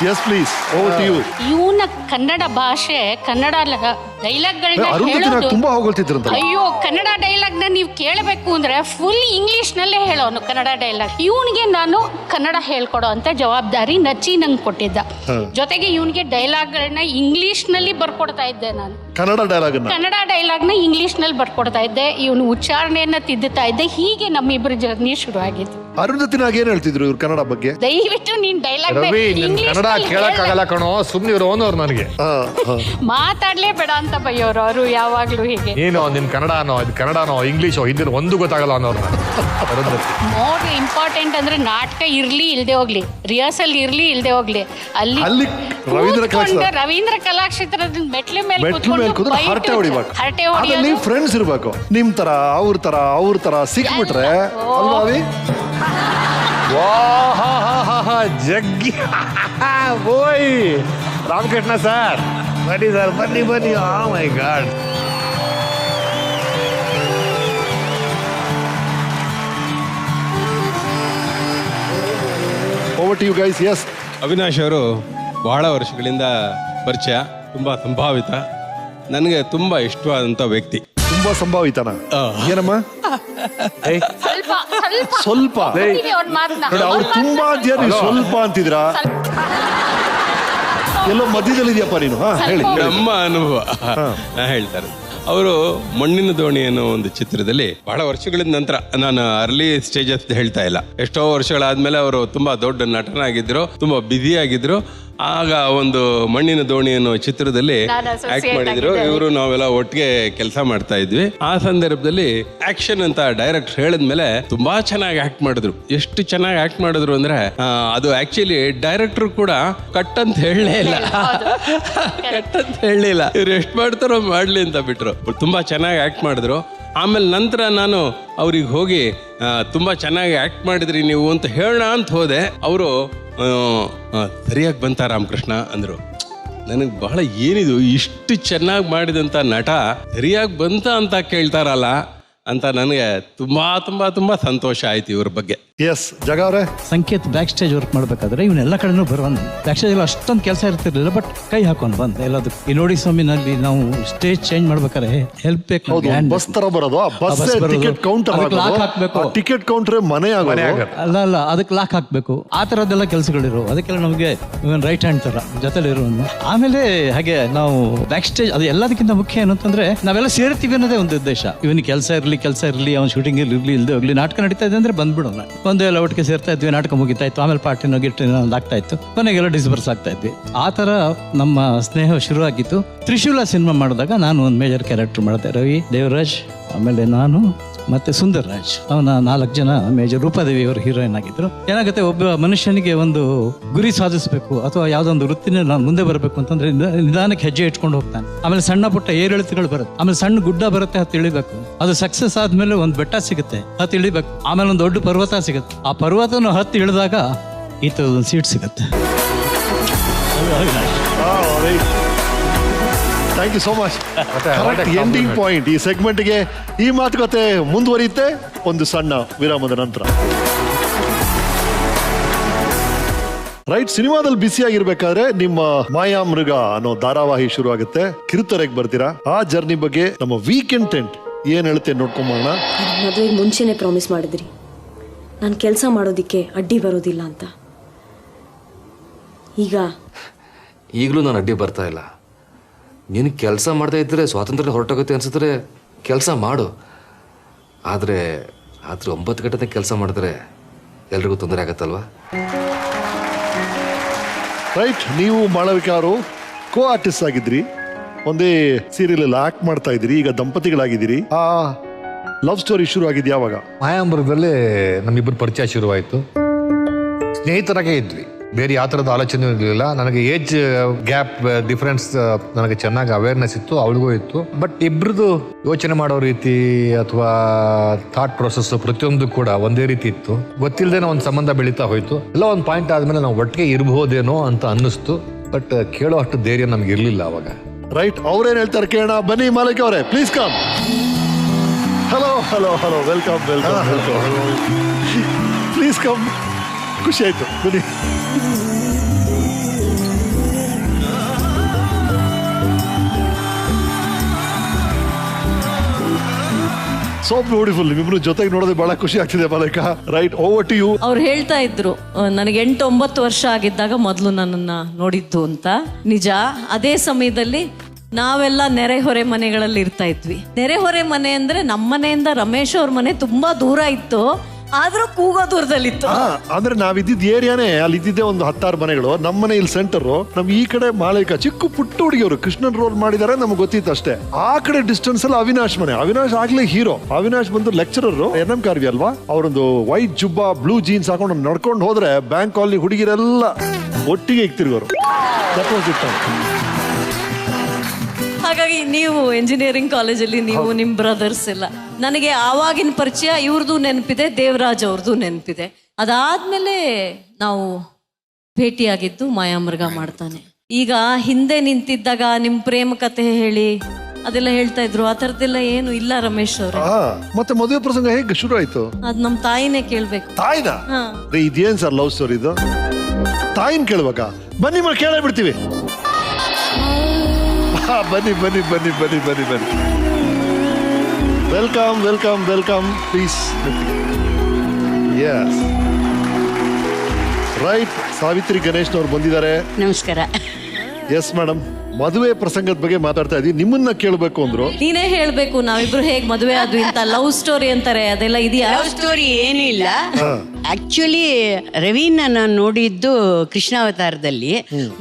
Yes, please. Over to you. ಇವನ ಕನ್ನಡ ಭಾಷೆ, ಕನ್ನಡ ಅರುಂಧತಿ ಡೈಲಾಗ್ಗಳನ್ನ ತುಂಬಾ ಹೊಗಳ್ತಿದ್ರಂತ. ಅಯ್ಯೋ, ಕನ್ನಡ ಡೈಲಾಗ್ನ ನೀವು ಕೇಳಬೇಕು ಅಂದ್ರೆ ಫುಲ್ ಇಂಗ್ಲಿಷ್ ನಲ್ಲೇ ಹೇಳೋನು ಕನ್ನಡ ಡೈಲಾಗ್. ಇವನಿಗೆ ನಾನು ಕನ್ನಡ ಹೇಳ್ಕೊಡೋ ಅಂತ ಜವಾಬ್ದಾರಿ ನಚ್ಚಿ ನಂಗೆ ಕೊಟ್ಟಿದ್ದ. ಜೊತೆಗೆ ಇವನಿಗೆ ಡೈಲಾಗ್ಗಳನ್ನ ಇಂಗ್ಲಿಷ್ ನಲ್ಲಿ ಬರ್ಕೊಡ್ತಾ ಇದ್ದೆ ನಾನು. ಕನ್ನಡ ಡೈಲಾಗ್ನ ಇಂಗ್ಲಿಷ್ ನಲ್ಲಿ ಬರ್ಕೊಡ್ತಾ ಇದ್ದೆ, ಇವನು ಉಚ್ಚಾರಣೆಯನ್ನ ತಿದ್ದುತ್ತಾ ಇದ್ದೆ. ಹೀಗೆ ನಮ್ಮಿಬ್ಬರ ಜರ್ನಿ ಶುರು ಆಗಿತ್ತು. ಅರುಂಧತಿನಾಗ ಏನ್ ಹೇಳ್ತಿದ್ರು ಇವ್ರು ಕನ್ನಡ ಬಗ್ಗೆ? ದಯವಿಟ್ಟು ನೀನ್ ಡೈಲಾಗ್ ಕನ್ನಡ ಕೇಳಕ್ಕಾಗಲ್ಲ ಕಣೋ, ಸುಮ್ನೆ ಇವ್ರು ಓನೋರು ನನಗೆ ಮಾತಾಡ್ಲೇ ಬೇಡ ಅಂತ ಬೈಯೋರು ಅವರು ಯಾವಾಗ್ಲೂ. ಹೀಗೆ ನೀನು ನಿನ್ ಕನ್ನಡನೋ ಇದು ಕನ್ನಡನೋ ಇಂಗ್ಲೀಷೋ ಹಿಂದಿ ಒಂದು ಗೊತ್ತಾಗಲ್ಲ ಅನ್ನೋರು. ಮೋರ್ ಇಂಪಾರ್ಟೆಂಟ್ ಅಂದ್ರೆ ನಾಟಕ ಇರ್ಲಿ ಇಲ್ದೆ ಹೋಗ್ಲಿ, ರಿಹರ್ಸಲ್ ಇರ್ಲಿ ಇಲ್ದೆ ಹೋಗ್ಲಿ, ಅಲ್ಲಿ ರವೀಂದ್ರ ಕಲಾಕ್ಷೇತ್ರದ ಮೆಟ್ಲೆ ಮೇಲೆ ಹರಟೆ ಹೊಡಿಬೇಕು. ಫ್ರೆಂಡ್ಸ್ ಇರ್ಬೇಕು, ನಿಮ್ ತರ ಅವ್ರ ತರ ಸಿಕ್ಬಿಟ್ರೆ ಜಗ್ಗಿ ಓಯ್ ರಾಮಕೃಷ್ಣ ಸರ್ ಬನ್ನಿ ಸರ್, ಬನ್ನಿ. Oh my God. Over to you guys. Yes, Avinash ಅವರು ಬಹಳ ವರ್ಷಗಳಿಂದ ಪರಿಚಯ, ತುಂಬಾ ಸಂಭಾವಿತ, ನನಗೆ ತುಂಬಾ ಇಷ್ಟವಾದಂತ ವ್ಯಕ್ತಿ. ತುಂಬಾ ಸಂಭಾವಿತನ ಏನಮ್ಮ? ಸ್ವಲ್ಪ ಅವ್ರು ತುಂಬಾ ಸ್ವಲ್ಪ ಅಂತಿದ್ರ ಎಲ್ಲೋ ಮಧ್ಯದಲ್ಲಿ ಇದೆಯಪ್ಪ ನೀನು. ಹೇಳಿ. ನಮ್ಮ ಅನುಭವ ಹೇಳ್ತಾರೆ. ಅವರು ಮಣ್ಣಿನ ದೋಣಿ ಅನ್ನೋ ಒಂದು ಚಿತ್ರದಲ್ಲಿ ಬಹಳ ವರ್ಷಗಳ ನಂತರ, ನಾನು ಅರ್ಲಿ ಸ್ಟೇಜಸ್ ಹೇಳ್ತಾ ಇಲ್ಲ, ಎಷ್ಟೋ ವರ್ಷಗಳಾದ್ಮೇಲೆ ಅವರು ತುಂಬಾ ದೊಡ್ಡ ನಟನಾಗಿದ್ರು, ತುಂಬಾ ಬ್ಯುಸಿ ಆಗಿದ್ರು. ಆಗ ಒಂದು ಮಣ್ಣಿನ ದೋಣಿ ಅನ್ನೋ ಚಿತ್ರದಲ್ಲಿ ಆಕ್ಟ್ ಮಾಡಿದ್ರು. ಇವರು ನಾವೆಲ್ಲ ಒಟ್ಟಿಗೆ ಕೆಲಸ ಮಾಡ್ತಾ ಇದ್ವಿ. ಆ ಸಂದರ್ಭದಲ್ಲಿ ಆಕ್ಷನ್ ಅಂತ ಡೈರೆಕ್ಟ್ ಹೇಳಿದ್ಮೇಲೆ ತುಂಬಾ ಚೆನ್ನಾಗಿ ಆಕ್ಟ್ ಮಾಡಿದ್ರು. ಎಷ್ಟು ಚೆನ್ನಾಗಿ ಆಕ್ಟ್ ಮಾಡಿದ್ರು ಅಂದ್ರೆ ಅದು ಆಕ್ಚುಲಿ ಡೈರೆಕ್ಟರ್ ಕೂಡ ಕಟ್ ಅಂತ ಹೇಳಲೇ ಇಲ್ಲ, ಇವ್ರು ಎಷ್ಟು ಮಾಡ್ತಾರೋ ಮಾಡ್ಲಿ ಅಂತ ಬಿಟ್ರು. ತುಂಬಾ ಚೆನ್ನಾಗಿ ಆಕ್ಟ್ ಮಾಡಿದ್ರು. ಆಮೇಲೆ ನಂತರ ನಾನು ಅವ್ರಿಗೆ ಹೋಗಿ ತುಂಬಾ ಚೆನ್ನಾಗಿ ಆಕ್ಟ್ ಮಾಡಿದ್ರಿ ನೀವು ಅಂತ ಹೇಳೋಣ ಅಂತ ಹೋದೆ. ಅವರು ಸರಿಯಾಗಿ ಬಂತ ರಾಮಕೃಷ್ಣ ಅಂದರು. ನನಗೆ ಬಹಳ ಏನಿದು ಇಷ್ಟು ಚೆನ್ನಾಗಿ ಮಾಡಿದಂಥ ನಟ ಸರಿಯಾಗಿ ಬಂತ ಅಂತ ಕೇಳ್ತಾರಲ್ಲ ಅಂತ ನನಗೆ ತುಂಬಾ ತುಂಬಾ ತುಂಬಾ ಸಂತೋಷ ಆಯ್ತು ಇವ್ರ ಬಗ್ಗೆ. ಎಸ್, ಜಗ ಅವರೇ. ಸಂಕೇತ್ ಬ್ಯಾಕ್ ಸ್ಟೇಜ್ ವರ್ಕ್ ಮಾಡ್ಬೇಕಾದ್ರೆ ಇವನ್ನೆಲ್ಲ ಕಡೆನೂ ಬರೋನು. ಬ್ಯಾಕ್ ಸ್ಟೇಜ್ ಅಷ್ಟೊಂದು ಕೆಲಸ ಇರ್ತಿರ್ಲಿಲ್ಲ, ಬಟ್ ಕೈ ಹಾಕೊಂಡು ಬಂದ ಎಲ್ಲದಕ್ಕೂ. ಈ ನೋಡಿ ಸ್ವಾಮಿನಲ್ಲಿ ನಾವು ಸ್ಟೇಜ್ ಚೇಂಜ್ ಮಾಡ್ಬೇಕಾದ್ರೆ ಹೆಲ್ಪ್ ಬೇಕು. ಬಸ್ ತರ ಬರೋದು, ಟಿಕೆಟ್ ಕೌಂಟರ್ ಲಾಕ್ ಹಾಕ್ಬೇಕು. ಟಿಕೆಟ್ ಕೌಂಟರ್ ಮನೆ ಅಲ್ಲ ಅದಕ್ಕೆ ಲಾಕ್ ಹಾಕ್ಬೇಕು. ಆ ತರದ್ದೆಲ್ಲ ಕೆಲಸಗಳಿರು. ಅದಕ್ಕೆಲ್ಲ ನಮಗೆ ರೈಟ್ ಹ್ಯಾಂಡ್ ತರ ಜೊತೆಲಿ ಇರೋನು. ಆಮೇಲೆ ಹಾಗೆ ನಾವು ಬ್ಯಾಕ್ ಸ್ಟೇಜ್ ಅದು ಎಲ್ಲದಕ್ಕಿಂತ ಮುಖ್ಯ ಏನು ಅಂತಂದ್ರೆ ನಾವೆಲ್ಲ ಸೇರ್ತೀವಿ ಅನ್ನೋದೇ ಒಂದು ಉದ್ದೇಶ. ಇವನಿಗೆ ಕೆಲಸ ಇರಲಿ, ಅವ್ನು ಶೂಟಿಂಗ್ ಇರ್ಲಿ ಇಲ್ಲದೆ ಹೋಗ್ಲಿ, ನಾಟಕ ನಡೀತಾ ಇದೆ ಅಂದ್ರೆ ಬಂದ್ಬಿಡೋಣ. ಒಂದೆಲ್ಲ ಒಟ್ಟಿಗೆ ಸೇರ್ತಾ ಇದ್ವಿ, ನಾಟಕ ಮುಗಿತಾ ಇತ್ತು, ಆಮೇಲೆ ಪಾರ್ಟಿನೋ ಗಿಟ್ಟಿನೋ ಒಂದು ಆಗ್ತಾ ಇತ್ತು, ಕೊನೆಗೆಲ್ಲ ಡಿಸ್ಬರ್ಸ್ ಆಗ್ತಾ ಇದ್ವಿ. ಆ ಥರ ನಮ್ಮ ಸ್ನೇಹ ಶುರುವಾಗಿತ್ತು. ತ್ರಿಶೂಲ ಸಿನಿಮಾ ಮಾಡಿದಾಗ ನಾನು ಒಂದು ಮೇಜರ್ ಕ್ಯಾರೆಕ್ಟರ್ ಮಾಡಿದೆ. ರವಿ, ದೇವರಾಜ್, ಆಮೇಲೆ ನಾನು ಮತ್ತೆ ಸುಂದರ್ ರಾಜ್, ಅವನ 4 ಜನ ಮೇಜರ್. ರೂಪಾದೇವಿ ಅವರು ಹೀರೋಯಿನ್ ಆಗಿದ್ರು. ಏನಾಗುತ್ತೆ, ಒಬ್ಬ ಮನುಷ್ಯನಿಗೆ ಒಂದು ಗುರಿ ಸಾಧಿಸಬೇಕು ಅಥವಾ ಯಾವ್ದೊಂದು ವೃತ್ತಿನ ನಾನು ಮುಂದೆ ಬರಬೇಕು ಅಂತಂದ್ರೆ ನಿಧಾನಕ್ಕೆ ಹೆಜ್ಜೆ ಇಟ್ಕೊಂಡು ಹೋಗ್ತಾನೆ. ಆಮೇಲೆ ಸಣ್ಣ ಪುಟ್ಟ ಏರಿಳಿತಗಳು ಬರುತ್ತೆ, ಆಮೇಲೆ ಸಣ್ಣ ಗುಡ್ಡ ಬರುತ್ತೆ, ಹತ್ತು ಇಳಿಬೇಕು. ಅದು ಸಕ್ಸಸ್ ಆದ್ಮೇಲೆ ಒಂದು ಬೆಟ್ಟ ಸಿಗುತ್ತೆ, ಹತ್ತು ಇಳಿಬೇಕು. ಆಮೇಲೆ ಒಂದು ದೊಡ್ಡ ಪರ್ವತ ಸಿಗುತ್ತೆ. ಆ ಪರ್ವತನ ಹತ್ತು ಇಳಿದಾಗ ಈ ಥರದೊಂದು ಸೀಟ್ ಸಿಗುತ್ತೆ. Thank you so much. Ending point ಈ ಸೆಗ್ಮೆಂಟ್ಗೆ. ಈ ಮಾತುಕತೆ ಮುಂದುವರಿಯುತ್ತೆ ಒಂದು ಸಣ್ಣ ವಿರಾಮದ ನಂತರ. ರೈಟ್, ಸಿನಿಮಾದಲ್ಲಿ ಬಿಸಿಯಾಗಿರ್ಬೇಕಾದ್ರೆ ನಿಮ್ಮ ಮಾಯಾ ಮೃಗ ಅನ್ನೋ ಧಾರಾವಾಹಿ ಶುರು ಆಗುತ್ತೆ. ಕಿರುತೆರೆಗೆ ಬರ್ತೀರಾ. ಆ ಜರ್ನಿ ಬಗ್ಗೆ ನಮ್ಮ ವೀಕೆಂಡ್ ಟೆಂಟ್ ಏನ್ ಹೇಳುತ್ತೆ ನೋಡ್ಕೊಂಬೋಣ. ಮದುವೆಗೆ ಮುಂಚೆನೆ ಪ್ರಾಮಿಸ್ ಮಾಡಿದ್ರಿ ನಾನು ಕೆಲಸ ಮಾಡೋದಿಕ್ಕೆ ಅಡ್ಡಿ ಬರೋದಿಲ್ಲ ಅಂತ. ಈಗಲೂ ನಾನು ಅಡ್ಡಿ ಬರ್ತಾ ಇಲ್ಲ. ನೀನು ಕೆಲಸ ಮಾಡ್ತಾ ಇದ್ರೆ ಸ್ವಾತಂತ್ರ್ಯ ಹೊರಟೋಗುತ್ತೆ ಅನ್ಸಿದ್ರೆ ಕೆಲಸ ಮಾಡು. ಆದರೆ 9 ಗಂಟೆ ಕೆಲಸ ಮಾಡಿದ್ರೆ ಎಲ್ರಿಗೂ ತೊಂದರೆ ಆಗತ್ತಲ್ವಾ? ರೈಟ್, ನೀವು ಮಾಳವಿಕಾ ಅವರು ಕೋ ಆರ್ಟಿಸ್ಟ್ ಆಗಿದ್ರಿ, ಒಂದೇ ಸೀರಿಯಲ್ ಅಲ್ಲಿ ಆಕ್ಟ್ ಮಾಡ್ತಾ ಇದ್ರಿ, ಈಗ ದಂಪತಿಗಳಾಗಿದ್ದೀರಿ. ಆ ಲವ್ ಸ್ಟೋರಿ ಶುರು ಆಗಿದ್ದು ಯಾವಾಗ? ಮಾಯಾಂಬರದಲ್ಲೇ ನಮ್ಮಿಬ್ಬರು ಪರಿಚಯ ಶುರುವಾಯಿತು. ಸ್ನೇಹಿತರಾಗೇ ಇದ್ವಿ, ಬೇರೆ ಯಾವ ಥರದ ಆಲೋಚನೆ ಇರಲಿಲ್ಲ. ನನಗೆ ಏಜ್ ಗ್ಯಾಪ್ ಡಿಫ್ರೆನ್ಸ್ ನನಗೆ ಚೆನ್ನಾಗಿ ಅವೇರ್ನೆಸ್ ಇತ್ತು, ಅವಳಿಗೂ ಇತ್ತು. ಬಟ್ ಇಬ್ರದ್ದು ಯೋಚನೆ ಮಾಡೋ ರೀತಿ ಅಥವಾ ಥಾಟ್ ಪ್ರೊಸೆಸ್ ಪ್ರತಿಯೊಂದು ಕೂಡ ಒಂದೇ ರೀತಿ ಇತ್ತು. ಗೊತ್ತಿಲ್ಲದೇನೋ ಒಂದು ಸಂಬಂಧ ಬೆಳೀತಾ ಹೋಯ್ತು. ಎಲ್ಲ ಒಂದು ಪಾಯಿಂಟ್ ಆದಮೇಲೆ ನಾವು ಒಟ್ಟಿಗೆ ಇರಬಹುದೇನೋ ಅಂತ ಅನ್ನಿಸ್ತು. ಬಟ್ ಕೇಳೋ ಅಷ್ಟು ಧೈರ್ಯ ನಮ್ಗೆ ಇರಲಿಲ್ಲ ಅವಾಗ. ರೈಟ್, ಅವ್ರೇನು ಹೇಳ್ತಾರೆ ಕೇಳೋಣ ಬನ್ನಿ. ಮಾಲಕಿ ಅವರೇ, please come. Hello hello hello, welcome welcome welcome, please come. ಖುಷಿ ಆಯ್ತು, ಬನ್ನಿ. So beautiful. ನಿಮ್ಮಿಬ್ರು ಜೊತೆಗೆ ನೋಡೋದೇ ಬಹಳ ಖುಷಿ ಆಗ್ತಿದೆ Malaika. Right, over to you. ಅವ್ರು ಹೇಳ್ತಾ ಇದ್ರು ನನಗೆ 8-9 ವರ್ಷ ಆಗಿದ್ದಾಗ ಮೊದಲು ನನ್ನನ್ನ ನೋಡಿದ್ದು ಅಂತ. ನಿಜ. ಅದೇ ಸಮಯದಲ್ಲಿ ನಾವೆಲ್ಲ ನೆರೆಹೊರೆ ಮನೆಗಳಲ್ಲಿ ಇರ್ತಾ ಇದ್ವಿ. ನೆರೆಹೊರೆ ಮನೆ ಅಂದ್ರೆ ನಮ್ಮ ಮನೆಯಿಂದ ರಮೇಶ್ ಅವ್ರ ಮನೆ ತುಂಬಾ ದೂರ ಇತ್ತು, ಆದ್ರೂ ಕೂಗೋ ದೂರದಲ್ಲಿತ್ತು. ಅಂದ್ರೆ ನಾವಿದ್ದಿದ್ದ ಏರಿಯಾನೇ ಅಲ್ಲಿ ಇದ್ದಿದ್ದೆ ಒಂದು 10-6 ಮನೆಗಳು. ನಮ್ಮನೆ ಇಲ್ಲಿ ಸೆಂಟರ್, ನಮ್ ಈ ಕಡೆ ಮಾಲೈಕ ಚಿಕ್ಕ ಪುಟ್ಟ ಹುಡುಗಿಯವರು ಕೃಷ್ಣನ್ ರೋಲ್ ಮಾಡಿದಾರೆ, ನಮ್ಗೆ ಗೊತ್ತಿತ್ತು ಅಷ್ಟೇ. ಆ ಕಡೆ ಡಿಸ್ಟೆನ್ಸ್ ಅಲ್ಲಿ ಅವಿನಾಶ್ ಮನೆ. ಅವಿನಾಶ್ ಆಗ್ಲೇ ಹೀರೋ. ಅವಿನಾಶ್ ಬಂದು ಲೆಕ್ಚರರ್ NM ಕಾರ್ವಿ ಅಲ್ವಾ. ಅವರೊಂದು ವೈಟ್ ಜುಬ್ಬಾ ಬ್ಲೂ ಜೀನ್ಸ್ ಹಾಕೊಂಡು ನಡ್ಕೊಂಡು ಹೋದ್ರೆ ಬ್ಯಾಂಕ್ ಕಾಲನಿ ಹುಡುಗಿರೆಲ್ಲ ಒಟ್ಟಿಗೆ ಇಕ್ತಿರುವರು. ಹಾಗಾಗಿ ನೀವು ಎಂಜಿನಿಯರಿಂಗ್ ಕಾಲೇಜಲ್ಲಿ ನೀವು ನಿಮ್ಮ ಬ್ರದರ್ಸ್ ಎಲ್ಲ ನನಗೆ ಆವಾಗಿನ ಪರಿಚಯ ಇವ್ರದ್ದು ನೆನಪಿದೆ, ದೇವರಾಜ್ ಅವ್ರದ್ದು ನೆನಪಿದೆ. ಅದಾದ್ಮೇಲೆ ನಾವು ಭೇಟಿಯಾಗಿದ್ದು ಮಾಯಾಮೃಗ ಮಾಡ್ತಾನೆ. ಈಗ ಹಿಂದೆ ನಿಂತಿದ್ದಾಗ ನಿಮ್ ಪ್ರೇಮ ಕಥೆ ಹೇಳಿ ಅದೆಲ್ಲ ಹೇಳ್ತಾ ಇದ್ರು, ಆ ಥರದ್ದೆಲ್ಲ ಏನು ಇಲ್ಲ ರಮೇಶ್ ಅವ್ರೆ. ಮತ್ತೆ ಮದುವೆ ಪ್ರಸಂಗ ಹೇಗೆ ಶುರು ಆಯ್ತು? ಅದ್ ನಮ್ ತಾಯಿನೇ ಕೇಳ್ಬೇಕು. ತಾಯಿನ? ಇದೇನ್ ಸರ್ ಲವ್ ಸ್ಟೋರಿ ಇದು? ತಾಯಿನ ಕೇಳ್ಬೇಕಾ? ಬನ್ನಿ ಕೇಳೇ ಬಿಡ್ತೀವಿ. ಬನ್ನಿ ಬನ್ನಿ ಬನ್ನಿ ಬನ್ನಿ ಬನ್ನಿ ಬನ್ನಿ. Welcome welcome welcome please. Yes right. Savitri Ganesh ಅವ್ರು ಬಂದಿದ್ದಾರೆ. ನಮಸ್ಕಾರ. ಎಸ್ ಮೇಡಮ್, ಮದುವೆ ಪ್ರಸಂಗದ ಬಗ್ಗೆ ಮಾತಾಡ್ತಾ ಇದೀವಿ. ನಿಮ್ಮನ್ನ ಕೇಳಬೇಕು ಅಂದ್ರು. ನೀನೇ ಹೇಳ್ಬೇಕು, ನಾವಿಬ್ರು ಹೇಗ್ ಮದುವೆ ಆದ್ವಿ ಅಂತ. ಲವ್ ಸ್ಟೋರಿ ಅಂತಾರೆ, ಅದೆಲ್ಲ ಇದೆಯಾ? ಲವ್ ಸ್ಟೋರಿ ಏನಿಲ್ಲ. ಆಕ್ಚುಲಿ ರವಿನ ನಾನು ನೋಡಿದ್ದು ಕೃಷ್ಣಾವತಾರದಲ್ಲಿ,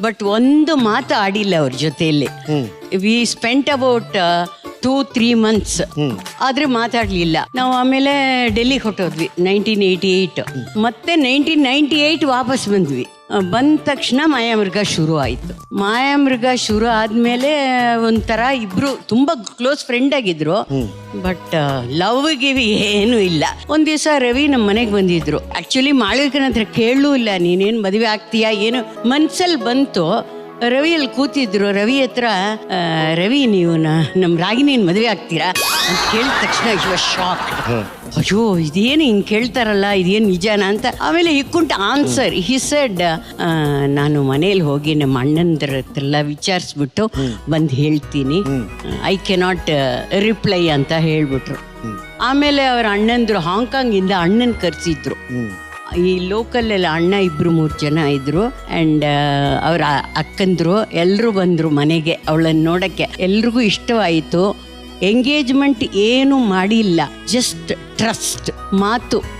ಬಟ್ ಒಂದು ಮಾತು ಆಡಿಲ್ಲ ಅವ್ರ ಜೊತೆಯಲ್ಲಿ. ವಿ ಸ್ಪೆಂಟ್ ಅಬೌಟ್ 2-3 months, ಆದ್ರೆ ಮಾತಾಡ್ಲಿಲ್ಲ. ನಾವು ಆಮೇಲೆ ಡೆಲ್ಲಿಗೆ ಹೊಟ್ಟೋದ್ವಿ 1988. ಮತ್ತೆ 1998 ವಾಪಸ್ ಬಂದ್ವಿ. ಬಂದ ತಕ್ಷಣ ಮಾಯಾಮೃಗ ಶುರು ಆಯ್ತು. ಮಾಯಾಮೃಗ ಶುರು ಆದ್ಮೇಲೆ ಒಂಥರ ಇಬ್ರು ತುಂಬಾ ಕ್ಲೋಸ್ ಫ್ರೆಂಡ್ ಆಗಿದ್ರು, ಬಟ್ ಲವ್ ಗಿವ್ ಏನು ಇಲ್ಲ. ಒಂದ್ ದಿವಸ ರವಿ ನಮ್ಮ ಮನೆಗೆ ಬಂದಿದ್ರು. ಆಕ್ಚುಲಿ ಮಾಳವಿಕನ ಹತ್ರ ಕೇಳಲೂ ಇಲ್ಲ, ನೀನೇನ್ ಮದುವೆ ಆಗ್ತೀಯಾ ಏನು, ಮನ್ಸಲ್ಲಿ ಬಂತು. ರವಿ ಅಲ್ಲಿ ಕೂತಿದ್ರು. ರವಿ ಹತ್ರ ರವಿ ನೀವು ನಮ್ಮ ರಾಗಿಣಿನ ಮದುವೆ ಆಗ್ತೀರಾ ಅಂತ ಕೇಳಿದ ತಕ್ಷಣ ಶಾಕ್. ಅಯ್ಯೋ ಇದೇನು ಹಿಂಗೆ ಕೇಳ್ತಾರಲ್ಲ, ಇದೇನು ನಿಜಾನ ಅಂತ. ಆಮೇಲೆ ಹಿಕ್ಕುಂಟ ಆನ್ಸರ್ ಹಿ ಸೆಡ್, ನಾನು ಮನೇಲಿ ಹೋಗಿ ನಮ್ಮ ಅಣ್ಣಂದ್ರ ಹತ್ರೆಲ್ಲ ವಿಚಾರಿಸ್ಬಿಟ್ಟು ಬಂದು ಹೇಳ್ತೀನಿ, ಐ ಕೆನಾಟ್ ರಿಪ್ಲೈ ಅಂತ ಹೇಳ್ಬಿಟ್ರು. ಆಮೇಲೆ ಅವ್ರ ಅಣ್ಣಂದ್ರು ಹಾಂಗ್ಕಾಂಗಿಂದ ಅಣ್ಣನ ಕರೆಸಿದ್ರು. ಈ ಲೋಕಲ್ಲೆಲ್ಲ ಅಣ್ಣ 2-3 ಜನ ಇದ್ರು. ಆ್ಯಂಡ್ ಅವ್ರ ಅಕ್ಕಂದ್ರು ಎಲ್ಲರೂ ಬಂದರು ಮನೆಗೆ ಅವಳನ್ನು ನೋಡೋಕ್ಕೆ. ಎಲ್ರಿಗೂ ಇಷ್ಟವಾಯಿತು. ಎಂಗೇಜ್ಮೆಂಟ್ ಏನು ಮಾಡಿಲ್ಲ, ಜಸ್ಟ್ ಟ್ರಸ್ಟ್.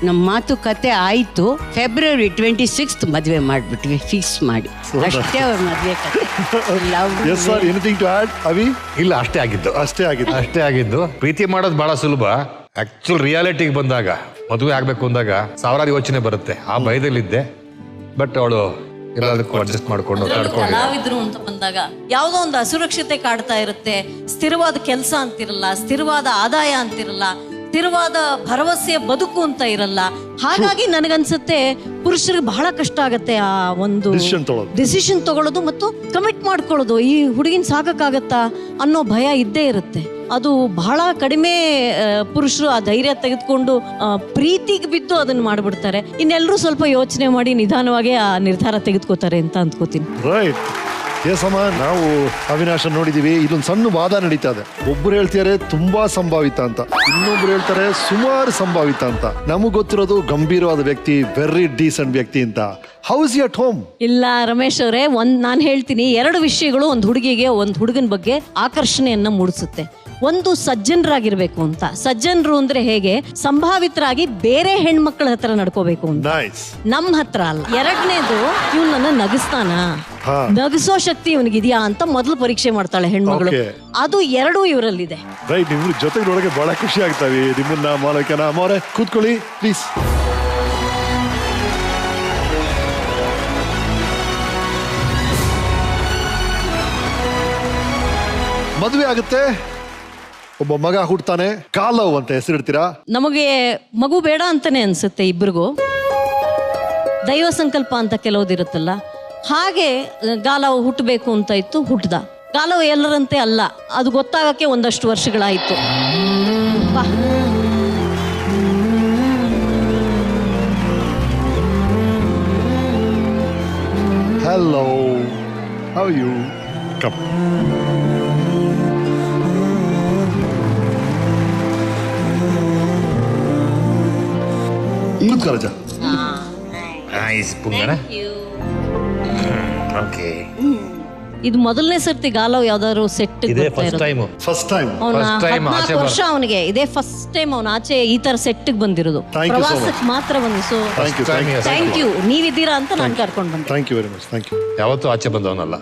ನಮ್ಮ ಮಾತುಕತೆ ಆಯಿತು. February 26th ಮದುವೆ ಮಾಡಿಬಿಟ್ವಿ, ಫಿಕ್ಸ್ ಮಾಡಿ. ಅಷ್ಟೇ ಅವ್ರ ಮದುವೆ ಕತೆ. ಇಲ್ಲ, ಅಷ್ಟೇ ಆಗಿದ್ದು. ಪ್ರೀತಿ ಮಾಡೋದು ಬಹಳ ಸುಲಭ. ಆಕ್ಚುಲ್ ರಿಯಾಲಿಟಿಗೆ ಬಂದಾಗ, ಮದುವೆ ಆಗ್ಬೇಕು ಅಂದಾಗ ಸಾವಿರಾರು ಯೋಚನೆ ಬರುತ್ತೆ. ಆ ಭಯದಲ್ಲಿದ್ದೆ, ಬಟ್ ಅವಳು ಎಲ್ಲದಕ್ಕೂ ಅಡ್ಜಸ್ಟ್ ಮಾಡ್ಕೊಂಡು ಕಲಾವಿದ್ರು ಅಂತ ಬಂದಾಗ ಯಾವುದೋ ಒಂದು ಅಸುರಕ್ಷತೆ ಕಾಡ್ತಾ ಇರುತ್ತೆ. ಸ್ಥಿರವಾದ ಕೆಲಸ ಅಂತಿರಲ್ಲ, ಸ್ಥಿರವಾದ ಆದಾಯ ಅಂತಿರಲ್ಲ, ಸ್ಥಿರವಾದ ಭರವಸೆಯ ಬದುಕು ಅಂತ ಇರಲ್ಲ. ಹಾಗಾಗಿ ನನಗನ್ಸುತ್ತೆ ಪುರುಷರಿಗೆ ಬಹಳ ಕಷ್ಟ ಆಗತ್ತೆ ಆ ಒಂದು ಡಿಸಿಷನ್ ತಗೊಳ್ಳೋದು ಮತ್ತು ಕಮಿಟ್ ಮಾಡ್ಕೊಳ್ಳೋದು. ಈ ಹುಡುಗಿನ ಸಾಕಾಗತ್ತಾ ಅನ್ನೋ ಭಯ ಇದ್ದೇ ಇರುತ್ತೆ. ಅದು ಬಹಳ ಕಡಿಮೆ ಪುರುಷರು ಆ ಧೈರ್ಯ ತೆಗೆದುಕೊಂಡು ಪ್ರೀತಿಗೆ ಬಿದ್ದು ಅದನ್ನ ಮಾಡ್ಬಿಡ್ತಾರೆ. ಇನ್ನೆಲ್ಲರೂ ಸ್ವಲ್ಪ ಯೋಚನೆ ಮಾಡಿ ನಿಧಾನವಾಗಿ ಆ ನಿರ್ಧಾರ ತೆಗೆದುಕೋತಾರೆ ಅಂತ ಅಂದ್ಕೋತೀನಿ. ರೈಟ್. ಅಮ್ಮ, ನಾವು ಅವಿನಾಶ ನೋಡಿದೀವಿ. ಇಲ್ಲೊಂದು ಸಣ್ಣ ವಾದ ನಡೀತಾ ಇದೆ. ಒಬ್ರು ಹೇಳ್ತಾರೆ ತುಂಬಾ ಸಂಭಾವಿತ ಅಂತ, ಇನ್ನೊಬ್ರು ಹೇಳ್ತಾರೆ ಸುಮಾರು ಸಂಭಾವಿತ ಅಂತ. ನಮಗ್ ಗೊತ್ತಿರೋದು ಗಂಭೀರವಾದ ವ್ಯಕ್ತಿ, ವೆರಿ ಡೀಸೆಂಟ್ ವ್ಯಕ್ತಿ ಅಂತ. How's you at home? ಇಲ್ಲ ರಮೇಶ್ ಅವರೇ, ನಾನು ಹೇಳ್ತೀನಿ, 2 ವಿಷಯಗಳು ಒಂದು ಹುಡುಗಿಗೆ ಒಂದು ಹುಡುಗನ ಬಗ್ಗೆ ಆಕರ್ಷಣೆಯನ್ನ ಮೂಡಿಸುತ್ತೆ. ಒಂದು ಸಜ್ಜನರಾಗಿರ್ಬೇಕು ಅಂತ. ಸಜ್ಜನರು ಅಂದ್ರೆ ಹೇಗೆ, ಸಂಭಾವಿತರಾಗಿ ಬೇರೆ ಹೆಣ್ಮಕ್ಳ ಹತ್ರ ನಡ್ಕೋಬೇಕು ಅಂತ, ನಮ್ಮ ಹತ್ರ ಅಲ್ಲ. 2ನೇದು, ಇವ್ನು ನನ್ನ ನಗಿಸ್ತಾನ, ನಗಿಸೋ ಶಕ್ತಿ ಇವನಿಗಿದ್ಯಾ ಅಂತ ಮೊದಲು ಪರೀಕ್ಷೆ ಮಾಡ್ತಾಳೆ ಹೆಣ್ಮಗಳು. ಅದು 2 ಇವರಲ್ಲಿದೆ. ರೈಟ್. ನಿಮ್ಗೆ ಜೊತೆಗೆ ನೋಡಕ್ಕೆ ಬಹಳ ಖುಷಿ ಆಗ್ತಾವೆ. ನಿಮ್ಮನ್ನ ಮಾಲಕನ ಅಮ್ಮವ್ರೆ ಕೂತ್ಕೊಳ್ಳಿ ಪ್ಲೀಸ್. ಮದುವೆ ಆಗುತ್ತೆ, ಒಬ್ಬ ಮಗ ಹುಡ್ತಾನೆ. ಕಾಲವ್ ಅಂತ ಹೆಸರಿಡ್ತೀರಾ? ನಮಗೆ ಮಗು ಬೇಡ ಅಂತಾನೆ ಅನ್ಸುತ್ತೆ ಇಬ್ರಿಗೂ. ದೈವ ಸಂಕಲ್ಪ ಅಂತ ಕೆಲವುದಿರುತ್ತಲ್ಲ, ಹಾಗೆ ಗಾಲವ್ ಹುಟ್ಟಬೇಕು ಅಂತ ಇತ್ತು, ಹುಟ್ಟದ. ಗಾಲವ್ ಎಲ್ಲರಂತೆ ಅಲ್ಲ, ಅದು ಗೊತ್ತಾಗಕ್ಕೆ ಒಂದಷ್ಟು ವರ್ಷಗಳಾಯಿತು. Hello, how you? ಕಮ್. ನಮಸ್ಕಾರ ಅಜ್ಜ. ಪುಂಗಣ. ಓಕೆ. ಇದು ಮೊದಲನೇ ಸರ್ತಿ ಗಾಲವ್ ಯಾವ್ದಾದ್ರು ಸೆಟ್ ಫಸ್ಟ್ ಟೈಮ್ ವರ್ಷ ಅವನಿಗೆ ಇದೇ ಫಸ್ಟ್ ಟೈಮ್ ಅವನ ಆಚೆ ಈ ತರ ಸೆಟ್ ಬಂದಿರೋದು. Thank you so much. ಪ್ರವಾಸಕ್ಕೆ ಮಾತ್ರ ಬಂದು. ಸೊ ಥ್ಯಾಂಕ್ ಯು, ನೀವಿದ್ದೀರಾ ಅಂತ ನಾನು ಕರ್ಕೊಂಡು ಬಂದೆ. Thank you very much. Thank you. ಯಾವತ್ತೂ ಆಚೆ ಬಂದವನಲ್ಲ.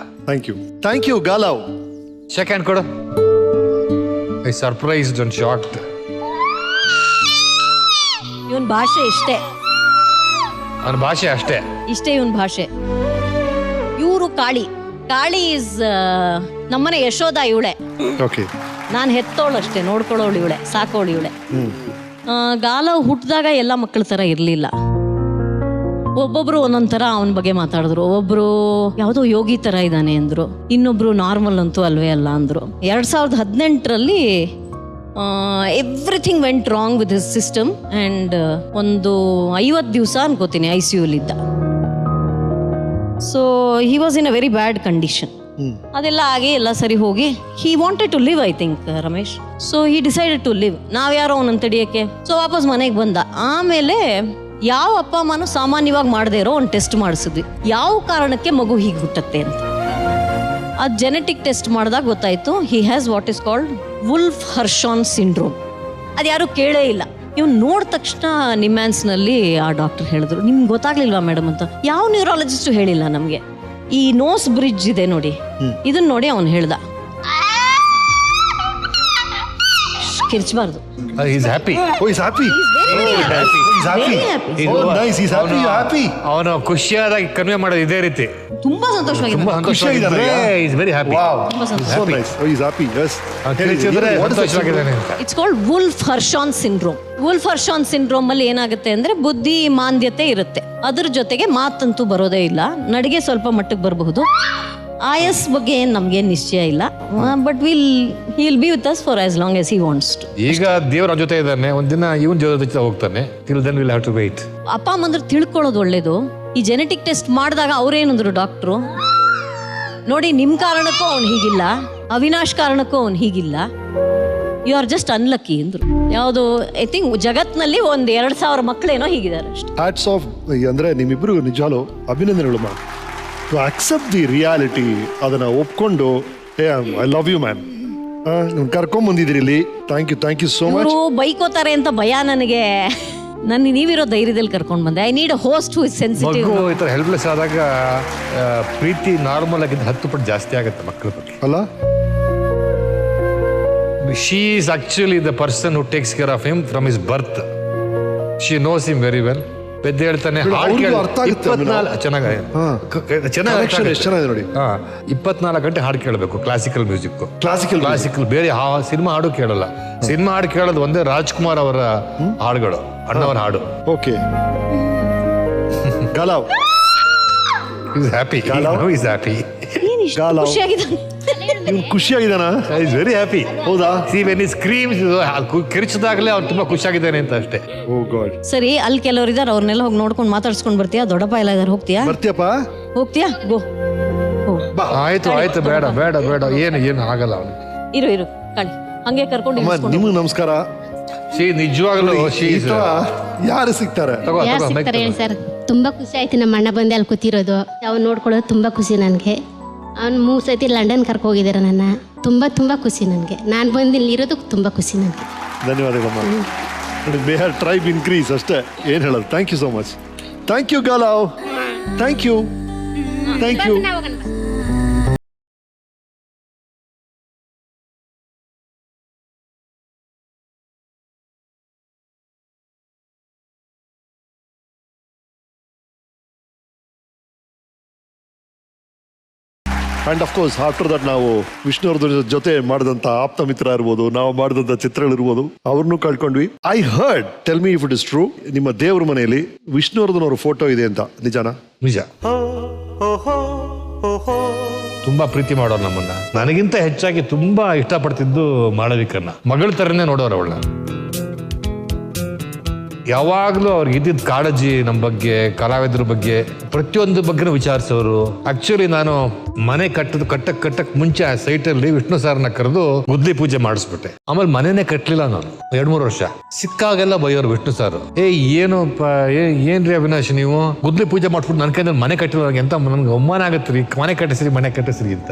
Thank you Galav. ಸೆಕೆಂಡ್ ಕೊಡು. I surprised and shocked. ಇವನ್ ಭಾಷೆ ಇಷ್ಟೇ, ಅವನ ಭಾಷೆ ಅಷ್ಟೇ ಇಷ್ಟೇ ಇವನ್ ಭಾಷೆ. ಇವರು ಕಾಳಿ ಈಸ್ ನಮ್ಮನೆ ಯಶೋಧ ಇವಳೆ. ನಾನು ಹೆತ್ತೋಳಷ್ಟೇ, ನೋಡ್ಕೊಳ್ಳೋಳು ಇವಳೆ, ಸಾಕೋಳು ಇವಳೆ. ಗಾಲವ್ ಹುಟ್ಟಿದಾಗ ಎಲ್ಲ ಮಕ್ಕಳ ತರ ಇರ್ಲಿಲ್ಲ. ಒಬ್ಬೊಬ್ರು ಒಂದೊಂದ್ ತರ ಅವನ ಬಗ್ಗೆ ಮಾತಾಡಿದ್ರು. ಒಬ್ಬೊಬ್ರು ಯಾವುದೋ ಯೋಗಿ ತರ ಇದ್ದಾನೆ ಅಂದ್ರು, ಇನ್ನೊಬ್ರು ನಾರ್ಮಲ್ ಅಂತೂ ಅಲ್ವೇ ಅಲ್ಲ ಅಂದ್ರು. 2018ರಲ್ಲಿ everything went wrong with his system and ಒಂದು 50 ದಿವಸ ಅನ್ಕೋತೀನಿ ICU-ಲಿದ್ದ. So he was in a very bad condition. ಅದೆಲ್ಲ ಆಗಿ ಎಲ್ಲ ಸರಿ ಹೋಗಿ he wanted to live, I think Ramesh. So he decided to live. ನಾವ್ಯಾರೋ ಅವನನ್ನು ತಡಿಯಕ್ಕೆ. ಸೊ ವಾಪಸ್ ಮನೆಗೆ ಬಂದ. ಆಮೇಲೆ ಯಾವ ಅಪ್ಪ ಅಮ್ಮನೂ ಸಾಮಾನ್ಯವಾಗಿ ಮಾಡದೇ ಇರೋ ಒಂದು ಟೆಸ್ಟ್ ಮಾಡಿಸಿದ್ವಿ, ಯಾವ ಕಾರಣಕ್ಕೆ ಮಗು ಹೀಗೆ ಹುಟ್ಟತ್ತೆ ಅಂತ. ಅದು ಜೆನೆಟಿಕ್ ಟೆಸ್ಟ್ ಮಾಡಿದಾಗ ಗೊತ್ತಾಯ್ತು, he has what is called Wolf Hirschhorn syndrome. ಅದು ಯಾರು ಕೇಳೇ ಇಲ್ಲ. ಇವ್ನು ನೋಡಿದ ತಕ್ಷಣ ನಿಮ್ಯಾನ್ಸ್ನಲ್ಲಿ ಆ ಡಾಕ್ಟರ್ ಹೇಳಿದ್ರು, ನಿಮ್ಗೆ ಗೊತ್ತಾಗ್ಲಿಲ್ವಾ ಮೇಡಮ್ ಅಂತ. ಯಾವ ನ್ಯೂರಾಲಜಿಸ್ಟು ಹೇಳಿಲ್ಲ ನಮಗೆ. ಈ ನೋಸ್ ಬ್ರಿಡ್ಜ್ ಇದೆ ನೋಡಿ, ಇದನ್ನ ನೋಡಿ ಅವನು ಹೇಳ್ದ, ಕಿರ್ಚಬಾರ್ದು. ಅವನು ಖುಷಿಯಾದಾಗಿ ಕನ್ವೆ ಮಾಡೋದು ಇದೇ ರೀತಿ. ತುಂಬಾ ಸಂತೋಷವಾಗಿದೆ. It's called Wolf Hirschhorn syndrome. Wolf Hirschhorn syndrome ಅಲ್ಲಿ ಏನಾಗುತ್ತೆ ಅಂದ್ರೆ ಬುದ್ಧಿ ಮಾಂದ್ಯತೆ ಇರುತ್ತೆ, ಅದ್ರ ಜೊತೆಗೆ ಮಾತಂತೂ ಬರೋದೇ ಇಲ್ಲ, ನಡಿಗೆ ಸ್ವಲ್ಪ ಮಟ್ಟಕ್ಕೆ ಬರಬಹುದು. ಆಯಸ್ ಬಗ್ಗೆ ಏನ್ ನಮ್ಗೇನ್ ನಿಶ್ಚಯ ಇಲ್ಲ, but will be with us for as long as he wants to. ಈಗ ದೇವರ ಜೊತೆ ಇದ್ದಾನೆ, ಒಂದಿನ ಇವನ್ ಜೊತೆ ಹೋಗ್ತಾನೆ. Till then will have to wait. ಅಪ್ಪ ಅಮ್ಮಂದ್ರೆ ತಿಳ್ಕೊಳ್ಳೋದು ಒಳ್ಳೇದು. ಈ ಜೆನೆಟಿಕ್ ಟೆಸ್ಟ್ ಮಾಡಿದಾಗ ಅವ್ರೇನಂದ್ರು ಡಾಕ್ಟ್ರು, ನೋಡಿ ನಿಮ್ ಕಾರಣಕ್ಕೂ ಅವ್ನು ಹೀಗಿಲ್ಲ, ಅವಿನಾಶ್ ಕಾರಣಕ್ಕೂ ಅವ್ನು ಹೀಗಿಲ್ಲ, ಯು ಆರ್ ಜಸ್ಟ್ ಅನ್ಲಕ್ಕಿ ಅಂದ್ರು. ಯಾವುದು ಐ ಥಿಂಕ್ ಜಗತ್ನಲ್ಲಿ ಒಂದ್ 2,000 ಮಕ್ಕಳೇನೋ ಹೀಗಿದ್ದಾರೆ ಅಷ್ಟೇ. Hats off. ಅಂದ್ರೆ ನಿಮ್ಮಿಬ್ರು ನಿಜಾಲು ಅಭಿನಂದನೆಗಳು ಮಾ. ಟು ಅಕ್ಸೆಪ್ಟ್ ದಿ ರಿಯಾಲಿಟಿ, ಅದನ್ನ ಒಪ್ಕೊಂಡು ಐ ಲವ್ ಯು ಮ್ಯಾನ್, ಕರ್ಕೊಂಡ್ ಬಂದಿದ್ದೀರಿ ಇಲ್ಲಿ. Thank you so much. ಬೈಕೋತಾರೆ ಅಂತ ಭಯ ನನಗೆ. ನೀವಿರೋ ಧೈರ್ಯದಲ್ಲಿ ಕರ್ಕೊಂಡು ಬಂದೆ. I need a host who is sensitive. ಮಗು ಈ ತರ ಹೆಲ್ಪ್ಲೆಸ್ ಆದಾಗ ಪ್ರೀತಿ ನಾರ್ಮಲ್ ಆಗಿದ್ದ 10 ಪಟ್ಟು ಜಾಸ್ತಿ ಆಗುತ್ತೆ ಮಕ್ಕಳ ಬಗ್ಗೆ ಅಲ್ಲ. She is actually the person who takes care of him from his birth. She knows him very well. ಪೆದ್ದ ಹೇಳ್ತಾನೆ, 24 ಗಂಟೆ ಹಾಡು ಕೇಳಬೇಕು. ಕ್ಲಾಸಿಕಲ್ ಮ್ಯೂಸಿಕ್, ಕ್ಲಾಸಿಕಲ್ ಬೇರೆ ಸಿನಿಮಾ ಹಾಡು ಕೇಳಲ್ಲ. ಸಿನಿಮಾ ಹಾಡು ಕೇಳೋದು ಒಂದೇ ರಾಜ್ಕುಮಾರ್ ಅವರ ಹಾಡುಗಳು, ಅಣ್ಣವರ ಹಾಡು. Okay. Galav is happy. Is happy. ಖುಷಿಯಾಗಿದ್ದಾನ? Is very happy. ಹೌದಾ? ಸಿ ವೆನ್ ಈ ಸ್ಕ್ರೀಮ್ಸ್, ಕಿರಿಚಿದಾಗಲೇ ಅವ್ನು ತುಂಬಾ ಖುಷಿಯಾಗಿದ್ದಾನೆ ಅಂತ ಅಷ್ಟೇ. Oh god. ಸರಿ, ಅಲ್ಲಿ ಕೆಲವರು ಇದಾರೆ, ಅವ್ರನ್ನೆಲ್ಲ ಹೋಗಿ ನೋಡ್ಕೊಂಡು ಮಾತಾಡ್ಸ್ಕೊಂಡ್ ಬರ್ತೀಯಾ? ದೊಡ್ಡಪ್ಪ ಎಲ್ಲ ಇದಾರೆ, ಹೋಗ್ತೀಯಾ? ಗೋ. ಆಯ್ತು. ಬೇಡ ಏನು ಆಗಲ್ಲ ಅವನಿಗೆ. ಇರು ಕಣಿ, ಹಂಗೆ ಕರ್ಕೊಂಡು. ನಿಮ್ಗೆ ನಮಸ್ಕಾರ. ನಿಜವಾಗ್ಲೂ ಯಾರು ಸಿಗ್ತಾರೆ? ಹೇಳಿ ಸರ್, ತುಂಬಾ ಖುಷಿ ಆಯ್ತು. ನಮ್ಮ ಅಣ್ಣ ಬಂದೆ ಅಲ್ಲಿ ಕೂತಿರೋದು, ಅವ್ನು ನೋಡ್ಕೊಳ್ಳೋದು ತುಂಬಾ ಖುಷಿ ನನಗೆ. ಅವ್ನು 3 ಸತಿ ಲಂಡನ್ ಕರ್ಕೊ ಹೋಗಿದ್ದಾರೆ ನನ್ನ. ತುಂಬಾ ಖುಷಿ ನನಗೆ. ನಾನು ಬಂದು ಇಲ್ಲಿ ಇರೋದು ತುಂಬಾ ಖುಷಿ ನನಗೆ. ಧನ್ಯವಾದಗಳಮ್ಮ. ಮೇ ಹರ್ ಟ್ರೈಬ್ ಇನ್ಕ್ರೀಸ್ ಅಷ್ಟೇ, ಏನು ಹೇಳೋದು. Thank you so much. Thank you Galav. Thank you. And of course after that ನಾವು ವಿಷ್ಣುವರ್ಧನ್ ಜೊತೆ ಮಾಡಿದಂಥ ಆಪ್ತ ಮಿತ್ರ ಇರ್ಬೋದು, ನಾವು ಮಾಡಿದಂಥ ಚಿತ್ರಗಳಿರ್ಬೋದು, ಅವ್ರನ್ನೂ ಕಳ್ಕೊಂಡ್ವಿ. I heard, tell me if it is true, ನಿಮ್ಮ ದೇವ್ರ ಮನೆಯಲ್ಲಿ ವಿಷ್ಣುವರ್ಧನ್ ಅವ್ರ ಫೋಟೋ ಇದೆ ಅಂತ. ನಿಜಾನಾ? ನಿಜ. ತುಂಬಾ ಪ್ರೀತಿ ಮಾಡೋರು ನಮ್ಮನ್ನ. ನನಗಿಂತ ಹೆಚ್ಚಾಗಿ ತುಂಬಾ ಇಷ್ಟಪಡ್ತಿದ್ದು ಮಾಳವಿಕನ್ನ. ಮಗಳ ತರನೇ ನೋಡೋರು ಅವಳ. ಯಾವಾಗಲೂ ಅವ್ರಿಗೆ ಇದ್ದಿದ್ದ ಕಾಳಜಿ ನಮ್ಮ ಬಗ್ಗೆ, ಕಲಾವಿದರ ಬಗ್ಗೆ, ಪ್ರತಿಯೊಂದು ಬಗ್ಗೆನೂ ವಿಚಾರಿಸೋರು. ಆಕ್ಚುಲಿ ನಾನು ಮನೆ ಕಟ್ಟಕ್ ಮುಂಚೆ ಆ ಸೈಟಲ್ಲಿ ವಿಷ್ಣು ಸಾರ್ನ ಕರೆದು ಗುದ್ಲಿ ಪೂಜೆ ಮಾಡಿಸ್ಬಿಟ್ಟೆ. ಆಮೇಲೆ ಮನೆನೇ ಕಟ್ಟಲಿಲ್ಲ ನಾನು 2-3 ವರ್ಷ. ಸಿಕ್ಕಾಗೆಲ್ಲ ಬೈಯೋರು ವಿಷ್ಣು ಸಾರ್, ಏನ್ರಿ ಅವಿನಾಶ್ ನೀವು ಗುದ್ಲಿ ಪೂಜೆ ಮಾಡ್ಬಿಟ್ಟು ನನ್ನ ಕೈಯಲ್ಲಿ ಮನೆ ಕಟ್ಟಿಲ್ಲ ಅಂತ ನನ್ಗೆ ಅವಮಾನ ಆಗತ್ರಿ, ಮನೆ ಕಟ್ಟಿಸ್ರಿ ಅಂತ.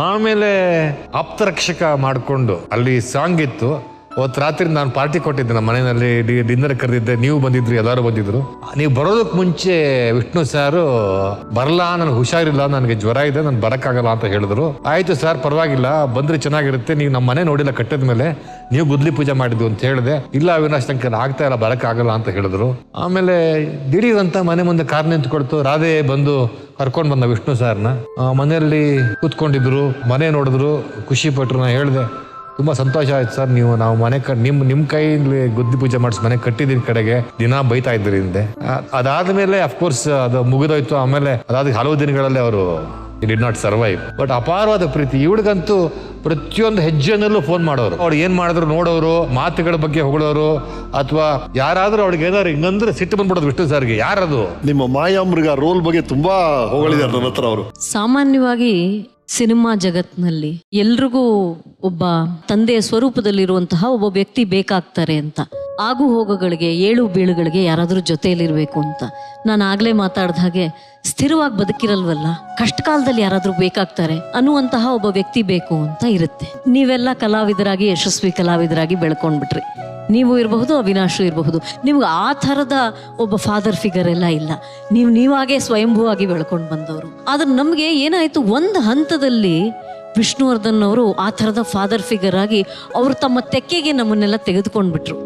ಆಮೇಲೆ ಆಪ್ತರಕ್ಷಕ ಮಾಡಿಕೊಂಡು ಅಲ್ಲಿ ಸಾಂಗ್ ಇತ್ತು. ಅವತ್ತು ರಾತ್ರಿ ನಾನು ಪಾರ್ಟಿ ಕೊಟ್ಟಿದ್ದೆ ನಮ್ಮ ಮನೆಯಲ್ಲಿ, ಡಿನ್ನರ್ ಕರೆದಿದ್ದೆ, ನೀವು ಬಂದಿದ್ರಿ, ಎಲ್ಲರೂ ಬಂದಿದ್ರು. ನೀವು ಬರೋದಕ್ಕೆ ಮುಂಚೆ ವಿಷ್ಣು ಸಾರು ಬರಲ್ಲ, ನನಗೆ ಹುಷಾರಿಲ್ಲ, ನನಗೆ ಜ್ವರ ಇದೆ, ನಾನು ಬರಕ್ಕಾಗಲ್ಲ ಅಂತ ಹೇಳಿದ್ರು. ಆಯ್ತು ಸರ್ ಪರವಾಗಿಲ್ಲ, ಬಂದ್ರೆ ಚೆನ್ನಾಗಿರುತ್ತೆ, ನೀವು ನಮ್ಮ ಮನೆ ನೋಡಿಲ್ಲ ಕಟ್ಟಿದ ಮೇಲೆ, ನೀವು ಗುದ್ಲಿ ಪೂಜೆ ಮಾಡಿದ್ವು ಅಂತ ಹೇಳಿದೆ. ಇಲ್ಲ ಅವಿನಾಶ್ ನಂಗೆ ಆಗ್ತಾ ಇಲ್ಲ, ಬರಕ್ಕಾಗಲ್ಲ ಅಂತ ಹೇಳಿದ್ರು. ಆಮೇಲೆ ದಿಢೀರಂತ ಮನೆ ಮುಂದೆ ಕಾರ್ ನಿಂತ್ಕೊಳ್ತು. ರಾಧೆ ಬಂದು ಕರ್ಕೊಂಡು ಬಂದ ವಿಷ್ಣು ಸಾರ್ನ. ಮನೆಯಲ್ಲಿ ಕೂತ್ಕೊಂಡಿದ್ರು, ಮನೆ ನೋಡಿದ್ರು, ಖುಷಿ ಪಟ್ರು. ನಾನು ಹೇಳಿದೆ ತುಂಬಾ ಸಂತೋಷ ಆಯ್ತು ಸರ್, ನಾವು ಮನೆ ನಿಮ್ಮ ಕೈಯಲ್ಲಿ ಗುದ್ದಿ ಪೂಜೆ ಮಾಡಿಸಿ ಮನೆ ಕಟ್ಟಿದ್ದೀನಿ ಕಡೆಗೆ ದಿನ ಬೈತಾ ಇದ್ರಿ ಹಿಂದೆ. ಅದಾದ್ಮೇಲೆ ಅಫ್ಕೋರ್ಸ್ ಅದು ಮುಗಿದೋಯ್ತು. ಆಮೇಲೆ ಅದಾದ ಹಲವು ದಿನಗಳಲ್ಲಿ ಅವರು ಡಿಡ್ ನಾಟ್ ಸರ್ವೈವ್. ಬಟ್ ಅಪಾರವಾದ ಪ್ರೀತಿ ಇವಳಿಗಂತೂ. ಪ್ರತಿಯೊಂದು ಹೆಜ್ಜೆನಲ್ಲೂ ಫೋನ್ ಮಾಡೋರು, ಅವ್ಳು ಏನ್ ಮಾಡಿದ್ರು ನೋಡೋರು, ಮಾತುಗಳ ಬಗ್ಗೆ ಹೊಗಳೋರು, ಅಥವಾ ಯಾರಾದ್ರೂ ಅವಳಿಗೆ ಏನಾದ್ರು ಹಿಂಗಂದ್ರೆ ಸಿಟ್ಟು ಬಂದ್ಬಿಡೋದು ವಿಷ್ಣು ಸರ್ಗೆ. ಯಾರದು? ನಿಮ್ಮ ಮಾಯಾಮೃಗ ರೋಲ್ ಬಗ್ಗೆ ತುಂಬಾ ಹೊಗಳಿದ್ದಾರೆ ನನ್ನ ಹತ್ರ ಅವರು. ಸಾಮಾನ್ಯವಾಗಿ ಸಿನಿಮಾ ಜಗತ್ನಲ್ಲಿ ಎಲ್ರಿಗೂ ಒಬ್ಬ ತಂದೆಯ ಸ್ವರೂಪದಲ್ಲಿರುವಂತಹ ಒಬ್ಬ ವ್ಯಕ್ತಿ ಬೇಕಾಗ್ತಾರೆ ಅಂತ. ಆಗು ಹೋಗುಗಳಿಗೆ, ಏಳು ಬೀಳುಗಳಿಗೆ ಯಾರಾದ್ರೂ ಜೊತೆಯಲ್ಲಿರ್ಬೇಕು ಅಂತ. ನಾನು ಆಗ್ಲೇ ಮಾತಾಡ್ದ ಹಾಗೆ ಸ್ಥಿರವಾಗಿ ಬದುಕಿರಲ್ವಲ್ಲ, ಕಷ್ಟ ಕಾಲದಲ್ಲಿ ಯಾರಾದ್ರೂ ಬೇಕಾಗ್ತಾರೆ ಅನ್ನುವಂತಹ ಒಬ್ಬ ವ್ಯಕ್ತಿ ಬೇಕು ಅಂತ ಇರುತ್ತೆ. ನೀವೆಲ್ಲ ಕಲಾವಿದರಾಗಿ, ಯಶಸ್ವಿ ಕಲಾವಿದರಾಗಿ ಬೆಳ್ಕೊಂಡ್ಬಿಟ್ರಿ. ನೀವು ಇರಬಹುದು, ಅವಿನಾಶು ಇರಬಹುದು. ನಿಮ್ಗೆ ಆ ಥರದ ಒಬ್ಬ ಫಾದರ್ ಫಿಗರ್ ಎಲ್ಲ ಇಲ್ಲ. ನೀವಾಗೆ ಸ್ವಯಂಭೂವಾಗಿ ಬೆಳ್ಕೊಂಡು ಬಂದವರು. ಆದ್ರೆ ನಮಗೆ ಏನಾಯ್ತು, ಒಂದು ಹಂತದಲ್ಲಿ ವಿಷ್ಣುವರ್ಧನ್ ಅವರು ಆ ಥರದ ಫಾದರ್ ಫಿಗರ್ ಆಗಿ ಅವರು ತಮ್ಮ ತೆಕ್ಕೆಗೆ ನಮ್ಮನ್ನೆಲ್ಲ ತೆಗೆದುಕೊಂಡ್ಬಿಟ್ರು.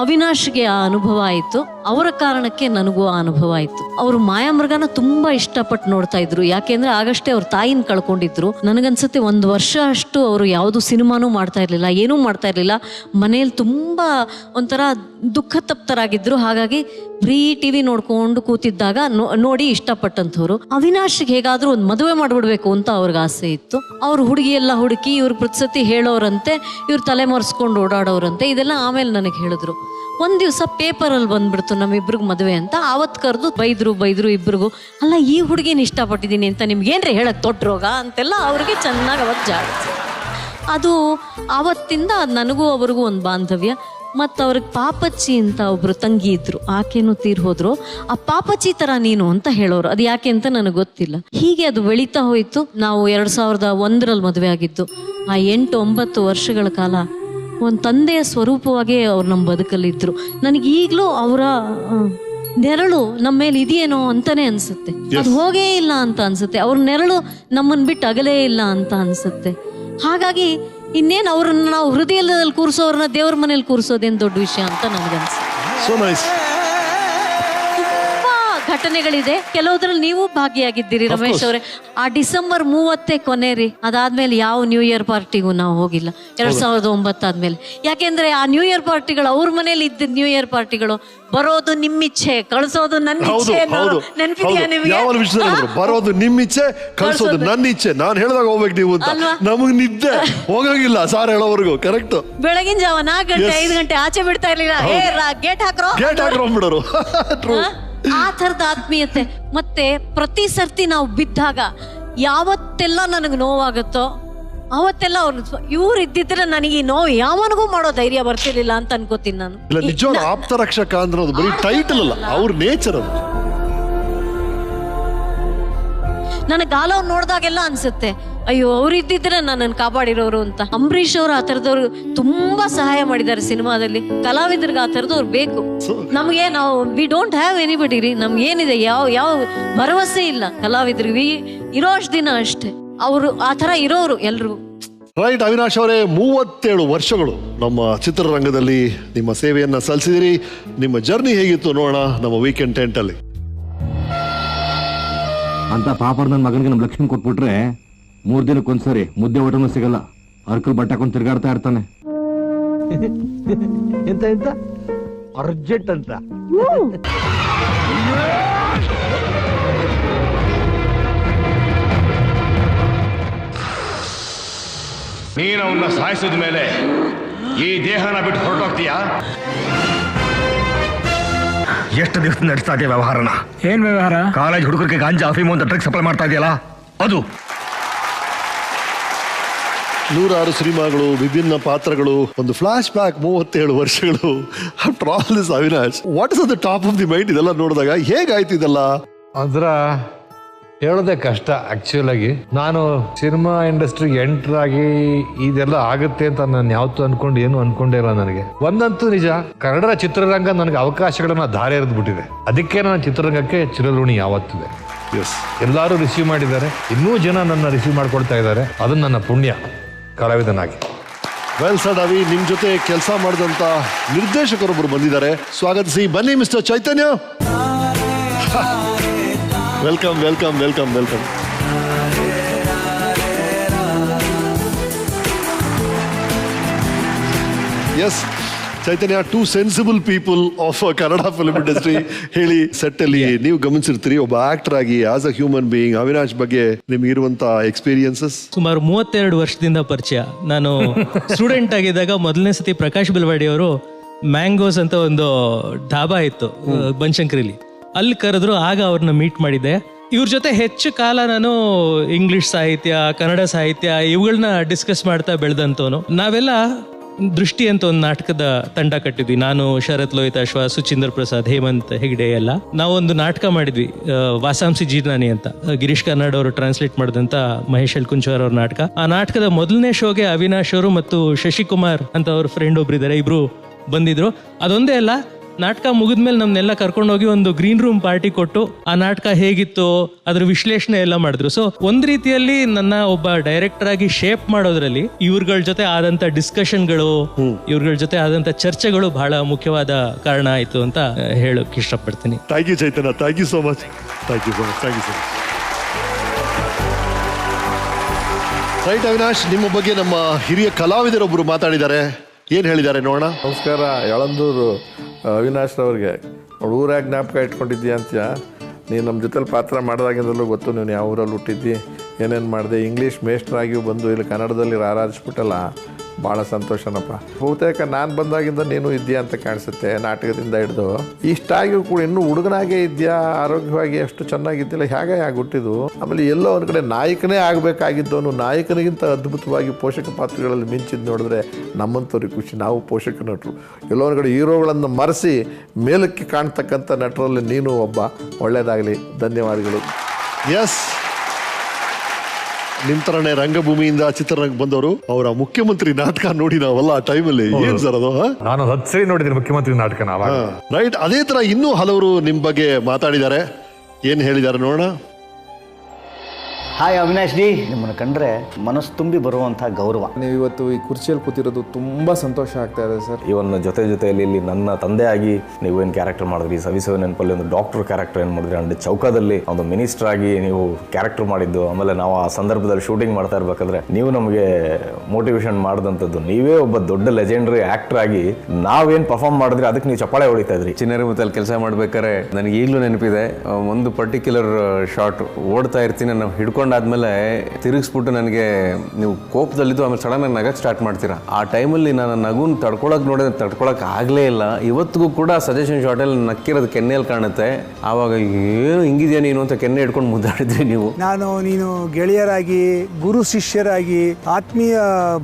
ಅವಿನಾಶ್ಗೆ ಆ ಅನುಭವ ಆಯಿತು, ಅವರ ಕಾರಣಕ್ಕೆ ನನಗೂ ಆ ಅನುಭವ ಆಯಿತು. ಅವರು ಮಾಯಾಮೃಗನ ತುಂಬಾ ಇಷ್ಟಪಟ್ಟು ನೋಡ್ತಾ ಇದ್ರು. ಯಾಕೆಂದ್ರೆ ಆಗಷ್ಟೇ ಅವ್ರ ತಾಯಿನ ಕಳ್ಕೊಂಡಿದ್ರು. ನನಗನ್ಸುತ್ತೆ 1 ವರ್ಷ ಅಷ್ಟು ಅವರು ಯಾವುದು ಸಿನಿಮಾನೂ ಮಾಡ್ತಾ ಇರ್ಲಿಲ್ಲ, ಏನೂ ಮಾಡ್ತಾ ಇರ್ಲಿಲ್ಲ. ಮನೆಯಲ್ಲಿ ತುಂಬಾ ಒಂಥರ ದುಃಖ ತಪ್ತರಾಗಿದ್ರು. ಹಾಗಾಗಿ ಬರೀ ಟಿವಿ ನೋಡ್ಕೊಂಡು ಕೂತಿದ್ದಾಗ ನೋಡಿ ಇಷ್ಟಪಟ್ಟಂಥವ್ರು. ಅವಿನಾಶ್ಗೆ ಹೇಗಾದ್ರೂ ಒಂದು ಮದುವೆ ಮಾಡ್ಬಿಡ್ಬೇಕು ಅಂತ ಅವ್ರಿಗೆ ಆಸೆ ಇತ್ತು. ಅವ್ರು ಹುಡುಗಿ ಎಲ್ಲ ಹುಡುಕಿ ಇವ್ರ ಪ್ರತಿಸತಿ ಹೇಳೋರಂತೆ, ಇವ್ರು ತಲೆ ಮರೆಸ್ಕೊಂಡು ಓಡಾಡೋರಂತೆ. ಇದೆಲ್ಲ ಆಮೇಲೆ ನನಗೆ ಹೇಳಿದ್ರು. ಒಂದ್ ದಿವಸ ಪೇಪರಲ್ಲಿ ಬಂದ್ಬಿಡ್ತು ನಮ್ಮಿಬ್ರಿಗೆ ಮದುವೆ ಅಂತ. ಆವತ್ ಕರೆದು ಬೈದ್ರು ಇಬ್ರಿಗೂ. ಅಲ್ಲ, ಈ ಹುಡುಗಿನ ಇಷ್ಟಪಟ್ಟಿದ್ದೀನಿ ಅಂತ ನಿಮ್ಗೇನ್ರಿ ಹೇಳಕ್ ತೊಟ್ರೋಗ ಅಂತೆಲ್ಲ ಅವ್ರಿಗೆ ಚೆನ್ನಾಗಿ ಅವತ್ತು ಜಾಡಿಸಿ. ಅದು ಆವತ್ತಿಂದ ನನಗೂ ಅವ್ರಿಗೂ ಒಂದು ಬಾಂಧವ್ಯ. ಮತ್ತು ಅವ್ರಿಗೆ ಪಾಪಚ್ಚಿ ಅಂತ ಒಬ್ರು ತಂಗಿ ಇದ್ರು, ಆಕೆನೂ ತೀರ್ ಹೋದ್ರು. ಆ ಪಾಪಚ್ಚಿ ತರ ನೀನು ಅಂತ ಹೇಳೋರು. ಅದು ಯಾಕೆ ಅಂತ ನನಗೆ ಗೊತ್ತಿಲ್ಲ. ಹೀಗೆ ಅದು ಬೆಳೀತಾ ಹೋಯ್ತು. ನಾವು 2001ರಲ್ಲಿ ಮದುವೆ ಆಗಿದ್ದು. ಆ 8-9 ವರ್ಷಗಳ ಕಾಲ ಒಂದು ತಂದೆಯ ಸ್ವರೂಪವಾಗಿ ಅವ್ರು ನಮ್ಮ ಬದುಕಲ್ಲಿದ್ರು. ನನಗೆ ಈಗಲೂ ಅವರ ನೆರಳು ನಮ್ಮ ಮೇಲೆ ಇದೆಯೇನೋ ಅಂತಾನೆ ಅನ್ಸುತ್ತೆ. ಅದು ಹೋಗೇ ಇಲ್ಲ ಅಂತ ಅನ್ಸುತ್ತೆ. ಅವ್ರ ನೆರಳು ನಮ್ಮನ್ನ ಬಿಟ್ಟು ಅಗಲೇ ಇಲ್ಲ ಅಂತ ಅನ್ಸುತ್ತೆ. ಹಾಗಾಗಿ ಇನ್ನೇನು ಅವ್ರನ್ನ ನಾವು ಹೃದಯದಲ್ಲಿ ಕೂರಿಸೋರನ್ನ ದೇವ್ರ ಮನೇಲಿ ಕೂರಿಸೋದೇನು ದೊಡ್ಡ ವಿಷಯ ಅಂತ ನನಗನ್ಸುತ್ತೆ. ಘಟನೆಗಳಿದೆ, ಕೆಲವುದ್ರಲ್ಲಿ ನೀವು ಭಾಗಿಯಾಗಿದ್ದೀರಿ ರಮೇಶ್ ಅವರೇ. ಆ ಡಿಸೆಂಬರ್ 30 ಕೊನೆ ರೀ. ಅದಾದ್ಮೇಲೆ ಯಾವ ನ್ಯೂ ಇಯರ್ ಪಾರ್ಟಿಗೂ ನಾವು ಹೋಗಿಲ್ಲ 2009 ಆದ್ಮೇಲೆ. ಯಾಕೆಂದ್ರೆ ಆ ನ್ಯೂ ಇಯರ್ ಪಾರ್ಟಿಗಳು ಅವ್ರ ಮನೇಲಿ ಇದ್ದ ನ್ಯೂ ಇಯರ್ ಪಾರ್ಟಿಗಳು, ಬರೋದು ನಿಮ್ಮಿಚ್ಛೆ, ಕಳಿಸೋದು ನನ್ನ ಇಚ್ಛೆ. ನೆನಪಿದ್ಯಾ ನಿಮ್ಗೆ? ಬರೋದು ನಿಮ್ಮಿಚ್ಛೆ, ಕಳಿಸೋದು ನನ್ನ ಇಚ್ಛೆ. ನಾನು ಹೇಳಿದಾಗ ಹೋಗ್ಬೇಕು ನೀವು ಅಂತ. ನಮಗ್ ನಿದ್ದೆ ಹೋಗಂಗಿಲ್ಲ ಸಾರ್ ಹೇಳೋವರೆಗೂ. ಕರೆಕ್ಟ್. ಬೆಳಗಿನ ಜಾವ 4 ಗಂಟೆ 5 ಗಂಟೆ ಆಚೆ ಬಿಡ್ತಾ ಇರ್ಲಿಲ್ಲ. ಗೇಟ್ ಹಾಕ್ರೋ ಆ ಥರದ ಆತ್ಮೀಯತೆ. ಮತ್ತೆ ಪ್ರತಿ ಸರ್ತಿ ನಾವು ಬಿದ್ದಾಗ ಯಾವತ್ತೆಲ್ಲ ನನಗೆ ನೋವಾಗುತ್ತೋ ಅವತ್ತೆಲ್ಲ ಅವ್ರು ಇವ್ರು ಇದ್ದಿದ್ರೆ ನನಗೆ ಈ ನೋವು ಯಾವನಿಗೂ ಮಾಡೋ ಧೈರ್ಯ ಬರ್ತಿರ್ಲಿಲ್ಲ ಅಂತ ಅನ್ಕೋತೀನಿ ನಾನು. ನಿಜವಾದ ಆಪ್ತ ರಕ್ಷಕ ಅಂದ್ರೆ ಅದು ಬರೀ ಟೈಟಲ್ ಅಲ್ಲ, ಅವ್ರ ನೇಚರ್ ಅದು. ನನಗೆ ಗಾಲವ್ ನೋಡ್ದಾಗೆಲ್ಲ ಅನ್ಸುತ್ತೆ, ಅಯ್ಯೋ ಅವ್ರು ಇದ್ದಿದ್ರೆ ನನ್ನನ್ನು ಕಾಪಾಡಿರೋರು ಅಂತ. ಅಂಬರೀಷ್ ಅವರು ಆ ಥರದವ್ರು ತುಂಬಾ ಸಹಾಯ ಮಾಡಿದ್ದಾರೆ ಸಿನಿಮಾದಲ್ಲಿ. ಕಲಾವಿದರಿಗೆ ಆ ಥರದವ್ರು ಬೇಕು ನಮಗೆ. ನಾವು ವಿ ಡೋಂಟ್ ಹ್ಯಾವ್ ಎನಿಬಡಿ ರೀ. ನಮ್ಗೆ ಏನಿದೆ, ಯಾವ ಭರವಸೆ ಇಲ್ಲ ಕಲಾವಿದರಿಗೆ. ಇರೋ ಅಷ್ಟು ದಿನ ಅಷ್ಟೇ ಅವರು ಆ ಥರ ಇರೋರು ಎಲ್ರಿಗೂ. ರೈಟ್. ಅವಿನಾಶ್ ಅವರೇ, 37 ವರ್ಷಗಳು ನಮ್ಮ ಚಿತ್ರರಂಗದಲ್ಲಿ ನಿಮ್ಮ ಸೇವೆಯನ್ನ ಸಲ್ಲಿಸಿದಿರಿ. ನಿಮ್ಮ ಜರ್ನಿ ಹೇಗಿತ್ತು ನೋಡೋಣ ನಮ್ಮ ವೀಕೆಂಡ್ ಟೆಂಟ್ ಅಲ್ಲಿ. ಅಂತ ಪಾಪಡ್ ನನ್ನ ಮಗನಿಗೆ ನಮ್ಮ ಲಕ್ಷ್ಮಿ ಕೊಟ್ಬಿಟ್ರೆ 3 ದಿನಕ್ಕೊಂದ್ಸರಿ ಮುದ್ದೆ ಊಟನೂ ಸಿಗಲ್ಲ. ಅರ್ಕಲ್ ಬಟ್ಟೆ ಹಾಕೊಂಡು ತಿರ್ಗಾಡ್ತಾ ಇರ್ತಾನೆ. ಎಂತ ಎಂತ ಅರ್ಜೆಂಟ್ ಅಂತ. ನೀನು ಅವನ್ನ ಸಾಯಿಸಿದ ಮೇಲೆ ಈ ದೇಹನ ಬಿಟ್ಟು ಹೊರಟೋಗ್ತೀಯಾ? ಎಷ್ಟು ದಿವಸ ನಡೆಸ್ತಾ ಇದೆಯಾ ವ್ಯವಹಾರನ? ಏನ್ ವ್ಯವಹಾರ? ಕಾಲೇಜ್ ಹುಡುಗರಿಗೆ ಗಾಂಜಾ ಅಫೀಮು ಅಂತ ಡ್ರಗ್ ಸಪ್ಲೈ ಮಾಡ್ತಾ ಇದೆಯಲ್ಲ ಅದು. 106 ಸಿನಿಮಾಗಳು, ವಿಭಿನ್ನ ಪಾತ್ರಗಳು, ಒಂದು ಫ್ಲಾಶ್ ಬ್ಯಾಕ್ 37 ವರ್ಷಗಳು. After all this Avinash, what is the top of the mind ಇದೆಲ್ಲ ನೋಡಿದಾಗ ಹೇಗಾಯ್ತು ಇದೆಲ್ಲ? ಅದ್ರ ಹೇಳೋದೇ ಕಷ್ಟ ಆಕ್ಚುಲ್ ಆಗಿ. ನಾನು ಸಿನಿಮಾ ಇಂಡಸ್ಟ್ರಿಗೆ ಎಂಟರ್ ಆಗಿ ಇದೆಲ್ಲ ಆಗುತ್ತೆ ಅಂತ ನಾನು ಯಾವತ್ತೂ ಏನು ಅನ್ಕೊಂಡೇ ಇಲ್ಲ. ನನಗೆ ಒಂದಂತೂ ನಿಜ, ಕನ್ನಡ ಚಿತ್ರರಂಗ ನನಗೆ ಅವಕಾಶಗಳನ್ನ ದಾರಿ ಎರೆದ್ಬಿಟ್ಟಿದೆ. ಅದಕ್ಕೆ ನಾನು ಚಿತ್ರರಂಗಕ್ಕೆ ಚಿರಋಣಿ ಯಾವತ್ತಿದೆ. ಎಲ್ಲರೂ ರಿಸೀವ್ ಮಾಡಿದ್ದಾರೆ, ಇನ್ನೂ ಜನ ನನ್ನ ರಿಸೀವ್ ಮಾಡ್ಕೊಳ್ತಾ ಇದ್ದಾರೆ. ಅದನ್ನ ನನ್ನ ಪುಣ್ಯ ಕಲಾವಿದನಾಗಿ. ವೆಲ್ ಸಡ್ ಅವಿ, ನಿಮ್ ಜೊತೆ ಕೆಲಸ ಮಾಡಿದಂತ ನಿರ್ದೇಶಕರೊಬ್ಬರು ಬಂದಿದ್ದಾರೆ, ಸ್ವಾಗತಿಸಿ. ಬನ್ನಿ mister Chaitanya. Welcome welcome welcome welcome. Yes Chaitanya, 2 sensible people of Kannada film industry. ಹೇಳಿ, ಸೆಟ್ ಅಲ್ಲಿ ನೀವು ಗಮನಿಸಿರ್ತೀರಿ, ಒಬ್ಬ ಆಕ್ಟರ್ ಆಗಿ as a human being Avinash ಬಗ್ಗೆ ನಿಮ್ಗೆ ಇರುವಂತ ಎಕ್ಸ್ಪೀರಿಯನ್ಸಸ್. ಸುಮಾರು 32 ವರ್ಷದಿಂದ ಪರಿಚಯ. ನಾನು ಸ್ಟೂಡೆಂಟ್ ಆಗಿದ್ದಾಗ ಮೊದಲನೇ ಸತಿ ಪ್ರಕಾಶ್ ಬಿಲ್ವಾಡಿ ಅವರು ಮ್ಯಾಂಗೋಸ್ ಅಂತ ಒಂದು ಢಾಬಾ ಇತ್ತು ಬನಶಂಕರಿಲಿ, ಅಲ್ಲಿ ಕರೆದ್ರು. ಆಗ ಅವ್ರನ್ನ ಮೀಟ್ ಮಾಡಿದ್ದೆ. ಇವ್ರ ಜೊತೆ ಹೆಚ್ಚು ಕಾಲ ನಾನು ಇಂಗ್ಲಿಷ್ ಸಾಹಿತ್ಯ, ಕನ್ನಡ ಸಾಹಿತ್ಯ ಇವುಗಳನ್ನ ಡಿಸ್ಕಸ್ ಮಾಡ್ತಾ ಬೆಳೆದಂತವನು. ನಾವೆಲ್ಲ ದೃಷ್ಟಿ ಅಂತ ಒಂದು ನಾಟಕದ ತಂಡ ಕಟ್ಟಿದ್ವಿ. ನಾನು, ಶರತ್ ಲೋಹಿತಾಶ್ವ, ಸುಚೀಂದ್ರ ಪ್ರಸಾದ್, ಹೇಮಂತ್ ಹೆಗ್ಡೆ ಎಲ್ಲ ನಾವೊಂದು ನಾಟಕ ಮಾಡಿದ್ವಿ, ವಾಸಾಂಸಿ ಜೀರ್ನಾನಿ ಅಂತ. ಗಿರೀಶ್ ಕಾರ್ನಾಡ್ ಅವರು ಟ್ರಾನ್ಸ್ಲೇಟ್ ಮಾಡಿದಂತ ಮಹೇಶ್ ಎಲ್ಕುಂಚವಾರ್ ಅವ್ರ ನಾಟಕ. ಆ ನಾಟಕದ ಮೊದಲನೇ ಶೋಗೆ ಅವಿನಾಶ್ ಅವರು ಮತ್ತು ಶಶಿಕುಮಾರ್ ಅಂತ ಅವ್ರ ಫ್ರೆಂಡ್ ಒಬ್ರು ಇದ್ದಾರೆ, ಇಬ್ರು ಬಂದಿದ್ರು. ಅದೊಂದೇ ಅಲ್ಲ, ನಾಟಕ ಮುಗಿದ್ಮೇಲೆ ನಮ್ನೆಲ್ಲ ಕರ್ಕೊಂಡೋಗಿ ಒಂದು ಗ್ರೀನ್ ರೂಮ್ ಪಾರ್ಟಿ ಕೊಟ್ಟು ಆ ನಾಟಕ ಹೇಗಿತ್ತು ಅದ್ರ ವಿಶ್ಲೇಷಣೆ ಎಲ್ಲ ಮಾಡಿದ್ರು. ಸೊ ಒಂದ್ ರೀತಿಯಲ್ಲಿ ನನ್ನ ಒಬ್ಬ ಡೈರೆಕ್ಟರ್ ಆಗಿ ಶೇಪ್ ಮಾಡೋದ್ರಲ್ಲಿ ಇವ್ರಗಳ ಜೊತೆ ಆದಂತ ಡಿಸ್ಕಷನ್ಗಳು, ಇವ್ರಗಳ ಜೊತೆ ಆದಂತ ಚರ್ಚೆಗಳು ಬಹಳ ಮುಖ್ಯವಾದ ಕಾರಣ ಆಯ್ತು ಅಂತ ಹೇಳಕ್ ಇಷ್ಟಪಡ್ತೀನಿ. Thank you Chaitanya, thank you so much. Thank you so much, thank you so much. Right Avinash, ನಿಮ್ಮ ಬಗ್ಗೆ ನಮ್ಮ ಹಿರಿಯ ಕಲಾವಿದರೊಬ್ಬರು ಮಾತಾಡಿದ್ದಾರೆ, ಏನ್ ಹೇಳಿದ್ದಾರೆ ನೋಡೋಣ. ನಮಸ್ಕಾರ. ಯಳಂದೂರು ಅವಿನಾಶ್ ಅವ್ರಿಗೆ ಊರಾಗ ಜ್ಞಾಪಕ ಇಟ್ಕೊಂಡಿದ್ದೀಯ ಅಂತ್ಯ. ನೀನು ನಮ್ಮ ಜೊತೆಲಿ ಪಾತ್ರ ಮಾಡಿದಾಗಿಂದಲೂ ಗೊತ್ತು ನೀನು ಯಾವ ಊರಲ್ಲಿ ಹುಟ್ಟಿದ್ದಿ, ಏನೇನು ಮಾಡಿದೆ. ಇಂಗ್ಲೀಷ್ ಮೇಸ್ಟ್ರಾಗಿಯೂ ಬಂದು ಇಲ್ಲಿ ಕನ್ನಡದಲ್ಲಿ ರಾರಾಜಿಸ್ಬಿಟ್ಟಲ್ಲ, ಭಾಳ ಸಂತೋಷನಪ್ಪ. ಬಹುತೇಕ ನಾನು ಬಂದಾಗಿಂದ ನೀನು ಇದೆಯಾ ಅಂತ ಕಾಣಿಸುತ್ತೆ, ನಾಟಕದಿಂದ ಹಿಡಿದು ಇಷ್ಟಾಗಿಯೂ ಕೂಡ ಇನ್ನೂ ಹುಡುಗನಾಗೇ ಇದೆಯಾ, ಆರೋಗ್ಯವಾಗಿ ಎಷ್ಟು ಚೆನ್ನಾಗಿದ್ದಿಲ್ಲ, ಹೇಗೆ ಹುಟ್ಟಿದ್ದು. ಆಮೇಲೆ ಎಲ್ಲೋ ಒಂದು ಕಡೆ ನಾಯಕನೇ ಆಗಬೇಕಾಗಿದ್ದವನು ನಾಯಕನಿಗಿಂತ ಅದ್ಭುತವಾಗಿ ಪೋಷಕ ಪಾತ್ರಗಳಲ್ಲಿ ಮಿಂಚಿದ್ದು ನೋಡಿದ್ರೆ ನಮ್ಮಂಥವ್ರಿಗೆ ಖುಷಿ. ನಾವು ಪೋಷಕ ನಟರು, ಎಲ್ಲೋ ಒಂದು ಕಡೆ ಹೀರೋಗಳನ್ನು ಮರೆಸಿ ಮೇಲಕ್ಕೆ ಕಾಣ್ತಕ್ಕಂಥ ನಟರಲ್ಲಿ ನೀನು ಒಬ್ಬ. ಒಳ್ಳೆಯದಾಗಲಿ, ಧನ್ಯವಾದಗಳು. ಎಸ್, ನಿಮ್ ತರನೇ ರಂಗಭೂಮಿಯಿಂದ ಚಿತ್ರರಂಗ ಬಂದವರು, ಅವರ ಮುಖ್ಯಮಂತ್ರಿ ನಾಟಕ ನೋಡಿ ನಾವಲ್ಲ ಆ ಟೈಮಲ್ಲಿ. ಏನ್ ಸರ್ ಅದು? ನಾನು 10 ಸರಿ ನೋಡಿದ್ದೀನಿ ಮುಖ್ಯಮಂತ್ರಿ ನಾಟಕ. ರೈಟ್, ಅದೇ ತರ ಇನ್ನೂ ಹಲವರು ನಿಮ್ ಬಗ್ಗೆ ಮಾತಾಡಿದ್ದಾರೆ, ಏನ್ ಹೇಳಿದ್ದಾರೆ ನೋಡೋಣ. ಹಾಯ್ ಅವಿನಾಶ್ ಜಿ, ನಿಮ್ಮನ್ನು ಕಂಡ್ರೆ ಮನಸ್ಸು ತುಂಬಿ ಬರುವಂಥ ಗೌರವ. ನೀವು ಇವತ್ತು ಈ ಕುರ್ಚಿಯಲ್ಲಿ ಕೂತಿರೋದು ತುಂಬ ಸಂತೋಷ ಆಗ್ತಾ ಇದೆ ಸರ್. ಇವನ್ನ ಜೊತೆಯಲ್ಲಿ ಇಲ್ಲಿ ನನ್ನ ತಂದೆಯಾಗಿ ನೀವೇನು ಕ್ಯಾರೆಕ್ಟರ್ ಮಾಡಿದ್ರಿ, ಸವಿಸವ ನೆನಪಲ್ಲಿ ಒಂದು ಡಾಕ್ಟರ್ ಕ್ಯಾರೆಕ್ಟರ್ ಏನು ಮಾಡಿದ್ರಿ, ಅಂಡ್ ಚೌಕದಲ್ಲಿ ಒಂದು ಮಿನಿಸ್ಟರ್ ಆಗಿ ನೀವು ಕ್ಯಾರೆಕ್ಟರ್ ಮಾಡಿದ್ದು. ಆಮೇಲೆ ನಾವು ಆ ಸಂದರ್ಭದಲ್ಲಿ ಶೂಟಿಂಗ್ ಮಾಡ್ತಾ ಇರ್ಬೇಕಾದ್ರೆ ನೀವು ನಮಗೆ ಮೋಟಿವೇಶನ್ ಮಾಡಿದಂಥದ್ದು. ನೀವೇ ಒಬ್ಬ ದೊಡ್ಡ ಲೆಜೆಂಡರಿ ಆಕ್ಟರ್ ಆಗಿ ನಾವೇನು ಪರ್ಫಾರ್ಮ್ ಮಾಡಿದ್ರಿ ಅದಕ್ಕೆ ನೀವು ಚಪ್ಪಾಳೆ ಹೊಡಿತಾ ಇದ್ರಿ. ಚಿನ್ನರಿಮುತ್ತಲ್ಲಿ ಕೆಲಸ ಮಾಡ್ಬೇಕಾದ್ರೆ ನನಗೆ ಈಗಲೂ ನೆನಪಿದೆ, ಒಂದು ಪರ್ಟಿಕ್ಯುಲರ್ ಶಾಟ್ ಓಡ್ತಾ ಇರ್ತೀನಿ, ನಾವು ಹಿಡ್ಕೊಂಡಾದ್ಮೇಲೆ ತಿರುಗಿಸ್ಬಿಟ್ಟು ನನಗೆ ನೀವು ಕೋಪದಲ್ಲಿದ್ದು ಆಮೇಲೆ ಸಡನ್ ಆಗಿ ನಗಕ್ಕೆ ಸ್ಟಾರ್ಟ್ ಮಾಡ್ತೀರಾ. ಆ ಟೈಮಲ್ಲಿ ನಾನು ನಗುನ್ ತಡ್ಕೊಳಕ್ಕೆ ಆಗಲೇ ಇಲ್ಲ. ಇವತ್ತಿಗೂ ಕೂಡ ಸಜೆಷನ್ ಶಾಟಲ್ಲಿ ನಕ್ಕಿರೋದು ಕೆನ್ನೆಯಲ್ಲಿ ಕಾಣುತ್ತೆ. ಆವಾಗ ಏನು ಹಿಂಗಿದೆಯಾ ನೀನು ಅಂತ ಕೆನ್ನೆ ಹಿಡ್ಕೊಂಡು ಮುದ್ದಾಡಿದ್ರಿ ನೀವು. ನೀನು ಗೆಳೆಯರಾಗಿ, ಗುರು ಶಿಷ್ಯರಾಗಿ, ಆತ್ಮೀಯ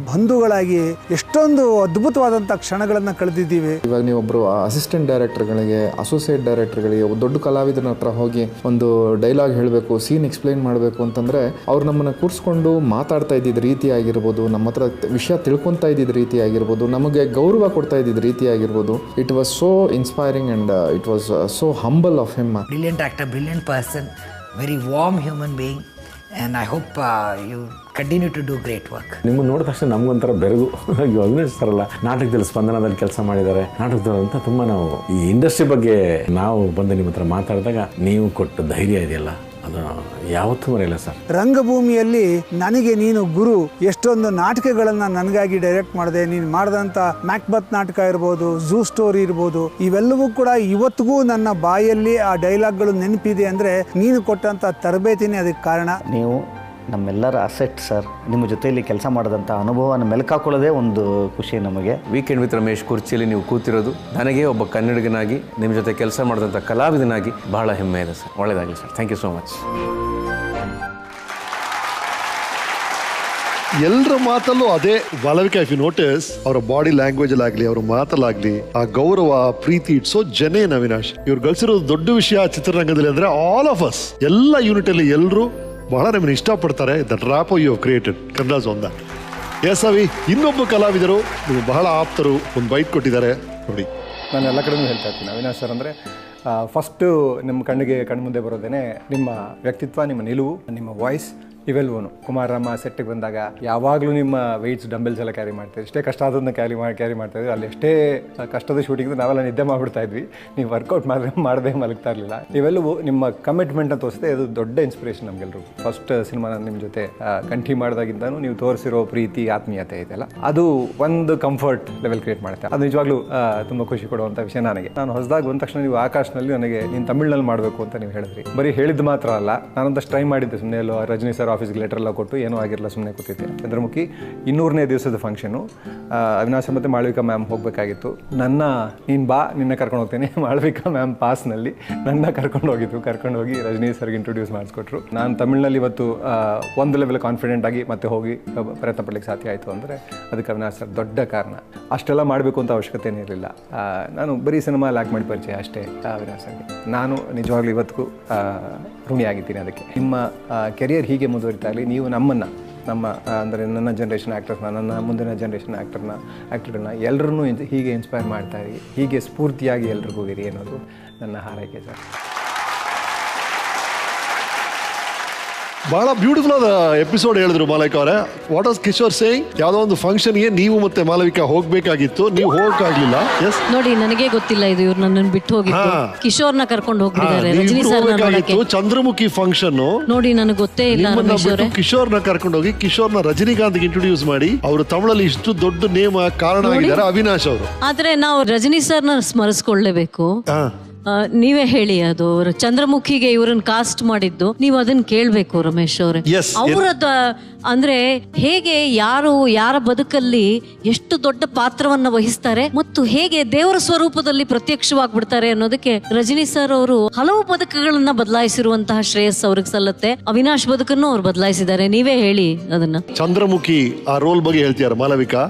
ಬಂಧುಗಳಾಗಿ ಎಷ್ಟೊಂದು ಅದ್ಭುತವಾದಂಥ ಕ್ಷಣಗಳನ್ನು ಕಳೆದಿದ್ದೀವಿ. ಇವಾಗ ನೀವೊಬ್ಬರು ಅಸಿಸ್ಟೆಂಟ್ ಡೈರೆಕ್ಟರ್ಗಳಿಗೆ, ಅಸೋಸಿಯೇಟ್ ಡೈರೆಕ್ಟರ್ಗಳಿಗೆ, ಒಬ್ಬ ದೊಡ್ಡ ಕಲಾವಿದನ ಹತ್ರ ಹೋಗಿ ಒಂದು ಡೈಲಾಗ್ ಹೇಳಬೇಕು, ಸೀನ್ ಎಕ್ಸ್ಪ್ಲೈನ್ ಮಾಡಬೇಕು ಅಂತಂದರೆ ಅವ್ರು ನಮ್ಮನ್ನು ಕೂರಿಸ್ಕೊಂಡು ಮಾತಾಡ್ತಾ ಇದ್ದಿದ್ದ ರೀತಿ ಆಗಿರ್ಬೋದು, ನಮ್ಮ ಹತ್ರ ವಿಷಯ ತಿಳ್ಕೊತಾ ಇದ್ದಿದ್ದ ರೀತಿ ಆಗಿರ್ಬೋದು, ನಮಗೆ ಗೌರವ ಕೊಡ್ತಾ ಇದ್ದಿದ್ದ ರೀತಿ ಆಗಿರ್ಬೋದು. It was so inspiring and it was so humble of him. Brilliant actor, brilliant person, very warm human being, and I hope you continue to do great work. ನಿಮ್ಮನ್ನು ನೋಡಿದ ತಕ್ಷಣ ನಮಗೊಂಥರ ಬೆರಗು. ಅಭಿನಯಿಸ್ತಾರಲ್ಲ, ನಾಟಕದಲ್ಲಿ ಸ್ಪಂದನದಲ್ಲಿ ಕೆಲಸ ಮಾಡಿದ್ದಾರೆ, ನಾಟಕದಲ್ಲಂತ ತುಂಬ ನಾವು ಈ ಇಂಡಸ್ಟ್ರಿ ಬಗ್ಗೆ ನಾವು ಬಂದು ನಿಮ್ಮ ಹತ್ರ ಮಾತಾಡಿದಾಗ ನೀವು ಕೊಟ್ಟು ಧೈರ್ಯ ಇದೆಯಲ್ಲ, ಅದು ಯಾವತ್ತೂ ಮರೆಯಲ್ಲ ಸರ್. ರಂಗಭೂಮಿಯಲ್ಲಿ ನನಗೆ ನೀನು ಗುರು. ಎಷ್ಟೊಂದು ನಾಟಕಗಳನ್ನು ನನಗಾಗಿ ಡೈರೆಕ್ಟ್ ಮಾಡಿದೆ. ನೀನು ಮಾಡಿದಂಥ ಮ್ಯಾಕ್ಬತ್ ನಾಟಕ ಇರ್ಬೋದು, ಝೂ ಸ್ಟೋರಿ ಇರ್ಬೋದು, ಇವೆಲ್ಲವೂ ಕೂಡ ಇವತ್ತಿಗೂ ನನ್ನ ಬಾಯಲ್ಲಿ ಆ ಡೈಲಾಗ್ಗಳು ನೆನಪಿದೆ. ಅಂದರೆ ನೀನು ಕೊಟ್ಟಂಥ ತರಬೇತಿನೇ ಅದಕ್ಕೆ ಕಾರಣ. ನೀವು ನಮ್ಮೆಲ್ಲರ ಅಸೆಟ್ ಸರ್. ನಿಮ್ಮ ಜೊತೆಯಲ್ಲಿ ಕೆಲಸ ಮಾಡಿದಂಥ ಅನುಭವನ ಮೆಲುಕಾಕೊಳ್ಳೋದೇ ಒಂದು ಖುಷಿ ನಮಗೆ. ವೀಕೆಂಡ್ ವಿತ್ ರಮೇಶ್ ಕುರ್ಚಿಯಲ್ಲಿ ನೀವು ಕೂತಿರೋದು ನನಗೆ ಒಬ್ಬ ಕನ್ನಡಿಗನಾಗಿ ನಿಮ್ಮ ಜೊತೆ ಕೆಲಸ ಮಾಡಿದಂಥ ಕಲಾವಿದನಾಗಿ ಬಹಳ ಹೆಮ್ಮೆ ಇದೆ ಸರ್. ಒಳ್ಳೆಯದಾಗಲಿ sir. Thank you so much. ಎಲ್ಲರ ಮಾತಲ್ಲೂ ಅದೇ ಮಾಲವಿಕಾ. ಇಫ್ ಯು ನೋಟಿಸ್, ಅವರ ಬಾಡಿ ಲ್ಯಾಂಗ್ವೇಜ್ ಅಲ್ಲಾಗ್ಲಿ, ಅವ್ರ ಮಾತಲ್ಲಾಗ್ಲಿ, ಆ ಗೌರವ, ಪ್ರೀತಿ, ಇಟ್ಸ್ ಸೋ ಜೆನ್ಯೂನ್. ಅವಿನಾಶ್, ಇವ್ರು ಗಳಿಸಿರೋದು ದೊಡ್ಡ ವಿಷಯ ಚಿತ್ರರಂಗದಲ್ಲಿ ಅಂದ್ರೆ ಆಲ್ ಆಫ್ ಅಸ್, ಎಲ್ಲ ಯೂನಿಟ್ ಅಲ್ಲಿ ಎಲ್ಲರೂ ಬಹಳ ನಮ್ಮನ್ನು ಇಷ್ಟಪಡ್ತಾರೆ. That rap you have created Kannada's ಒಂದ. ಎಸ್ ಅವಿ, ಇನ್ನೊಬ್ಬ ಕಲಾವಿದರು ನೀವು ಬಹಳ ಆಪ್ತರು, ಒಂದು ಬೈಟ್ ಕೊಟ್ಟಿದ್ದಾರೆ ನೋಡಿ. ನಾನು ಎಲ್ಲ ಕಡೆನೂ ಹೇಳ್ತಾ ಇರ್ತೀನಿ ಅವಿನಾಶ್ ಸರ್ ಅಂದರೆ ಫಸ್ಟು ನಿಮ್ಮ ಕಣ್ಣಿಗೆ ಕಣ್ಮುಂದೆ ಬರೋದೇನೆ ನಿಮ್ಮ ವ್ಯಕ್ತಿತ್ವ, ನಿಮ್ಮ ನಿಲುವು, ನಿಮ್ಮ ವಾಯ್ಸ್ ಇವೆಲ್ಲವೂ. ಕುಮಾರಮ್ಮ ಸೆಟ್ಟಿಗೆ ಬಂದಾಗ ಯಾವಾಗಲೂ ನಿಮ್ಮ ವೆಯ್ಟ್ಸ್ ಡಂಬೆಲ್ಸ್ ಎಲ್ಲ ಕ್ಯಾರಿ ಮಾಡ್ತೀರಿ. ಎಷ್ಟೇ ಕಷ್ಟ ಆದದನ್ನ ಕ್ಯಾರಿ ಮಾಡ್ತಾಯಿದ್ರಿ. ಅಲ್ಲಿ ಎಷ್ಟೇ ಕಷ್ಟದ ಶೂಟಿಂಗ್ ನಾವೆಲ್ಲ ನಿದ್ದೆ ಮಾಡಿಬಿಡ್ತಾ ಇದ್ವಿ. ನೀವು ವರ್ಕೌಟ್ ಮಾಡದೆ ಮಲಗ್ತಾ ಇರಲಿಲ್ಲ. ಇವೆಲ್ಲವೂ ನಿಮ್ಮ ಕಮಿಟ್ಮೆಂಟ್ನ ತೋರಿಸಿದೆ. ಅದು ದೊಡ್ಡ ಇನ್ಸ್ಪಿರೇಷನ್ ನಮಗೆಲ್ಲರೂ. ಫಸ್ಟ್ ಸಿನಿಮಾ ನಾನು ನಿಮ್ಮ ಜೊತೆ ಕಂಠಿ ಮಾಡಿದಾಗಿಂತಲೂ ನೀವು ತೋರಿಸಿರೋ ಪ್ರೀತಿ, ಆತ್ಮೀಯತೆ ಇದೆಲ್ಲ ಅದು ಒಂದು ಕಂಫರ್ಟ್ ಲೆವೆಲ್ ಕ್ರಿಯೇಟ್ ಮಾಡುತ್ತೆ. ಅದು ನಿಜವಾಗ್ಲೂ ತುಂಬ ಖುಷಿ ಕೊಡುವಂಥ ವಿಷಯ ನನಗೆ. ನಾನು ಹೊಸದಾಗಿ ಬಂದ ತಕ್ಷಣ ನೀವು ಆಕಾಶನಲ್ಲಿ ನನಗೆ ನೀನು ತಮಿಳ್ನಲ್ಲಿ ಮಾಡಬೇಕು ಅಂತ ನೀವು ಹೇಳಿದ್ರಿ. ಬರೀ ಹೇಳಿದ್ದು ಮಾತ್ರ ಅಲ್ಲ, ನಾನೊಂದಷ್ಟು ಟ್ರೈ ಮಾಡಿದ್ದೆ. ಸುಮ್ಮನೆ ಎಲ್ಲೋ ರಜನಿ ಸರ್ ಆಫೀಸ್ಗೆ ಲೆಟರ್ ಎಲ್ಲ ಕೊಟ್ಟು ಏನೂ ಆಗಿರಲ್ಲ, ಸುಮ್ಮನೆ ಕೂತಿದ್ದೆ. ಚಂದ್ರಮುಖಿ 200ನೇ ದಿವಸದ ಫಂಕ್ಷನು. ಅವಿನಾಶ ಮತ್ತು ಮಾಳವಿಕಾ ಮ್ಯಾಮ್ ಹೋಗಬೇಕಾಗಿತ್ತು. ನೀನು ಬಾ, ನಿನ್ನ ಕರ್ಕೊಂಡು ಹೋಗ್ತೇನೆ. ಮಾಳವಿಕಾ ಮ್ಯಾಮ್ ಪಾಸ್ನಲ್ಲಿ ನನ್ನ ಕರ್ಕೊಂಡು ಹೋಗಿ ರಜನಿ ಸರ್ಗೆ ಇಂಟ್ರೊಡ್ಯೂಸ್ ಮಾಡಿಸ್ಕೊಟ್ರು. ನಾನು ತಮಿಳ್ನಲ್ಲಿ ಇವತ್ತು ಒಂದು ಲೆವೆಲ್ ಕಾನ್ಫಿಡೆಂಟ್ ಆಗಿ ಮತ್ತೆ ಹೋಗಿ ಪ್ರಯತ್ನ ಪಡ್ಲಿಕ್ಕೆ ಸಾಧ್ಯ ಆಯಿತು ಅಂದರೆ ಅದಕ್ಕೆ ಅವಿನಾಶ್ ಸರ್ ದೊಡ್ಡ ಕಾರಣ. ಅಷ್ಟೆಲ್ಲ ಮಾಡಬೇಕು ಅಂತ ಅವಶ್ಯಕತೆನೇ ಇರಲಿಲ್ಲ. ನಾನು ಬರೀ ಸಿನಿಮಾ ಲ್ಯಾಕ್ ಮಾಡಿ ಪರಿಚಯ ಅಷ್ಟೇ ಅವಿನಾಶ್ ಸರ್ಗೆ. ನಾನು ನಿಜವಾಗ್ಲೂ ಇವತ್ತಿಗೂ ಋಣಿಯಾಗಿದ್ದೀನಿ ಅದಕ್ಕೆ. ನಿಮ್ಮ ಕೆರಿಯರ್ ಹೀಗೆ ಮುಂದುವರಿತಾ ಇರಲಿ. ನೀವು ನಮ್ಮ ಅಂದರೆ ನನ್ನ ಜನ್ರೇಷನ್ ಆ್ಯಕ್ಟರ್ಸ್ನ, ನನ್ನ ಮುಂದಿನ ಜನ್ರೇಷನ್ ಆ್ಯಕ್ಟರ್ನ ಎಲ್ಲರನ್ನೂ ಹೀಗೆ ಇನ್ಸ್ಪೈರ್ ಮಾಡ್ತಾ ಇರಿ, ಹೀಗೆ ಸ್ಫೂರ್ತಿಯಾಗಿ ಎಲ್ರಿಗೂ ಇರಿ ಅನ್ನೋದು ನನ್ನ ಹಾರೈಕೆ ಸರ್. ಬಹಳ ಬ್ಯೂಟಿಫುಲ್ ಆದ ಎಪಿಸೋಡ್ ಹೇಳಿದ್ರು ಮಾಲವಿಕಾ ಅವರೇ. What was Kishore saying? ಯಾವುದೋ ಒಂದು ಫಂಕ್ಷನ್ಗೆ ನೀವು ಮತ್ತೆ ಮಾಲವಿಕಾ ಹೋಗ್ಬೇಕಾಗಿತ್ತು, ನೀವು ಹೋಗಕ್ಕಾಗ್ಲಿಲ್ಲ. ಎಸ್, ನೋಡಿ, ನನಗೆ ಗೊತ್ತಿಲ್ಲ ಇದು, ಇವ್ರು ನನ್ನನ್ನು ಬಿಟ್ಟು ಹೋಗಿದ್ದು. ಕಿಶೋರ್ನ ಕರ್ಕೊಂಡು ಹೋಗ್ಬಿಟ್ಟಿದ್ದಾರೆ ರಜನಿ ಸರ್. ಚಂದ್ರಮುಖಿ ಫಂಕ್ಷನ್ ನೋಡಿ, ನನಗೆ ಗೊತ್ತೇ ಇಲ್ಲ. ಕಿಶೋರ್ನ ಕರ್ಕೊಂಡು ಹೋಗಿ ಕಿಶೋರ್ನ ರಜನಿಕಾಂತ್ಗೆ ಇಂಟ್ರೊಡ್ಯೂಸ್ ಮಾಡಿ ಅವರು ತಮಿಳಲ್ಲಿ ಇಷ್ಟು ದೊಡ್ಡ ನೇಮ ಕಾರಣ ಆಗಿದ್ದಾರೆ ಅವಿನಾಶ್ ಅವರು. ಆದ್ರೆ ನಾವು ರಜನಿ ಸರ್ನ ಸ್ಮರಿಸ್ಕೊಳ್ಳೇಬೇಕು. ನೀವೇ ಹೇಳಿ, ಅದು ಚಂದ್ರಮುಖಿಗೆ ಇವ್ರನ್ನ ಕಾಸ್ಟ್ ಮಾಡಿದ್ದು ನೀವು ಅದನ್ನ ಕೇಳ್ಬೇಕು ರಮೇಶ್ ಅವ್ರೆ. ಅವರದ್ದು ಅಂದ್ರೆ ಹೇಗೆ ಯಾರ ಬದುಕಲ್ಲಿ ಎಷ್ಟು ದೊಡ್ಡ ಪಾತ್ರವನ್ನ ವಹಿಸ್ತಾರೆ ಮತ್ತು ಹೇಗೆ ದೇವರ ಸ್ವರೂಪದಲ್ಲಿ ಪ್ರತ್ಯಕ್ಷವಾಗ್ಬಿಡ್ತಾರೆ ಅನ್ನೋದಕ್ಕೆ ರಜನಿ ಸರ್ ಅವರು ಹಲವು ಬದುಕುಗಳನ್ನ ಬದಲಾಯಿಸಿರುವಂತಹ ಶ್ರೇಯಸ್ ಅವ್ರಿಗೆ ಸಲ್ಲತ್ತೆ. ಅವಿನಾಶ್ ಬದುಕನ್ನು ಅವ್ರು ಬದಲಾಯಿಸಿದ್ದಾರೆ. ನೀವೇ ಹೇಳಿ ಅದನ್ನ. ಚಂದ್ರಮುಖಿ ಆ ರೋಲ್ ಬಗ್ಗೆ ಹೇಳ್ತೀಯಾರ ಮಾಲವಿಕಾ?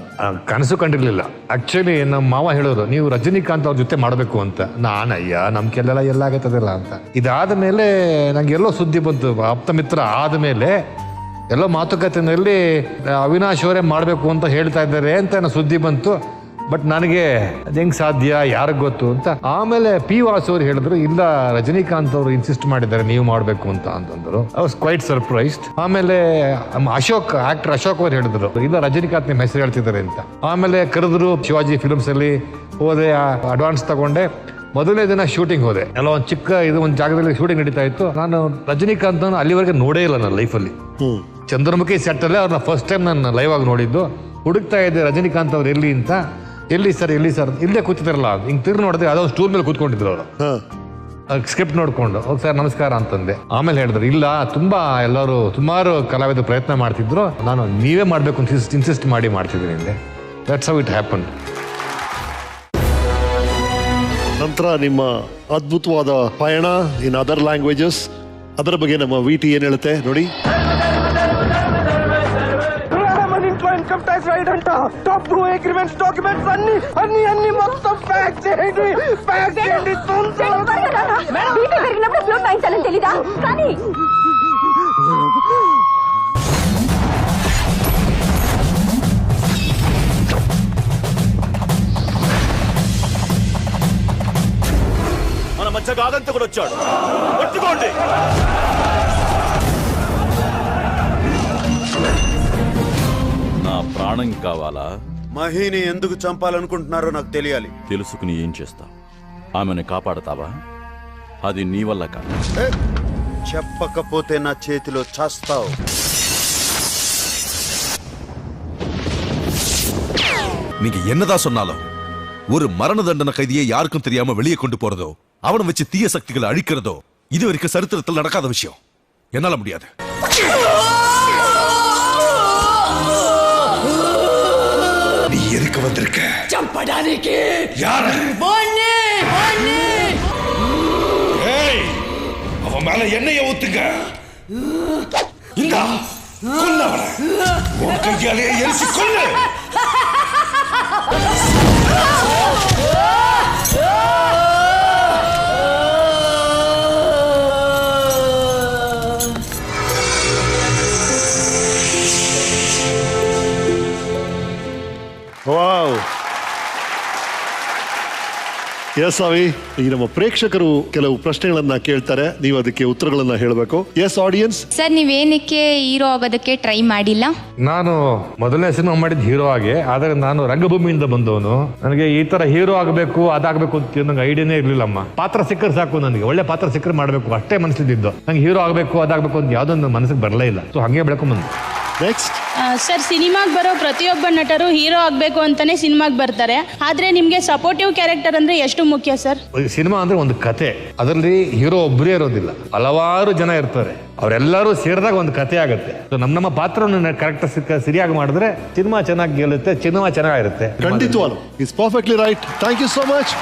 ಕನಸು ಕಂಡಿರ್ಲಿಲ್ಲ. ಆಕ್ಚುಲಿ ನಮ್ಮ ಮಾವ ಹೇಳೋರು ನೀವು ರಜನಿಕಾಂತ್ ಅವ್ರ ಜೊತೆ ಮಾಡಬೇಕು ಅಂತ. ನಾನಯ್ಯ ನಮ್ ಕೆಲೆಲ್ಲ ಎಲ್ಲ ಆಗತ್ತದಿಲ್ಲ ಅಂತ. ಇದಾದ ಮೇಲೆ ನಂಗೆ ಎಲ್ಲೋ ಸುದ್ದಿ ಬಂತು, ಆಪ್ತ ಮಿತ್ರ ಆದ್ಮೇಲೆ ಎಲ್ಲೋ ಮಾತುಕತೆಯಲ್ಲಿ ಅವಿನಾಶ್ ಅವರೇ ಮಾಡಬೇಕು ಅಂತ ಹೇಳ್ತಾ ಇದ್ದಾರೆ ಅಂತ ಸುದ್ದಿ ಬಂತು. ಬಟ್ ನನಗೆ ಅದು ಹೆಂಗ್ ಸಾಧ್ಯ, ಯಾರಿಗೆ ಗೊತ್ತು ಅಂತ. ಆಮೇಲೆ ಪಿ ವಾಸು ಅವ್ರು ಹೇಳಿದ್ರು, ಇಲ್ಲ ರಜನಿಕಾಂತ್ ಅವರು ಇನ್ಸಿಸ್ಟ್ ಮಾಡಿದ್ದಾರೆ ನೀವು ಮಾಡಬೇಕು ಅಂತ ಅಂತಂದ್ರು. I was quite surprised. ಆಮೇಲೆ ಆಕ್ಟರ್ ಅಶೋಕ್ ಅವ್ರು ಹೇಳಿದ್ರು, ಇಲ್ಲ ರಜನಿಕಾಂತ್ ನಿಮ್ಮ ಹೆಸರು ಹೇಳ್ತಿದ್ದಾರೆ ಅಂತ. ಆಮೇಲೆ ಕರೆದ್ರು ಶಿವಾಜಿ ಫಿಲ್ಮ್ಸ್ ಅಲ್ಲಿ ಹೋದೆ, ಅಡ್ವಾನ್ಸ್ ತಗೊಂಡೆ. ಮೊದಲನೇ ದಿನ ಶೂಟಿಂಗ್ ಹೋದೆ. ಎಲ್ಲ ಒಂದು ಚಿಕ್ಕ ಒಂದು ಜಾಗದಲ್ಲಿ ಶೂಟಿಂಗ್ ನಡೀತಾ ಇತ್ತು. ನಾನು ರಜನಿಕಾಂತ್ ಅಲ್ಲಿವರೆಗೆ ನೋಡೇ ಇಲ್ಲ ನನ್ನ ಲೈಫಲ್ಲಿ. ಚಂದ್ರಮುಖಿ ಸೆಟ್ ಅಲ್ಲೇ ಅವ್ರನ್ನ ಫಸ್ಟ್ ಟೈಮ್ ನಾನು ಲೈವ್ ಆಗಿ ನೋಡಿದ್ದು. ಹುಡುಕ್ತಾ ಇದ್ದೆ ರಜನಿಕಾಂತ್ ಅವ್ರು ಎಲ್ಲಿ ಅಂತ. ಎಲ್ಲಿ ಸರ್ ಇಲ್ಲೇ ಕೂತಿದ್ರಲ್ಲ, ಹಿಂಗ್ ತಿರ್ಗಿ ನೋಡಿದ್ರೆ ಅದೊಂದು ಸ್ಟೂಲ್ ಮೇಲೆ ಕೂತ್ಕೊಂಡಿದ್ರು ಅವರು. ಸ್ಕ್ರಿಪ್ಟ್ ನೋಡ್ಕೊಂಡು ಹೋಗಿ ಸರ್ ನಮಸ್ಕಾರ ಅಂತಂದೆ. ಆಮೇಲೆ ಹೇಳಿದ್ರು, ಇಲ್ಲ ಎಲ್ಲರೂ ಸುಮಾರು ಕಲಾವಿದರು ಪ್ರಯತ್ನ ಮಾಡ್ತಿದ್ರು, ನಾನು ನೀವೇ ಮಾಡಬೇಕು ಅಂತ ಇನ್ಸಿಸ್ಟ್ ಮಾಡಿ ಮಾಡ್ತಿದ್ದೀನಿ. That's how it happen. ನಂತರ ನಿಮ್ಮ ಅದ್ಭುತವಾದ ಪಯಣ ಇನ್ ಅದರ್ ಲ್ಯಾಂಗ್ವೇಜಸ್, ಅದರ ಬಗ್ಗೆ ನಮ್ಮ ವಿಟಿ ಏನ್ ಹೇಳುತ್ತೆ ನೋಡಿ. ಇನ್ಕಮ್ ಟ್ಯಾಕ್ಸ್ ರೈಡ್ ಅಂತ ಟಾಪ್ 2 ಅಗ್ರಿಮೆಂಟ್ಸ್ ಡಾಕ್ಯುಮೆಂಟ್ಸ್ అన్ని మొత్తం ప్యాక్ చేయండి మేడం వీటి పెరిగినప్పుడు ఫ్లో పాయించాలని తెలీదా కానీ మన మధ్య ఆగంతకుడు వచ్చాడు, పట్టుకోండి. నా ప్రాణం కావాలా? మహిని ఎందుకు చంపాలనుకుంటున్నారో నాకు తెలియాలి. తెలుసుకుని ఏం చేస్తావు? ఆమెను కాపాడతావా? అది నీ వల్ల కాదు. చెప్పకపోతే నా చేతిలో చస్తావు. நீங்க என்னதான் சொன்னாலும் ஒரு மரண தண்டனை கைதியை யாருக்கும் தெரியாம வெளியே கொண்டு போறதோ, அவனை வச்சு தீய சக்திகளை அழிக்கிறதோ இது வரைக்கும் சரித்திரத்தில் நடக்காத விஷயம். என்னால முடியாது. வந்திருக்க? ಚಂಪಡಾನಿಕೆ யார? ಬನ್ನಿ ಬನ್ನಿ. ஏய், அவன் மேல எண்ணெய ஊத்துங்க. இந்த கொல்லவன உன் கையாலே எரிச்சு கொல்லு. ವಾವ್. ಎಸ್ ಅವಿ, ಈಗ ನಮ್ಮ ಪ್ರೇಕ್ಷಕರು ಕೆಲವು ಪ್ರಶ್ನೆಗಳನ್ನ ಕೇಳ್ತಾರೆ, ನೀವು ಅದಕ್ಕೆ ಉತ್ತರಗಳನ್ನ ಹೇಳಬೇಕು. Yes audience. ಸರ್, ನೀವೇನಕ್ಕೆ ಹೀರೋ ಆಗೋದಕ್ಕೆ ಟ್ರೈ ಮಾಡಿಲ್ಲ? ನಾನು ಮೊದಲನೇ ಸಿನಿಮಾ ಮಾಡಿದ ಹೀರೋ ಆಗಿ, ಆದರೆ ನಾನು ರಂಗಭೂಮಿಯಿಂದ ಬಂದವನು. ನನಗೆ ಈ ತರ ಹೀರೋ ಆಗಬೇಕು ಅದಾಗಬೇಕು ಅಂತ ನಂಗೆ ಐಡಿಯಾನೇ ಇರ್ಲಿಲ್ಲಮ್ಮ. ಪಾತ್ರ ಸಿಕ್ಕರೆ ಸಾಕು, ನನಗೆ ಒಳ್ಳೆ ಪಾತ್ರ ಸಿಕ್ಕರೆ ಮಾಡಬೇಕು ಅಷ್ಟೇ ಮನಸ್ಸಿದ್ದು. ನಂಗೆ ಹೀರೋ ಆಗಬೇಕು ಅದಾಗಬೇಕು ಅಂತ ಯಾವುದೊಂದು ಮನಸ್ಸಿಗೆ ಬರಲೇ ಇಲ್ಲ. ಸೊ ಹಾಗೆ ಬೆಳ್ಕೊಂಬಂದು. ನೆಕ್ಸ್ಟ್ ಸರ್, ಸಿನಿಮಾಗೆ ಬರೋ ಪ್ರತಿಯೊಬ್ಬ ನಟರು ಹೀರೋ ಆಗಬೇಕು ಅಂತಾನೆ ಸಿನಿಮಾಗೆ ಬರ್ತಾರೆ. ಆದ್ರೆ ನಿಮಗೆ ಸಪೋರ್ಟಿವ್ ಕ್ಯಾರೆಕ್ಟರ್ ಅಂದ್ರೆ ಎಷ್ಟು ಮುಖ್ಯ ಸರ್? ಸಿನಿಮಾ ಅಂದ್ರೆ ಒಂದು ಕತೆ, ಅದರಲ್ಲಿ ಹೀರೋ ಒಬ್ಬರೇ ಇರೋದಿಲ್ಲ, ಹಲವಾರು ಜನ ಇರ್ತಾರೆ. ಅವರೆಲ್ಲರೂ ಸೇರಿದಾಗ ಒಂದು ಕತೆ ಆಗುತ್ತೆ. ಸೊ ನಮ್ಮ ಪಾತ್ರವನ್ನು ಕರೆಕ್ಟ್ ಸರಿಯಾಗಿ ಮಾಡಿದ್ರೆ ಸಿನಿಮಾ ಚೆನ್ನಾಗಿ ಗೆಲ್ಲುತ್ತೆ, ಸಿನಿಮಾ ಚೆನ್ನಾಗಿರುತ್ತೆ. ಖಂಡಿತವಾಗ್ಲೂ it's perfectly right. Thank you so much.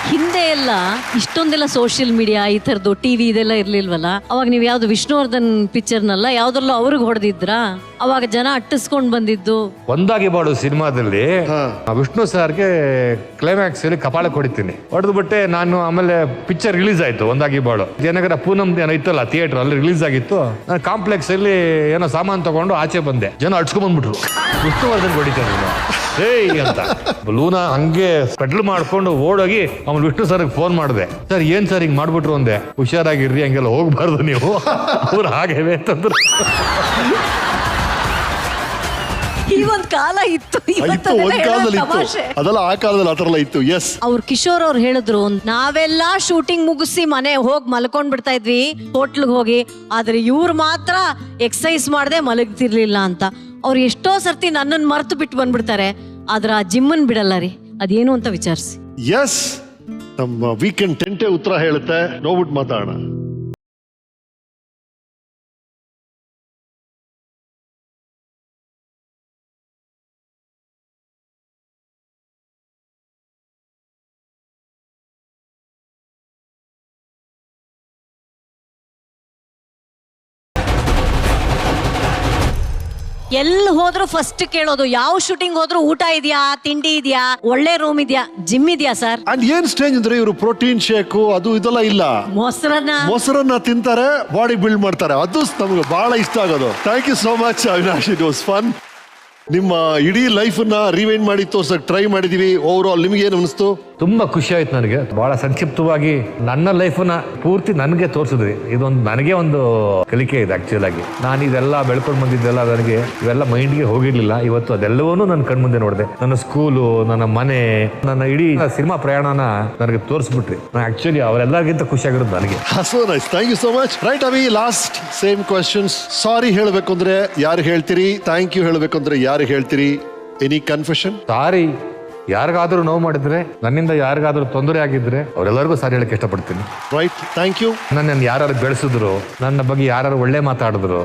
ಹಿಂದೆ ಎಲ್ಲ ಇಷ್ಟೊಂದೆಲ್ಲ ಸೋಷಿಯಲ್ ಮೀಡಿಯಾ ಈ ಥರದ್ದು ಟಿವಿ ಇದೆಲ್ಲ ಇರ್ಲಿಲ್ವಲ್ಲ. ಅವಾಗ ನೀವು ಯಾವ್ದು ವಿಷ್ಣುವರ್ಧನ್ ಪಿಕ್ಚರ್ನಲ್ಲ ಯಾವ್ದ್ರಲ್ಲೂ ಅವ್ರಿಗೆ ಹೊಡೆದಿದ್ರಾ? ಅವಾಗ ಜನ ಅಟ್ಟಿಸ್ಕೊಂಡ್ ಬಂದಿದ್ದು. ಒಂದಾಗಿ ಬಾಳು ಸಿನಿಮಾದಲ್ಲಿ ವಿಷ್ಣು ಸರ್ಗೆ ಕ್ಲೈಮ್ಯಾಕ್ಸ್ ಅಲ್ಲಿ ಕಪಾಳ ಹೊಡಿತೀನಿ, ಹೊಡೆದು ಬಿಟ್ಟೆ ನಾನು. ಆಮೇಲೆ ಪಿಕ್ಚರ್ ರಿಲೀಸ್ ಆಯ್ತು ಒಂದಾಗಿ ಬಾಳು, ಜಯನಗರ ಪೂನಂ ಇತ್ತಲ್ಲ ಥಿಯೇಟರ್, ಅಲ್ಲಿ ರಿಲೀಸ್ ಆಗಿತ್ತು. ನಾನು ಕಾಂಪ್ಲೆಕ್ಸ್ ಅಲ್ಲಿ ಏನೋ ಸಾಮಾನು ತಗೊಂಡು ಆಚೆ ಬಂದೆ, ಜನ ಅಡ್ಸ್ಕೊಂಡ್ ಬಂದ್ಬಿಟ್ರು, ವಿಷ್ಣುವರ್ಧನ್ ಹೊಡಿತಾರೆ ಏಯ್ ಅಂತ. ಲೂನಾ ಹಂಗೆ ಪೆಡ್ಲ್ ಮಾಡ್ಕೊಂಡು ಓಡೋಗಿ ಆಮೇಲೆ ವಿಷ್ಣು ಸರ್ಗೆ ಫೋನ್ ಮಾಡಿದೆ, ಸರ್ ಏನ್ ಸರ್ ಹಿಂಗ್ ಮಾಡ್ಬಿಟ್ರು ಅಂದೆ. ಹುಷಾರಾಗಿರ್ರಿ, ಹಂಗೆಲ್ಲ ಹೋಗ್ಬಾರ್ದು ನೀವು, ಅವ್ರು ಹಾಗೆ ಅಂತಂದ್ರು. ಈ ಒಂದ್ ಕಾಲ ಇತ್ತು, ಒಂದ್ ಕಾಲದಲ್ಲಿ ಇತ್ತು ಅದೆಲ್ಲ, ಆ ಕಾಲದಲ್ಲಿ ಆ ತರ ಎಲ್ಲ ಇತ್ತು. ಎಸ್, ಅವ್ರು ಕಿಶೋರ್ ಅವ್ರು ಹೇಳಿದ್ರು, ನಾವೆಲ್ಲಾ ಶೂಟಿಂಗ್ ಮುಗಿಸಿ ಮನೆ ಹೋಗಿ ಮಲ್ಕೊಂಡ್ ಬಿಡ್ತಾ ಇದ್ವಿ ಹೋಟ್ಲ್ಗೆ ಹೋಗಿ, ಆದ್ರೆ ಇವ್ರು ಮಾತ್ರ ಎಕ್ಸಸೈಸ್ ಮಾಡದೆ ಮಲಗ್ತಿರ್ಲಿಲ್ಲ ಅಂತ. ಅವ್ರು ಎಷ್ಟೋ ಸರ್ತಿ ನನ್ನನ್ನು ಮರ್ತು ಬಿಟ್ಟು ಬಂದ್ಬಿಡ್ತಾರೆ, ಆದ್ರೆ ಆ ಜಿಮ್ಮನ್ ಬಿಡಲ್ಲ ರೀ. ಅದೇನು ಅಂತ ವಿಚಾರಿಸಿ. ಎಸ್, ನಮ್ಮ ವೀಕೆಂಡ್ ಟೆಂಟೆ ಉತ್ತರ ಹೇಳುತ್ತೆ, ನೋಡ್ಬಿಟ್ಟು ಮಾತಾಡೋಣ. ಎಲ್ಲಿ ಹೋದ್ರು ಫಸ್ಟ್ ಕೇಳೋದು, ಯಾವ ಶೂಟಿಂಗ್ ಹೋದ್ರು ಊಟ ಇದೆಯಾ, ತಿಂಡಿ ಇದೆಯಾ, ಒಳ್ಳೆ ರೂಮ್ ಇದೆಯಾ, ಜಿಮ್ ಇದೆಯಾ ಸರ್? ಅಂಡ್ ಏನ್ ಸ್ಟೇಜ್ ಅಂದ್ರೆ ಇವರು ಪ್ರೋಟೀನ್ ಶೇಕ್ ಅದು ಇದೆಲ್ಲ ಇಲ್ಲ, ಮೊಸರನ್ನ ತಿಂತಾರೆ, ಬಾಡಿ ಬಿಲ್ಡ್ ಮಾಡ್ತಾರೆ. ಅದು ನಮ್ಗೆ ಬಹಳ ಇಷ್ಟ ಆಗೋದು. Thank you so much Avinash, it was fun. ನಿಮ್ಮ ಇಡೀ ಲೈಫ್ ನ ರಿವೈಂಡ್ ಮಾಡಿ ತೋರ್ಸಕ್ ಟ್ರೈ ಮಾಡಿದೀವಿ. ಓವರ್ ಆಲ್ ನಿಮ್ಗೆ ಏನು ಅನಿಸ್ತು? ತುಂಬಾ ಖುಷಿ ಆಯ್ತು ನನಗೆ. ಬಹಳ ಸಂಕ್ಷಿಪ್ತವಾಗಿ ನನ್ನ ಲೈಫ್ನ ಪೂರ್ತಿ ನನಗೆ ತೋರಿಸಿದ್ರಿ. ಇದೊಂದು ನನಗೆ ಒಂದು ಕಲಿಕೆ ಇದೆ ಆಕ್ಚುಲ್ ಆಗಿ. ನಾನು ಇದೆಲ್ಲ ಬೆಳ್ಕೊಂಡು ಬಂದಿದ್ದೆಲ್ಲ ನನಗೆ ಇವೆಲ್ಲ ಮೈಂಡ್ಗೆ ಹೋಗಿರ್ಲಿಲ್ಲ. ಇವತ್ತು ಅದೆಲ್ಲವನ್ನೂ ನನ್ನ ಕಣ್ಮುಂದೆ ನೋಡಿದೆ. ನನ್ನ ಸ್ಕೂಲು, ನನ್ನ ಮನೆ, ನನ್ನ ಇಡೀ ಸಿನಿಮಾ ಪ್ರಯಾಣನ ನನಗೆ ತೋರಿಸ್ಬಿಟ್ರಿ. ಆಕ್ಚುಲಿ ಅವರೆಲ್ಲರಿಗಿಂತ ಖುಷಿಯಾಗಿರೋದು ನನಗೆ. So nice, thank you so much. Right Avi, last same questions. Sorry ಹೇಳಬೇಕು ಅಂದ್ರೆ ಯಾರು ಹೇಳ್ತೀರಿ? ಥ್ಯಾಂಕ್ ಯು ಹೇಳಬೇಕು ಅಂದ್ರೆ ಯಾರು ಹೇಳ್ತೀರಿ? Any confession? ಸಾರಿ ಯಾರಿಗಾದ್ರೂ ನೋವು ಮಾಡಿದ್ರೆ, ನನ್ನಿಂದ ಯಾರಿಗಾದ್ರೂ ತೊಂದರೆ ಆಗಿದ್ರೆ ಅವರೆಲ್ಲರಿಗೂ ಸಾರಿ ಹೇಳಕ್ಕೆ ಇಷ್ಟಪಡ್ತೀನಿ. Right, thank you. ನನ್ನನ್ನು ಯಾರು ಬೆಳೆಸಿದ್ರು, ನನ್ನ ಬಗ್ಗೆ ಯಾರು ಒಳ್ಳೆ ಮಾತಾಡಿದ್ರು,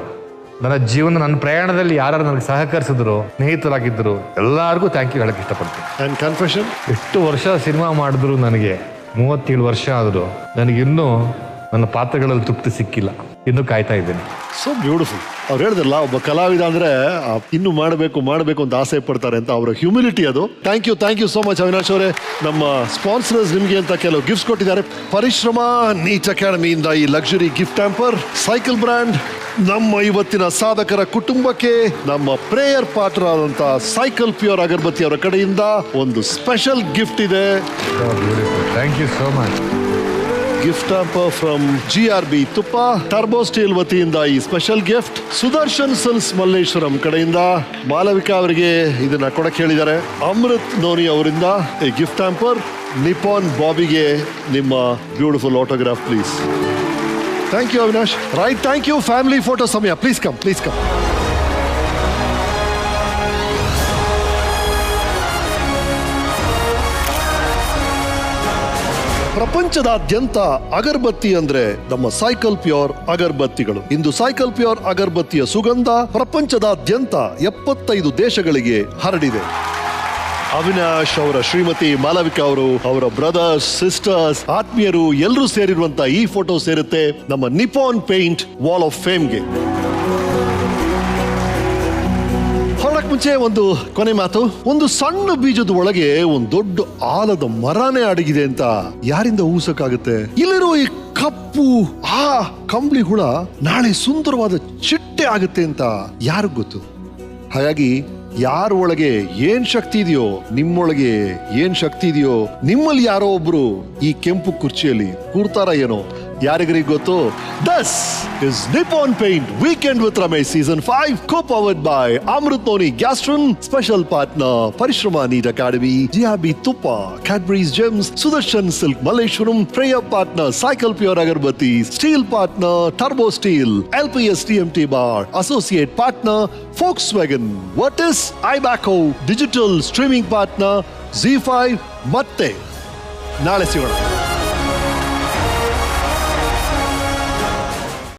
ನನ್ನ ಜೀವನ, ನನ್ನ ಪ್ರಯಾಣದಲ್ಲಿ ಯಾರು ನನಗೆ ಸಹಕರಿಸಿದ್ರು, ಸ್ನೇಹಿತರಾಗಿದ್ರು, ಎಲ್ಲರಿಗೂ ಥ್ಯಾಂಕ್ ಯು ಹೇಳಕ್ಕೆ ಇಷ್ಟಪಡ್ತೀನಿ. And confession? ಎಷ್ಟು ವರ್ಷ ಸಿನಿಮಾ ಮಾಡಿದ್ರು, ನನಗೆ 37 ವರ್ಷ ಆದರೂ ನನಗಿನ್ನೂ ನನ್ನ ಪಾತ್ರಗಳಲ್ಲಿ ತೃಪ್ತಿ ಸಿಕ್ಕಿಲ್ಲ. ಇನ್ನೂ ಕಾಯ್ತಾ ಇದ್ದೇನೆ. So beautiful. ಅವ್ರು ಹೇಳಿದ್ರಲ್ಲ, ಒಬ್ಬ ಕಲಾವಿದ ಅಂದ್ರೆ ಇನ್ನು ಮಾಡಬೇಕು ಅಂತ ಆಸೆ ಪಡ್ತಾರೆ ಅಂತ, ಅವರ ಹ್ಯೂಮಿಲಿಟಿ ಅದು. Thank you so much Avinash ಅವರೇ. ನಮ್ಮ ಸ್ಪಾನ್ಸರ್ಸ್ ನಿಮಗೆ ಅಂತ ಕೆಲವು ಗಿಫ್ಟ್ಸ್ ಕೊಟ್ಟಿದ್ದಾರೆ. ಪರಿಶ್ರಮ ನೀಚ್ ಅಕಾಡೆಮಿಯಿಂದ ಈ luxury gift tamper, cycle brand, ನಮ್ಮ ಇವತ್ತಿನ ಸಾಧಕರ ಕುಟುಂಬಕ್ಕೆ ನಮ್ಮ ಪ್ರೇಯರ್ ಪಾತ್ರ ಆದಂತ ಸೈಕಲ್ ಪ್ಯೂರ್ ಅಗರಬತ್ತಿ ಅವರ ಕಡೆಯಿಂದ ಒಂದು ಸ್ಪೆಷಲ್ ಗಿಫ್ಟ್ ಇದೆ. Thank you so much. Gift hamper from GRB ತುಪ್ಪ, ಟರ್ಬೋ ಸ್ಟೀಲ್ ವತಿಯಿಂದ ಈ special gift. Sudarshan silks Malleshwaram ಕಡೆಯಿಂದ ಮಾಲವಿಕಾ ಅವರಿಗೆ ಇದನ್ನ ಕೊಡಕ್ಕೆ ಹೇಳಿದ್ದಾರೆ. ಅಮೃತ್ ನೋನಿ ಅವರಿಂದ ಈ ಗಿಫ್ಟ್ ಹ್ಯಾಂಪರ್. ನಿಪಾನ್ ಬಾಬಿಗೆ ನಿಮ್ಮ beautiful autograph please. Thank you Avinash. Right, thank you. Family photo ಸಮಯ. Please come. ಪ್ರಪಂಚದಾದ್ಯಂತ ಅಗರಬತ್ತಿ ಅಂದ್ರೆ ನಮ್ಮ ಸೈಕಲ್ ಪ್ಯೂರ್ ಅಗರಬತ್ತಿಗಳು. ಇಂದು ಸೈಕಲ್ ಪ್ಯೂರ್ ಅಗರಬತ್ತಿಯ ಸುಗಂಧ ಪ್ರಪಂಚದಾದ್ಯಂತ 75 ದೇಶಗಳಿಗೆ ಹರಡಿದೆ. ಅವಿನಾಶ್ ಅವರ ಶ್ರೀಮತಿ ಮಾಲವಿಕಾ ಅವರು, ಅವರ ಬ್ರದರ್ಸ್, ಸಿಸ್ಟರ್ಸ್, ಆತ್ಮೀಯರು ಎಲ್ಲರೂ ಸೇರಿರುವಂತ ಈ ಫೋಟೋ ಸೇರುತ್ತೆ ನಮ್ಮ ನಿಪಾನ್ ಪೇಂಟ್ ವಾಲ್ ಆಫ್ ಫೇಮ್ಗೆ. ಹೊರಡಕ್ ಮುಂಚೆ ಒಂದು ಕೊನೆ ಮಾತು. ಒಂದು ಸಣ್ಣ ಬೀಜದ ಒಳಗೆ ಒಂದು ದೊಡ್ಡ ಆಲದ ಮರನೇ ಅಡಗಿದೆ ಅಂತ ಯಾರಿಂದ ಊಸಕ್ಕಾಗುತ್ತೆ? ಇಲ್ಲಿರೋ ಈ ಕಪ್ಪು ಆ ಕಂಬಳಿ ಹುಳ ನಾಳೆ ಸುಂದರವಾದ ಚಿಟ್ಟೆ ಆಗುತ್ತೆ ಅಂತ ಯಾರಿಗ್ ಗೊತ್ತು? ಹಾಗಾಗಿ ಯಾರ ಒಳಗೆ ಏನ್ ಶಕ್ತಿ ಇದೆಯೋ, ನಿಮ್ಮೊಳಗೆ ಏನ್ ಶಕ್ತಿ ಇದೆಯೋ, ನಿಮ್ಮಲ್ಲಿ ಯಾರೋ ಒಬ್ರು ಈ ಕೆಂಪು ಕುರ್ಚಿಯಲ್ಲಿ ಕೂರ್ತಾರ ಏನೋ, ಯಾರಿಗರಿಗೆ ಗೊತ್ತು? This is Nippon Paint Weekend with Ramesh Season 5, co-powered by Amrit Noni Gastron, special partner Parishrama Neat Academy, GRB Tuppa, Cadbury's Gems, Sudarshan Silk Malleshwaram, Freya partner Cycle Pure Agarbattis, steel partner Turbo Steel, LPS TMT Bar, associate partner Volkswagen, Vertis, iBaco, digital streaming partner Z5 ಮತ್ತೆ ನಾಳೆ ಸಿಗೋಣ.